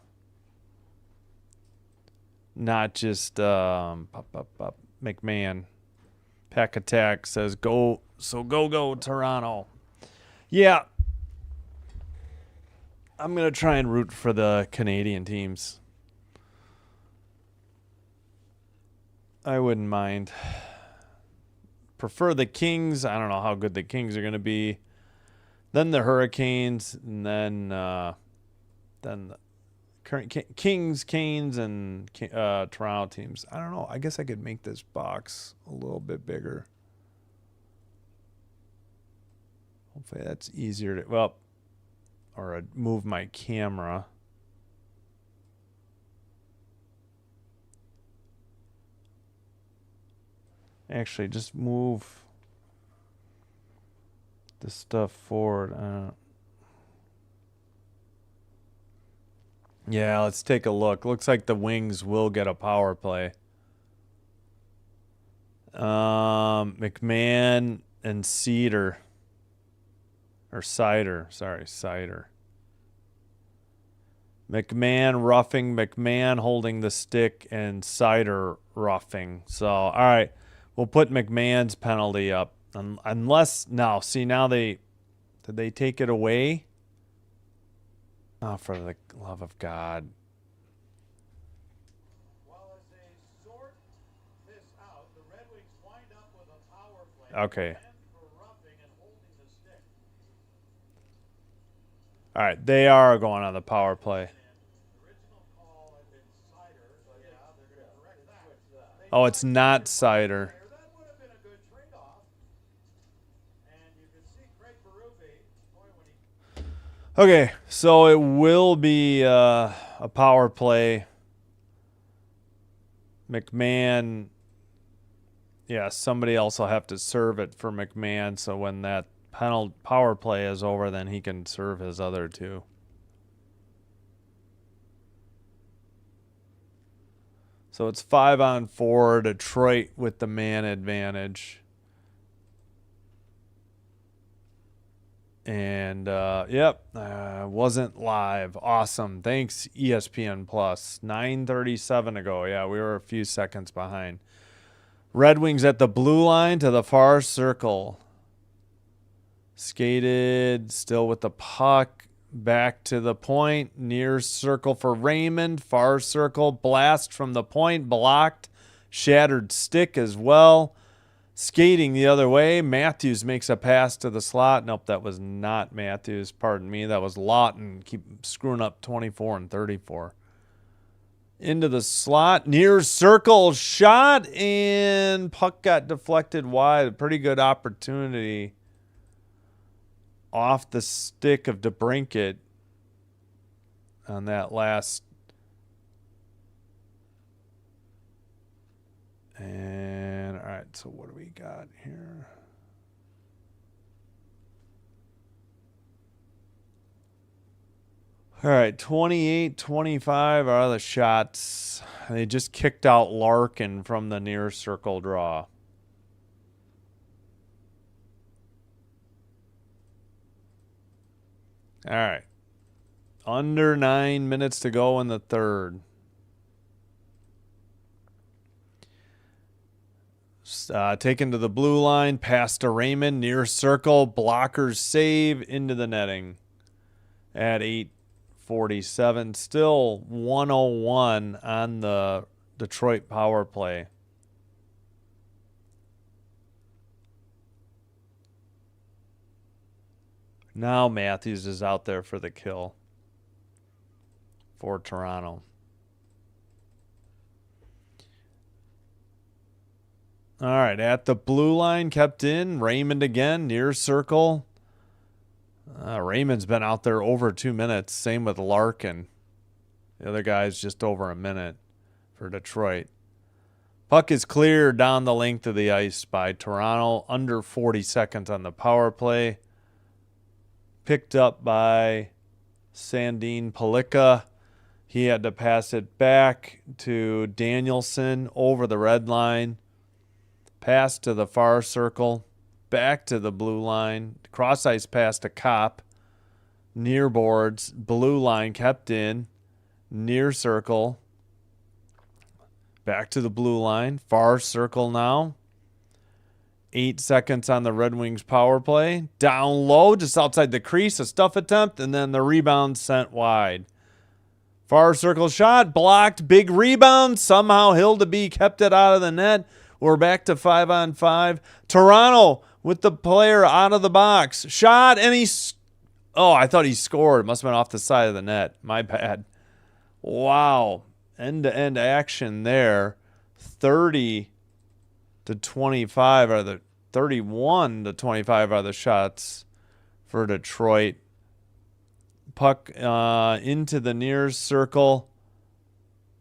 Pack Attack says go Toronto. Yeah. I'm going to try and root for the Canadian teams. I wouldn't mind. Prefer the Kings. I don't know how good the Kings are going to be. Then the Hurricanes, and then the current Kings, Canes, and Toronto teams. I don't know. I guess I could make this box a little bit bigger. Hopefully that's easier to, or move my camera. Actually, just move this stuff forward. Yeah, let's take a look. Looks like the Wings will get a power play. McMahon and Cider. Sorry, Cider. McMahon roughing, McMahon holding the stick, and Cider roughing. So, all right. We'll put McMahon's penalty up. Unless, now did they take it away? Oh, for the love of God. Well, as they sort this out, the Red Wings wind up with a power play. Okay. For roughing and holding the stick. All right, they are going on the power play. The original call Oh, it's not cider. That would have been a good trade-off. And you can see Craig Berube, boy, when he Okay, so it will be a power play. McMahon, yeah, somebody else will have to serve it for McMahon, so when that power play is over, then he can serve his other two. So it's 5-on-4, Detroit with the man advantage. And, yep, wasn't live. Awesome. Thanks, ESPN Plus. 9:37 to go. Yeah, we were a few seconds behind. Red Wings at the blue line to the far circle. Skated, still with the puck. Back to the point. Near circle for Raymond. Far circle. Blast from the point. Blocked. Shattered stick as well. Skating the other way. Matthews makes a pass to the slot. Nope, that was not Matthews. Pardon me. That was Lawton. Keep screwing up 24 and 34. Into the slot. Near circle. Shot. And puck got deflected wide. A pretty good opportunity. Off the stick of DeBrincat on that last. And, all right, so what do we got here? All right, 28-25 are the shots. They just kicked out Larkin from the near circle draw. All right. Under 9 minutes to go in the third. Taken to the blue line, pass to Raymond, near circle, blockers save into the netting at 8:47. Still 101 on the Detroit power play. Now Matthews is out there for the kill for Toronto. All right, at the blue line, kept in. Raymond again, near circle. Raymond's been out there over 2 minutes. Same with Larkin. The other guy's just over a minute for Detroit. Puck is cleared down the length of the ice by Toronto. Under 40 seconds on the power play. Picked up by Sandin Pellikka. He had to pass it back to Danielson over the red line. Pass to the far circle. Back to the blue line. Cross ice pass to Kopp. Near boards. Blue line kept in. Near circle. Back to the blue line. Far circle now. 8 seconds on the Red Wings power play. Down low, just outside the crease, a stuff attempt, and then the rebound sent wide. Far circle shot, blocked, big rebound. Somehow Hildeby kept it out of the net. We're back to 5-on-5. Toronto with the player out of the box. Shot, and I thought he scored. Must have been off the side of the net. My bad. Wow. End-to-end action there. 30-25 are the 31-25 are the shots for Detroit. Puck into the near circle.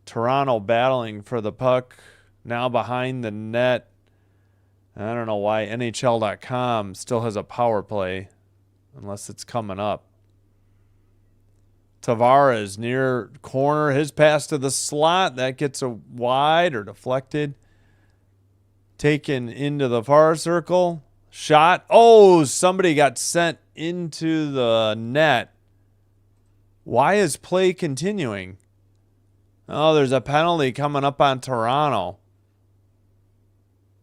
Toronto battling for the puck. Now behind the net. I don't know why NHL.com still has a power play unless it's coming up. Tavares near corner. His pass to the slot. That gets a wide or deflected. Taken into the far circle. Shot. Oh, somebody got sent into the net. Why is play continuing? Oh, there's a penalty coming up on Toronto.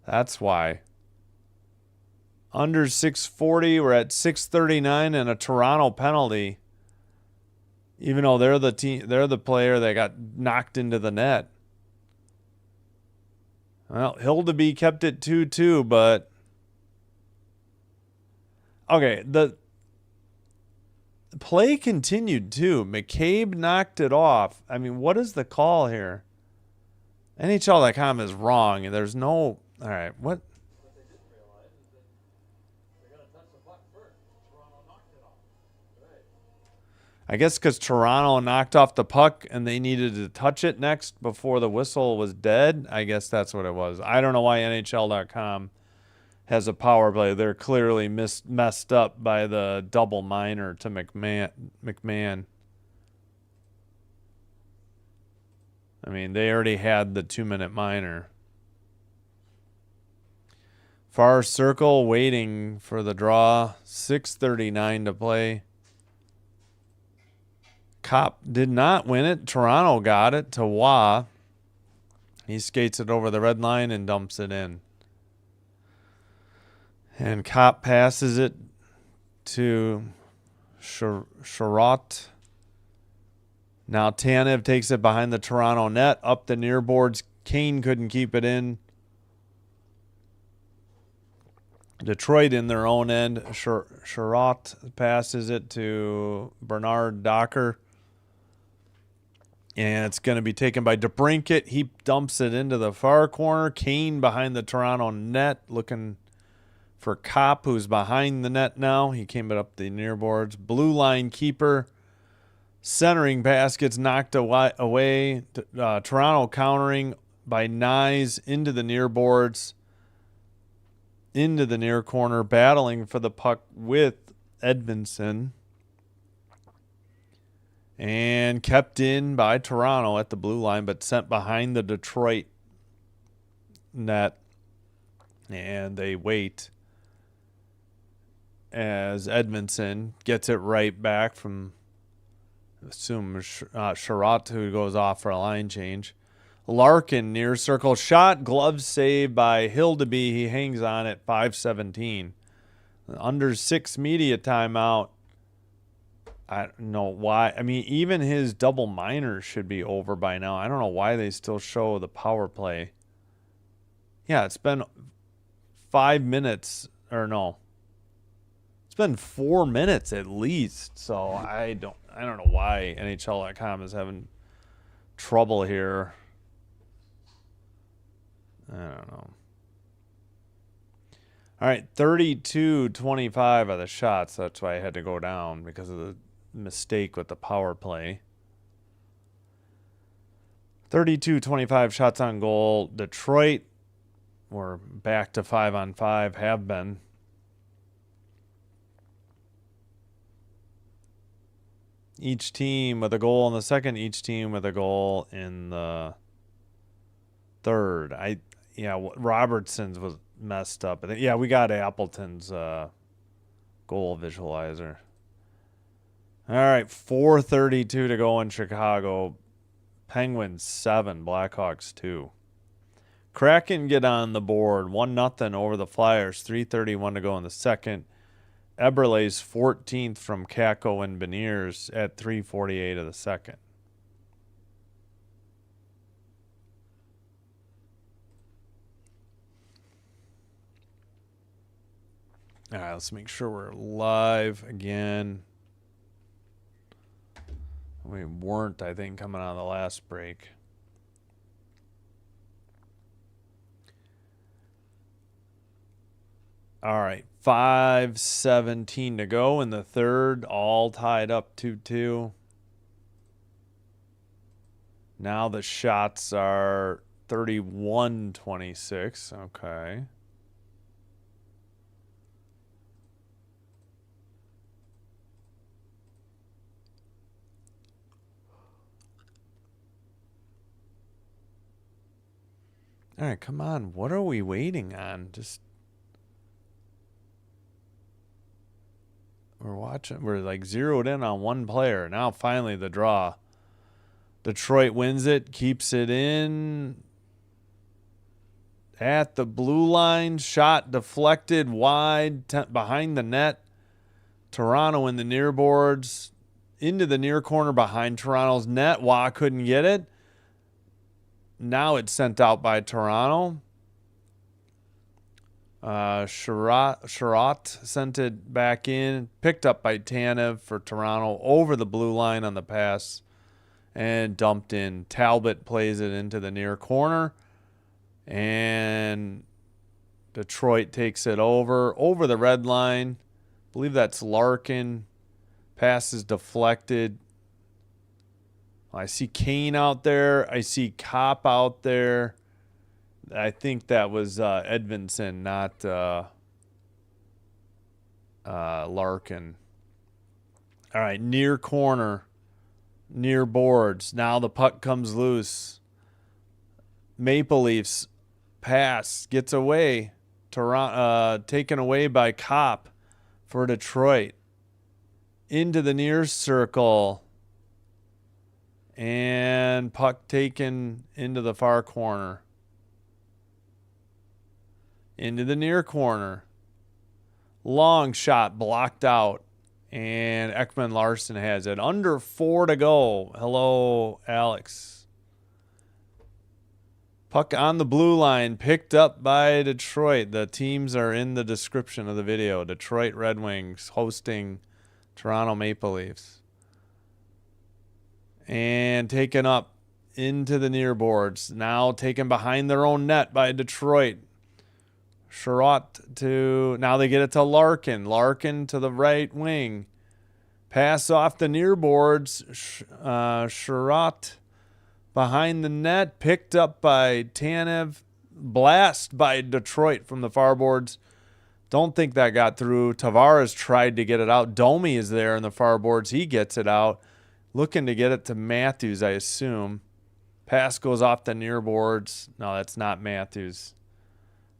That's why. Under 6:40, we're at 6:39 and a Toronto penalty. Even though they're the player that got knocked into the net. Well, Hildeby kept it 2-2, but okay, the play continued too. McCabe knocked it off. I mean, what is the call here? NHL.com is wrong, and there's no. All right, what? What they didn't realize is that they got to touch the puck first. Toronto knocked it off. Right. I guess because Toronto knocked off the puck and they needed to touch it next before the whistle was dead. I guess that's what it was. I don't know why NHL.com has a power play. They're clearly messed up by the double minor to McMahon. I mean, they already had the 2-minute minor. Far circle waiting for the draw. 6:39 to play. Cop did not win it. Toronto got it to Wah. He skates it over the red line and dumps it in. And Cop passes it to Sherratt. Now Tanev takes it behind the Toronto net, up the near boards. Kane couldn't keep it in. Detroit in their own end. Sherratt passes it to Bernard Docker. And it's going to be taken by DeBrincat. He dumps it into the far corner. Kane behind the Toronto net looking for Kopp, who's behind the net now. He came up the near boards. Blue line keeper. Centering pass gets knocked away. Toronto countering by Nyes into the near boards. Into the near corner. Battling for the puck with Edmondson. And kept in by Toronto at the blue line, but sent behind the Detroit net. And they wait as Edmondson gets it right back from, assume, Sherratt, who goes off for a line change. Larkin near circle shot, glove save by Hildeby. He hangs on at 5:17. Under 6 media timeout. I don't know why. I mean, even his double minor should be over by now. I don't know why they still show the power play. Yeah, it's been 5 minutes, or no. It's been 4 minutes at least. So I don't know why NHL.com is having trouble here. I don't know. All right, 32-25 are the shots. That's why I had to go down because of the mistake with the power play. 32-25 shots on goal. Detroit, we're back to 5-on-5, have been. Each team with a goal in the second, each team with a goal in the third. Robertson's was messed up. Yeah, we got Appleton's goal visualizer. All right, 4:32 to go in Chicago. Penguins 7, Blackhawks 2. Kraken get on the board, 1-0 over the Flyers. 3:31 to go in the second. Eberle's 14th from Kakko and Beniers at 3:48 of the second. All right, let's make sure we're live again. We weren't, I think, coming out of the last break. All right, 5:17 to go in the third, all tied up 2-2. Now the shots are 31-26. Okay. All right, come on. What are we waiting on? We're watching. We're like zeroed in on one player. Now finally the draw. Detroit wins it, keeps it in at the blue line. Shot deflected wide behind the net. Toronto in the near boards. Into the near corner behind Toronto's net. Wah couldn't get it. Now it's sent out by Toronto. Sherratt sent it back in. Picked up by Tanev for Toronto over the blue line on the pass. and dumped in. Talbot plays it into the near corner, and Detroit takes it over the red line. I believe that's Larkin. Pass is deflected. I see Kane out there. I see Kopp out there. I think that was Edvinson, not Larkin. All right, near corner, near boards. Now the puck comes loose. Maple Leafs pass gets away. Taken away by Kopp for Detroit. Into the near circle. And puck taken into the far corner. Into the near corner. Long shot blocked out. And Ekman Larson has it. Under 4 to go. Hello, Alex. Puck on the blue line. Picked up by Detroit. The teams are in the description of the video. Detroit Red Wings hosting Toronto Maple Leafs. And taken up into the near boards. Now taken behind their own net by Detroit. Sherratt to... Now they get it to Larkin. Larkin to the right wing. Pass off the near boards. Sherratt behind the net. Picked up by Tanev. Blast by Detroit from the far boards. Don't think that got through. Tavares tried to get it out. Domi is there in the far boards. He gets it out. Looking to get it to Matthews, I assume. Pass goes off the near boards. No, that's not Matthews.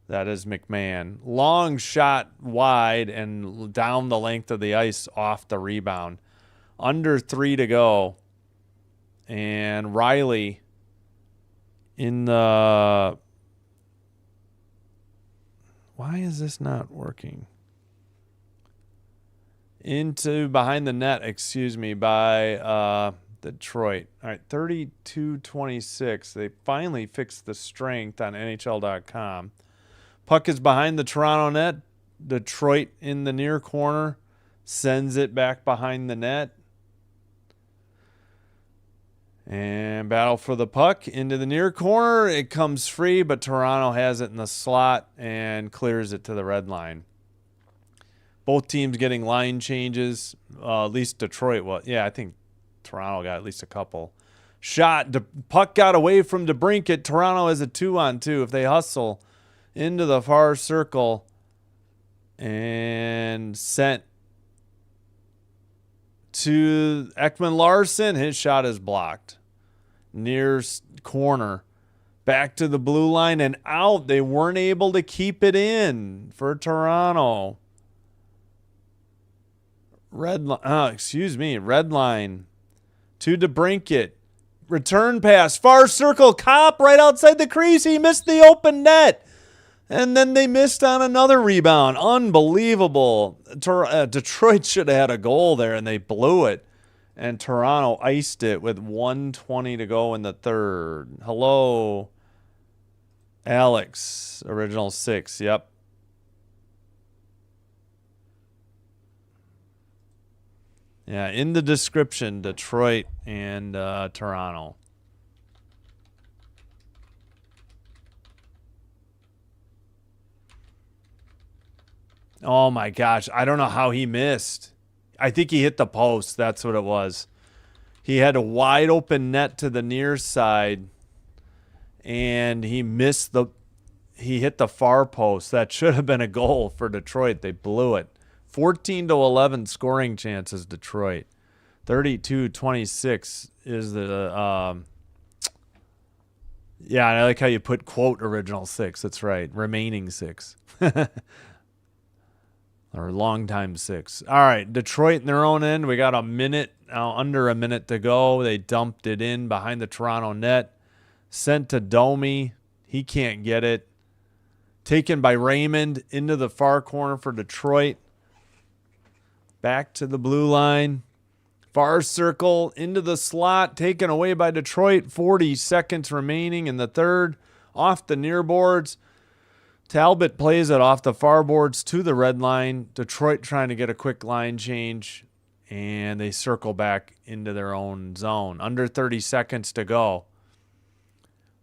That is McMahon. Long shot wide and down the length of the ice off the rebound. Under 3 to go. And Riley in the... Why is this not working? Into behind the net, by Detroit. All right, 32-26. They finally fixed the strength on NHL.com. Puck is behind the Toronto net. Detroit in the near corner. Sends it back behind the net. And battle for the puck into the near corner. It comes free, but Toronto has it in the slot and clears it to the red line. Both teams getting line changes. At least Detroit was. Yeah, I think Toronto got at least a couple. Shot. Puck got away from DeBrincat. Toronto has a 2-on-2. If they hustle into the far circle and sent to Ekman Larson. His shot is blocked. Near corner. Back to the blue line and out. They weren't able to keep it in for Toronto. Red line to DeBrincat. Return pass. Far circle. Kopp right outside the crease. He missed the open net. And then they missed on another rebound. Unbelievable. Detroit should have had a goal there, and they blew it. And Toronto iced it with 1:20 to go in the third. Hello, Alex. Original 6. Yep. Yeah, in the description, Detroit and Toronto. Oh, my gosh. I don't know how he missed. I think he hit the post. That's what it was. He had a wide open net to the near side, and he missed he hit the far post. That should have been a goal for Detroit. They blew it. 14-11 scoring chances, Detroit. 32-26 is the... yeah, I like how you put, quote, original 6. That's right. Remaining 6. Or long time 6. All right, Detroit in their own end. We got under a minute to go. They dumped it in behind the Toronto net. Sent to Domi. He can't get it. Taken by Raymond into the far corner for Detroit. Back to the blue line. Far circle into the slot. Taken away by Detroit. 40 seconds remaining in the third. Off the near boards. Talbot plays it off the far boards to the red line. Detroit trying to get a quick line change. and they circle back into their own zone. Under 30 seconds to go.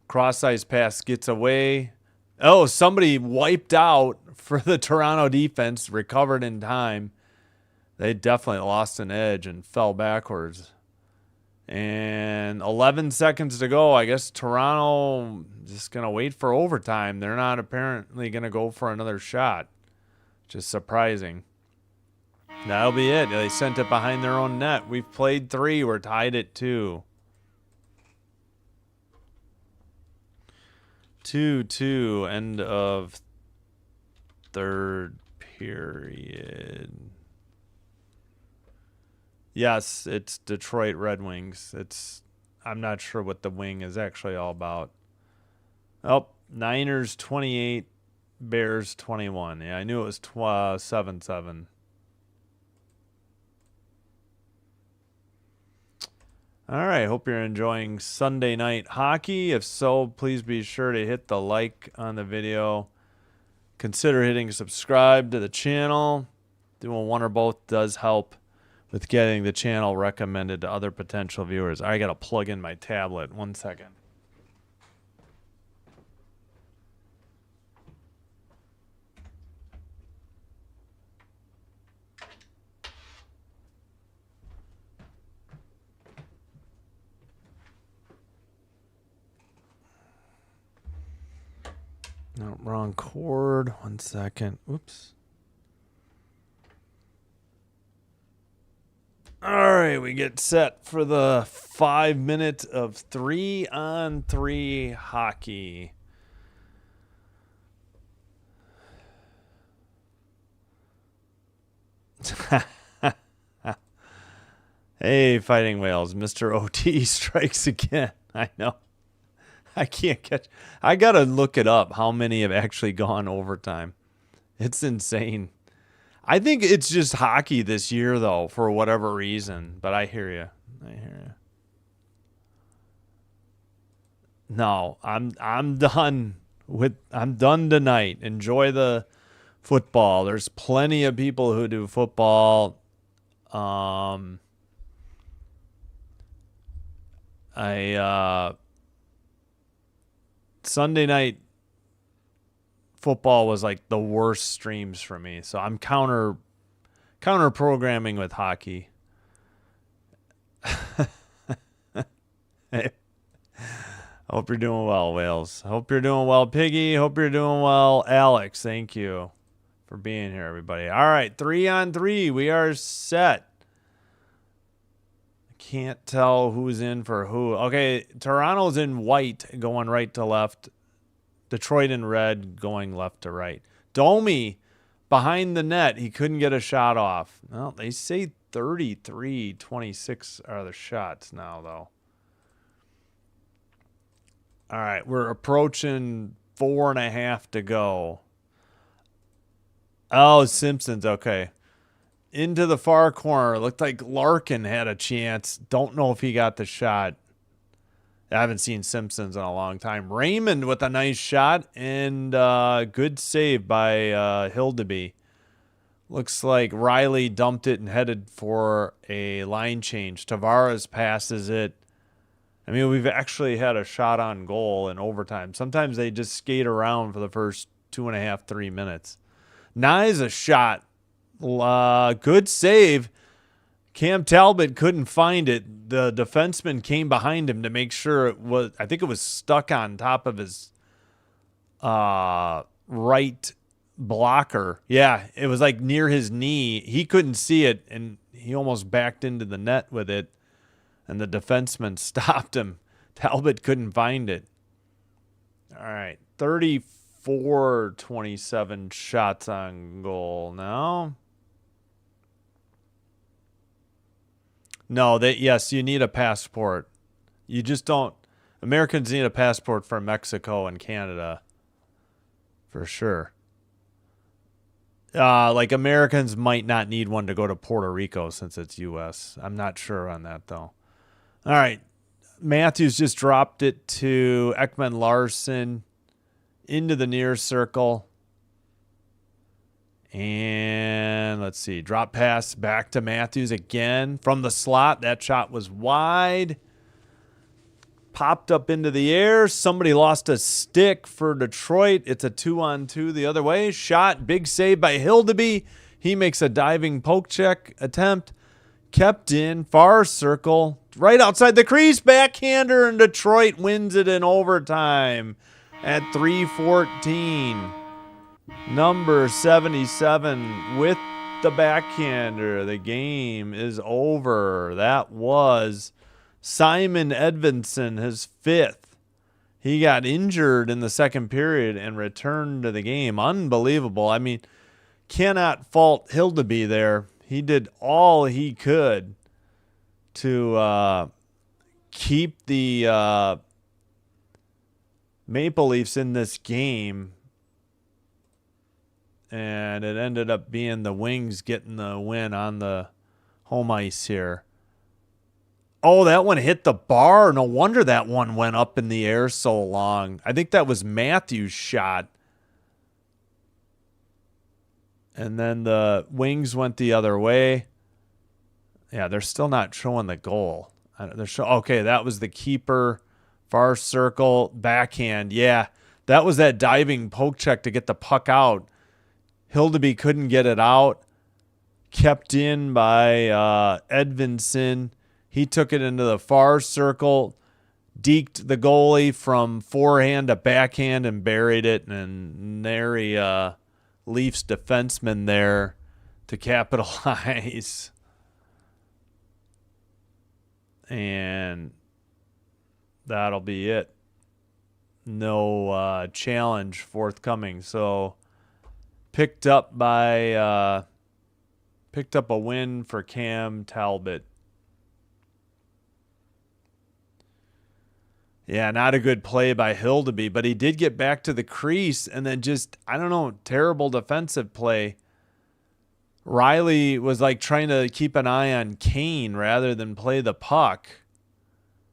Cross-ice pass gets away. Oh, somebody wiped out for the Toronto defense, recovered in time. They definitely lost an edge and fell backwards. And 11 seconds to go. I guess Toronto just going to wait for overtime. They're not apparently going to go for another shot, which is surprising. That'll be it. They sent it behind their own net. We've played 3. We're tied at 2. 2-2. End of third period. Yes, it's Detroit Red Wings. I'm not sure what the wing is actually all about. Oh, Niners 28, Bears 21. Yeah, I knew it was 7-7. All right, hope you're enjoying Sunday night hockey. If so, please be sure to hit the like on the video. Consider hitting subscribe to the channel. Doing one or both does help with getting the channel recommended to other potential viewers. I got to plug in my tablet. 1 second. No, wrong cord. 1 second. Oops. All right, we get set for the 5 minutes of 3-on-3 hockey. Hey, Fighting Whales. Mr. OT strikes again. I know. I can't catch. I got to look it up how many have actually gone overtime. It's insane. I think it's just hockey this year, though, for whatever reason. But I hear you. No, I'm done I'm done tonight. Enjoy the football. There's plenty of people who do football. Sunday night football was like the worst streams for me. So I'm counter programming with hockey. Hey, hope you're doing well, Wales. Hope you're doing well, Piggy. Hope you're doing well, Alex. Thank you for being here, everybody. All right, 3-on-3. We are set. Can't tell who's in for who. Okay, Toronto's in white going right to left. Detroit in red going left to right. Domi behind the net. He couldn't get a shot off. Well, they say 33-26 are the shots now, though. All right, we're approaching 4.5 to go. Oh, Simpsons. Okay. Into the far corner. Looked like Larkin had a chance. Don't know if he got the shot. I haven't seen Simpsons in a long time. Raymond with a nice shot and good save by Hildeby. Looks like Riley dumped it and headed for a line change. Tavares passes it. I mean, we've actually had a shot on goal in overtime. Sometimes they just skate around for the first 2.5, 3 minutes. Nye's a shot. Good save. Cam Talbot couldn't find it. The defenseman came behind him to make sure it was, I think it was stuck on top of his right blocker. Yeah, it was like near his knee. He couldn't see it, and he almost backed into the net with it, and the defenseman stopped him. Talbot couldn't find it. All right, 34-27 shots on goal now. No, yes, you need a passport. You just don't. Americans need a passport for Mexico and Canada. For sure. Like Americans might not need one to go to Puerto Rico since it's U.S. I'm not sure on that, though. All right. Matthews just dropped it to Ekman Larson into the near circle. And let's see. Drop pass back to Matthews again from the slot. That shot was wide. Popped up into the air. Somebody lost a stick for Detroit. It's a 2-on-2 the other way. Shot. Big save by Hildeby. He makes a diving poke check attempt. Kept in. Far circle. Right outside the crease. Backhander, and Detroit wins it in overtime at 3:14. Number 77 with the backhander. The game is over. That was Simon Edvinsson, his 5th. He got injured in the second period and returned to the game. Unbelievable. I mean, cannot fault Hildeby there. He did all he could to keep the Maple Leafs in this game. And it ended up being the Wings getting the win on the home ice here. Oh, that one hit the bar. No wonder that one went up in the air so long. I think that was Matthews' shot. And then the Wings went the other way. Yeah, they're still not showing the goal. Okay, that was the keeper. Far circle, backhand. Yeah, that was that diving poke check to get the puck out. Hildeby couldn't get it out. Kept in by Edvinsson. He took it into the far circle, deked the goalie from forehand to backhand and buried it. And nary Leafs defenseman there to capitalize. And that'll be it. No challenge forthcoming. So picked up a win for Cam Talbot. Yeah, not a good play by Hildeby, but he did get back to the crease and then just, I don't know, terrible defensive play. Riley was like trying to keep an eye on Kane rather than play the puck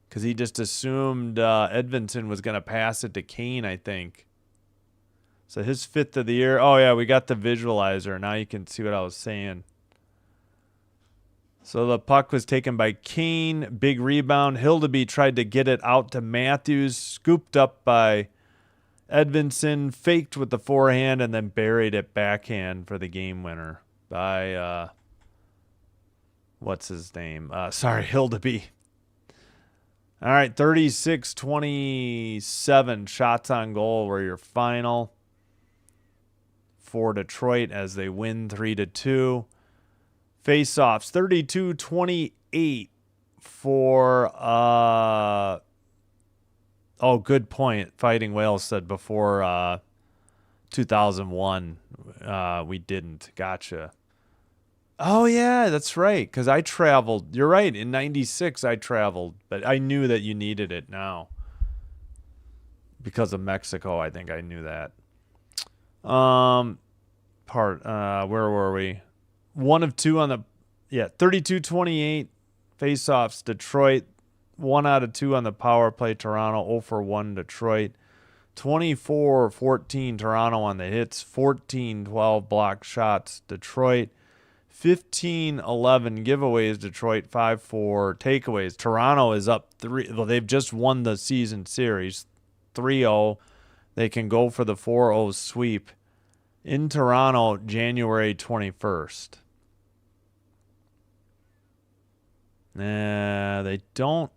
because he just assumed Edvinsson was going to pass it to Kane, I think. So his 5th of the year. Oh, yeah, we got the visualizer. Now you can see what I was saying. So the puck was taken by Kane. Big rebound. Hildeby tried to get it out to Matthews. Scooped up by Edvinsson. Faked with the forehand and then buried it backhand for the game winner by, what's his name? Hildeby. All right, 36-27 shots on goal were your final for Detroit as they win 3-2. Face-offs, 32-28 for, good point. Fighting Whales said before 2001 we didn't. Gotcha. Oh, yeah, that's right, because I traveled. You're right, in 96 I traveled, but I knew that you needed it now. Because of Mexico, I think I knew that. Where were we? 1 of 2 on the, 32-28 face-offs, Detroit. 1 out of 2 on the power play, Toronto. 0 for 1, Detroit. 24-14, Toronto on the hits. 14-12 block shots, Detroit. 15-11 giveaways, Detroit. 5-4 takeaways. Toronto is up 3. Well, they've just won the season series, 3-0. They can go for the 4-0 sweep in Toronto, January 21st. They don't.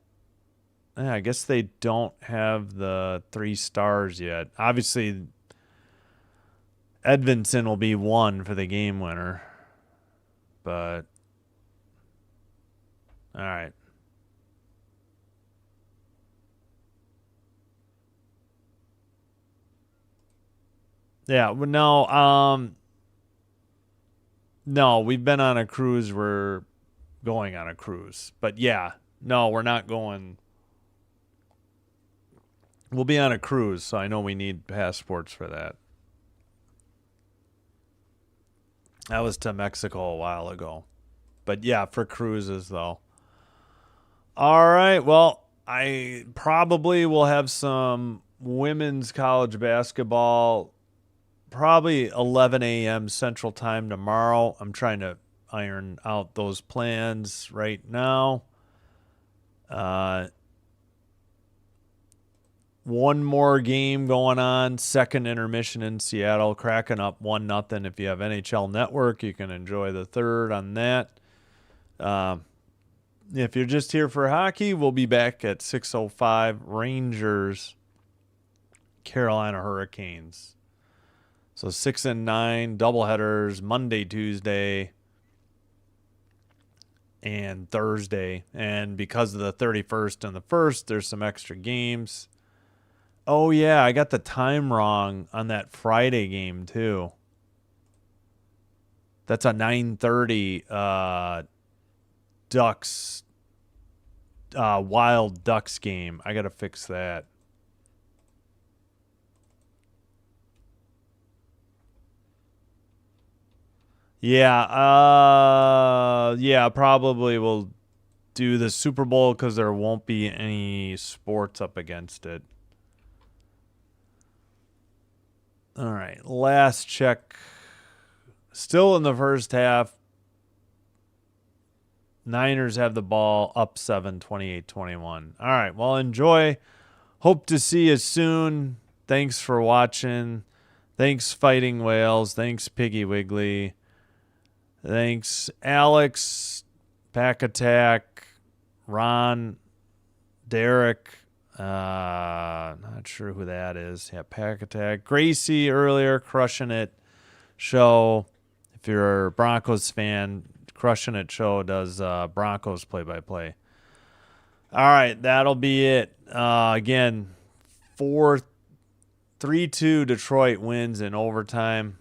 I guess they don't have the 3 stars yet. Obviously, Edvinsson will be 1 for the game winner. But, all right. Yeah, no, we've been on a cruise. We're going on a cruise. But yeah, no, we're not going. We'll be on a cruise, so I know we need passports for that. That was to Mexico a while ago. But yeah, for cruises, though. All right, well, I probably will have some women's college basketball probably 11 a.m. Central Time tomorrow. I'm trying to iron out those plans right now. One more game going on. Second intermission in Seattle, cracking up 1-0. If you have NHL Network, you can enjoy the third on that. If you're just here for hockey, we'll be back at 6:05. Rangers, Carolina Hurricanes. So 6 and 9 doubleheaders Monday, Tuesday, and Thursday. And because of the 31st and the 1st, there's some extra games. Oh, yeah, I got the time wrong on that Friday game, too. That's a 9:30 Ducks, Wild Ducks game. I got to fix that. Yeah, probably we'll do the Super Bowl because there won't be any sports up against it. All right, last check. Still in the first half. Niners have the ball up 7, 28-21. All right, well, enjoy. Hope to see you soon. Thanks for watching. Thanks, Fighting Whales. Thanks, Piggy Wiggly. Thanks, Alex, Pack Attack, Ron, Derek. Not sure who that is. Yeah, Pack Attack. Gracie earlier, Crushing It Show. If you're a Broncos fan, Crushing It Show does Broncos play-by-play. All right, that'll be it. Again, 3-2 Detroit wins in overtime.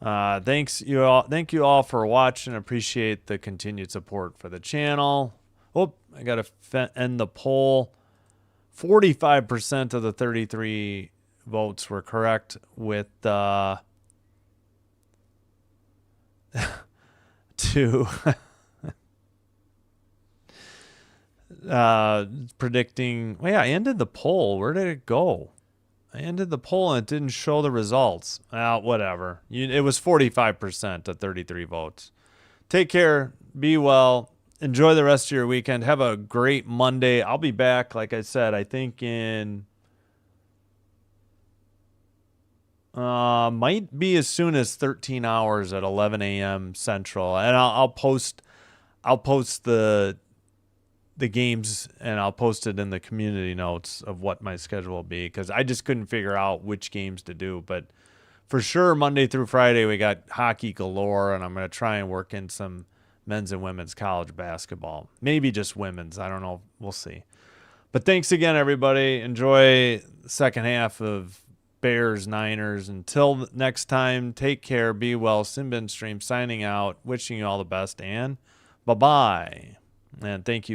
Thank you all for watching. Appreciate the continued support for the channel. Oh, I got to end the poll. 45% of the 33 votes were correct with predicting. Well, yeah, I ended the poll. Where did it go? I ended the poll and it didn't show the results. Whatever. It was 45% of 33 votes. Take care. Be well. Enjoy the rest of your weekend. Have a great Monday. I'll be back, like I said, I think in might be as soon as 13 hours at 11 a.m. Central. And I'll post the games, and I'll post it in the community notes of what my schedule will be, because I just couldn't figure out which games to do. But for sure, Monday through Friday, we got hockey galore, and I'm going to try and work in some men's and women's college basketball. Maybe just women's. I don't know. We'll see. But thanks again, everybody. Enjoy the second half of Bears Niners. Until next time, take care. Be well. Simbin Stream signing out. Wishing you all the best, and bye-bye. And thank you.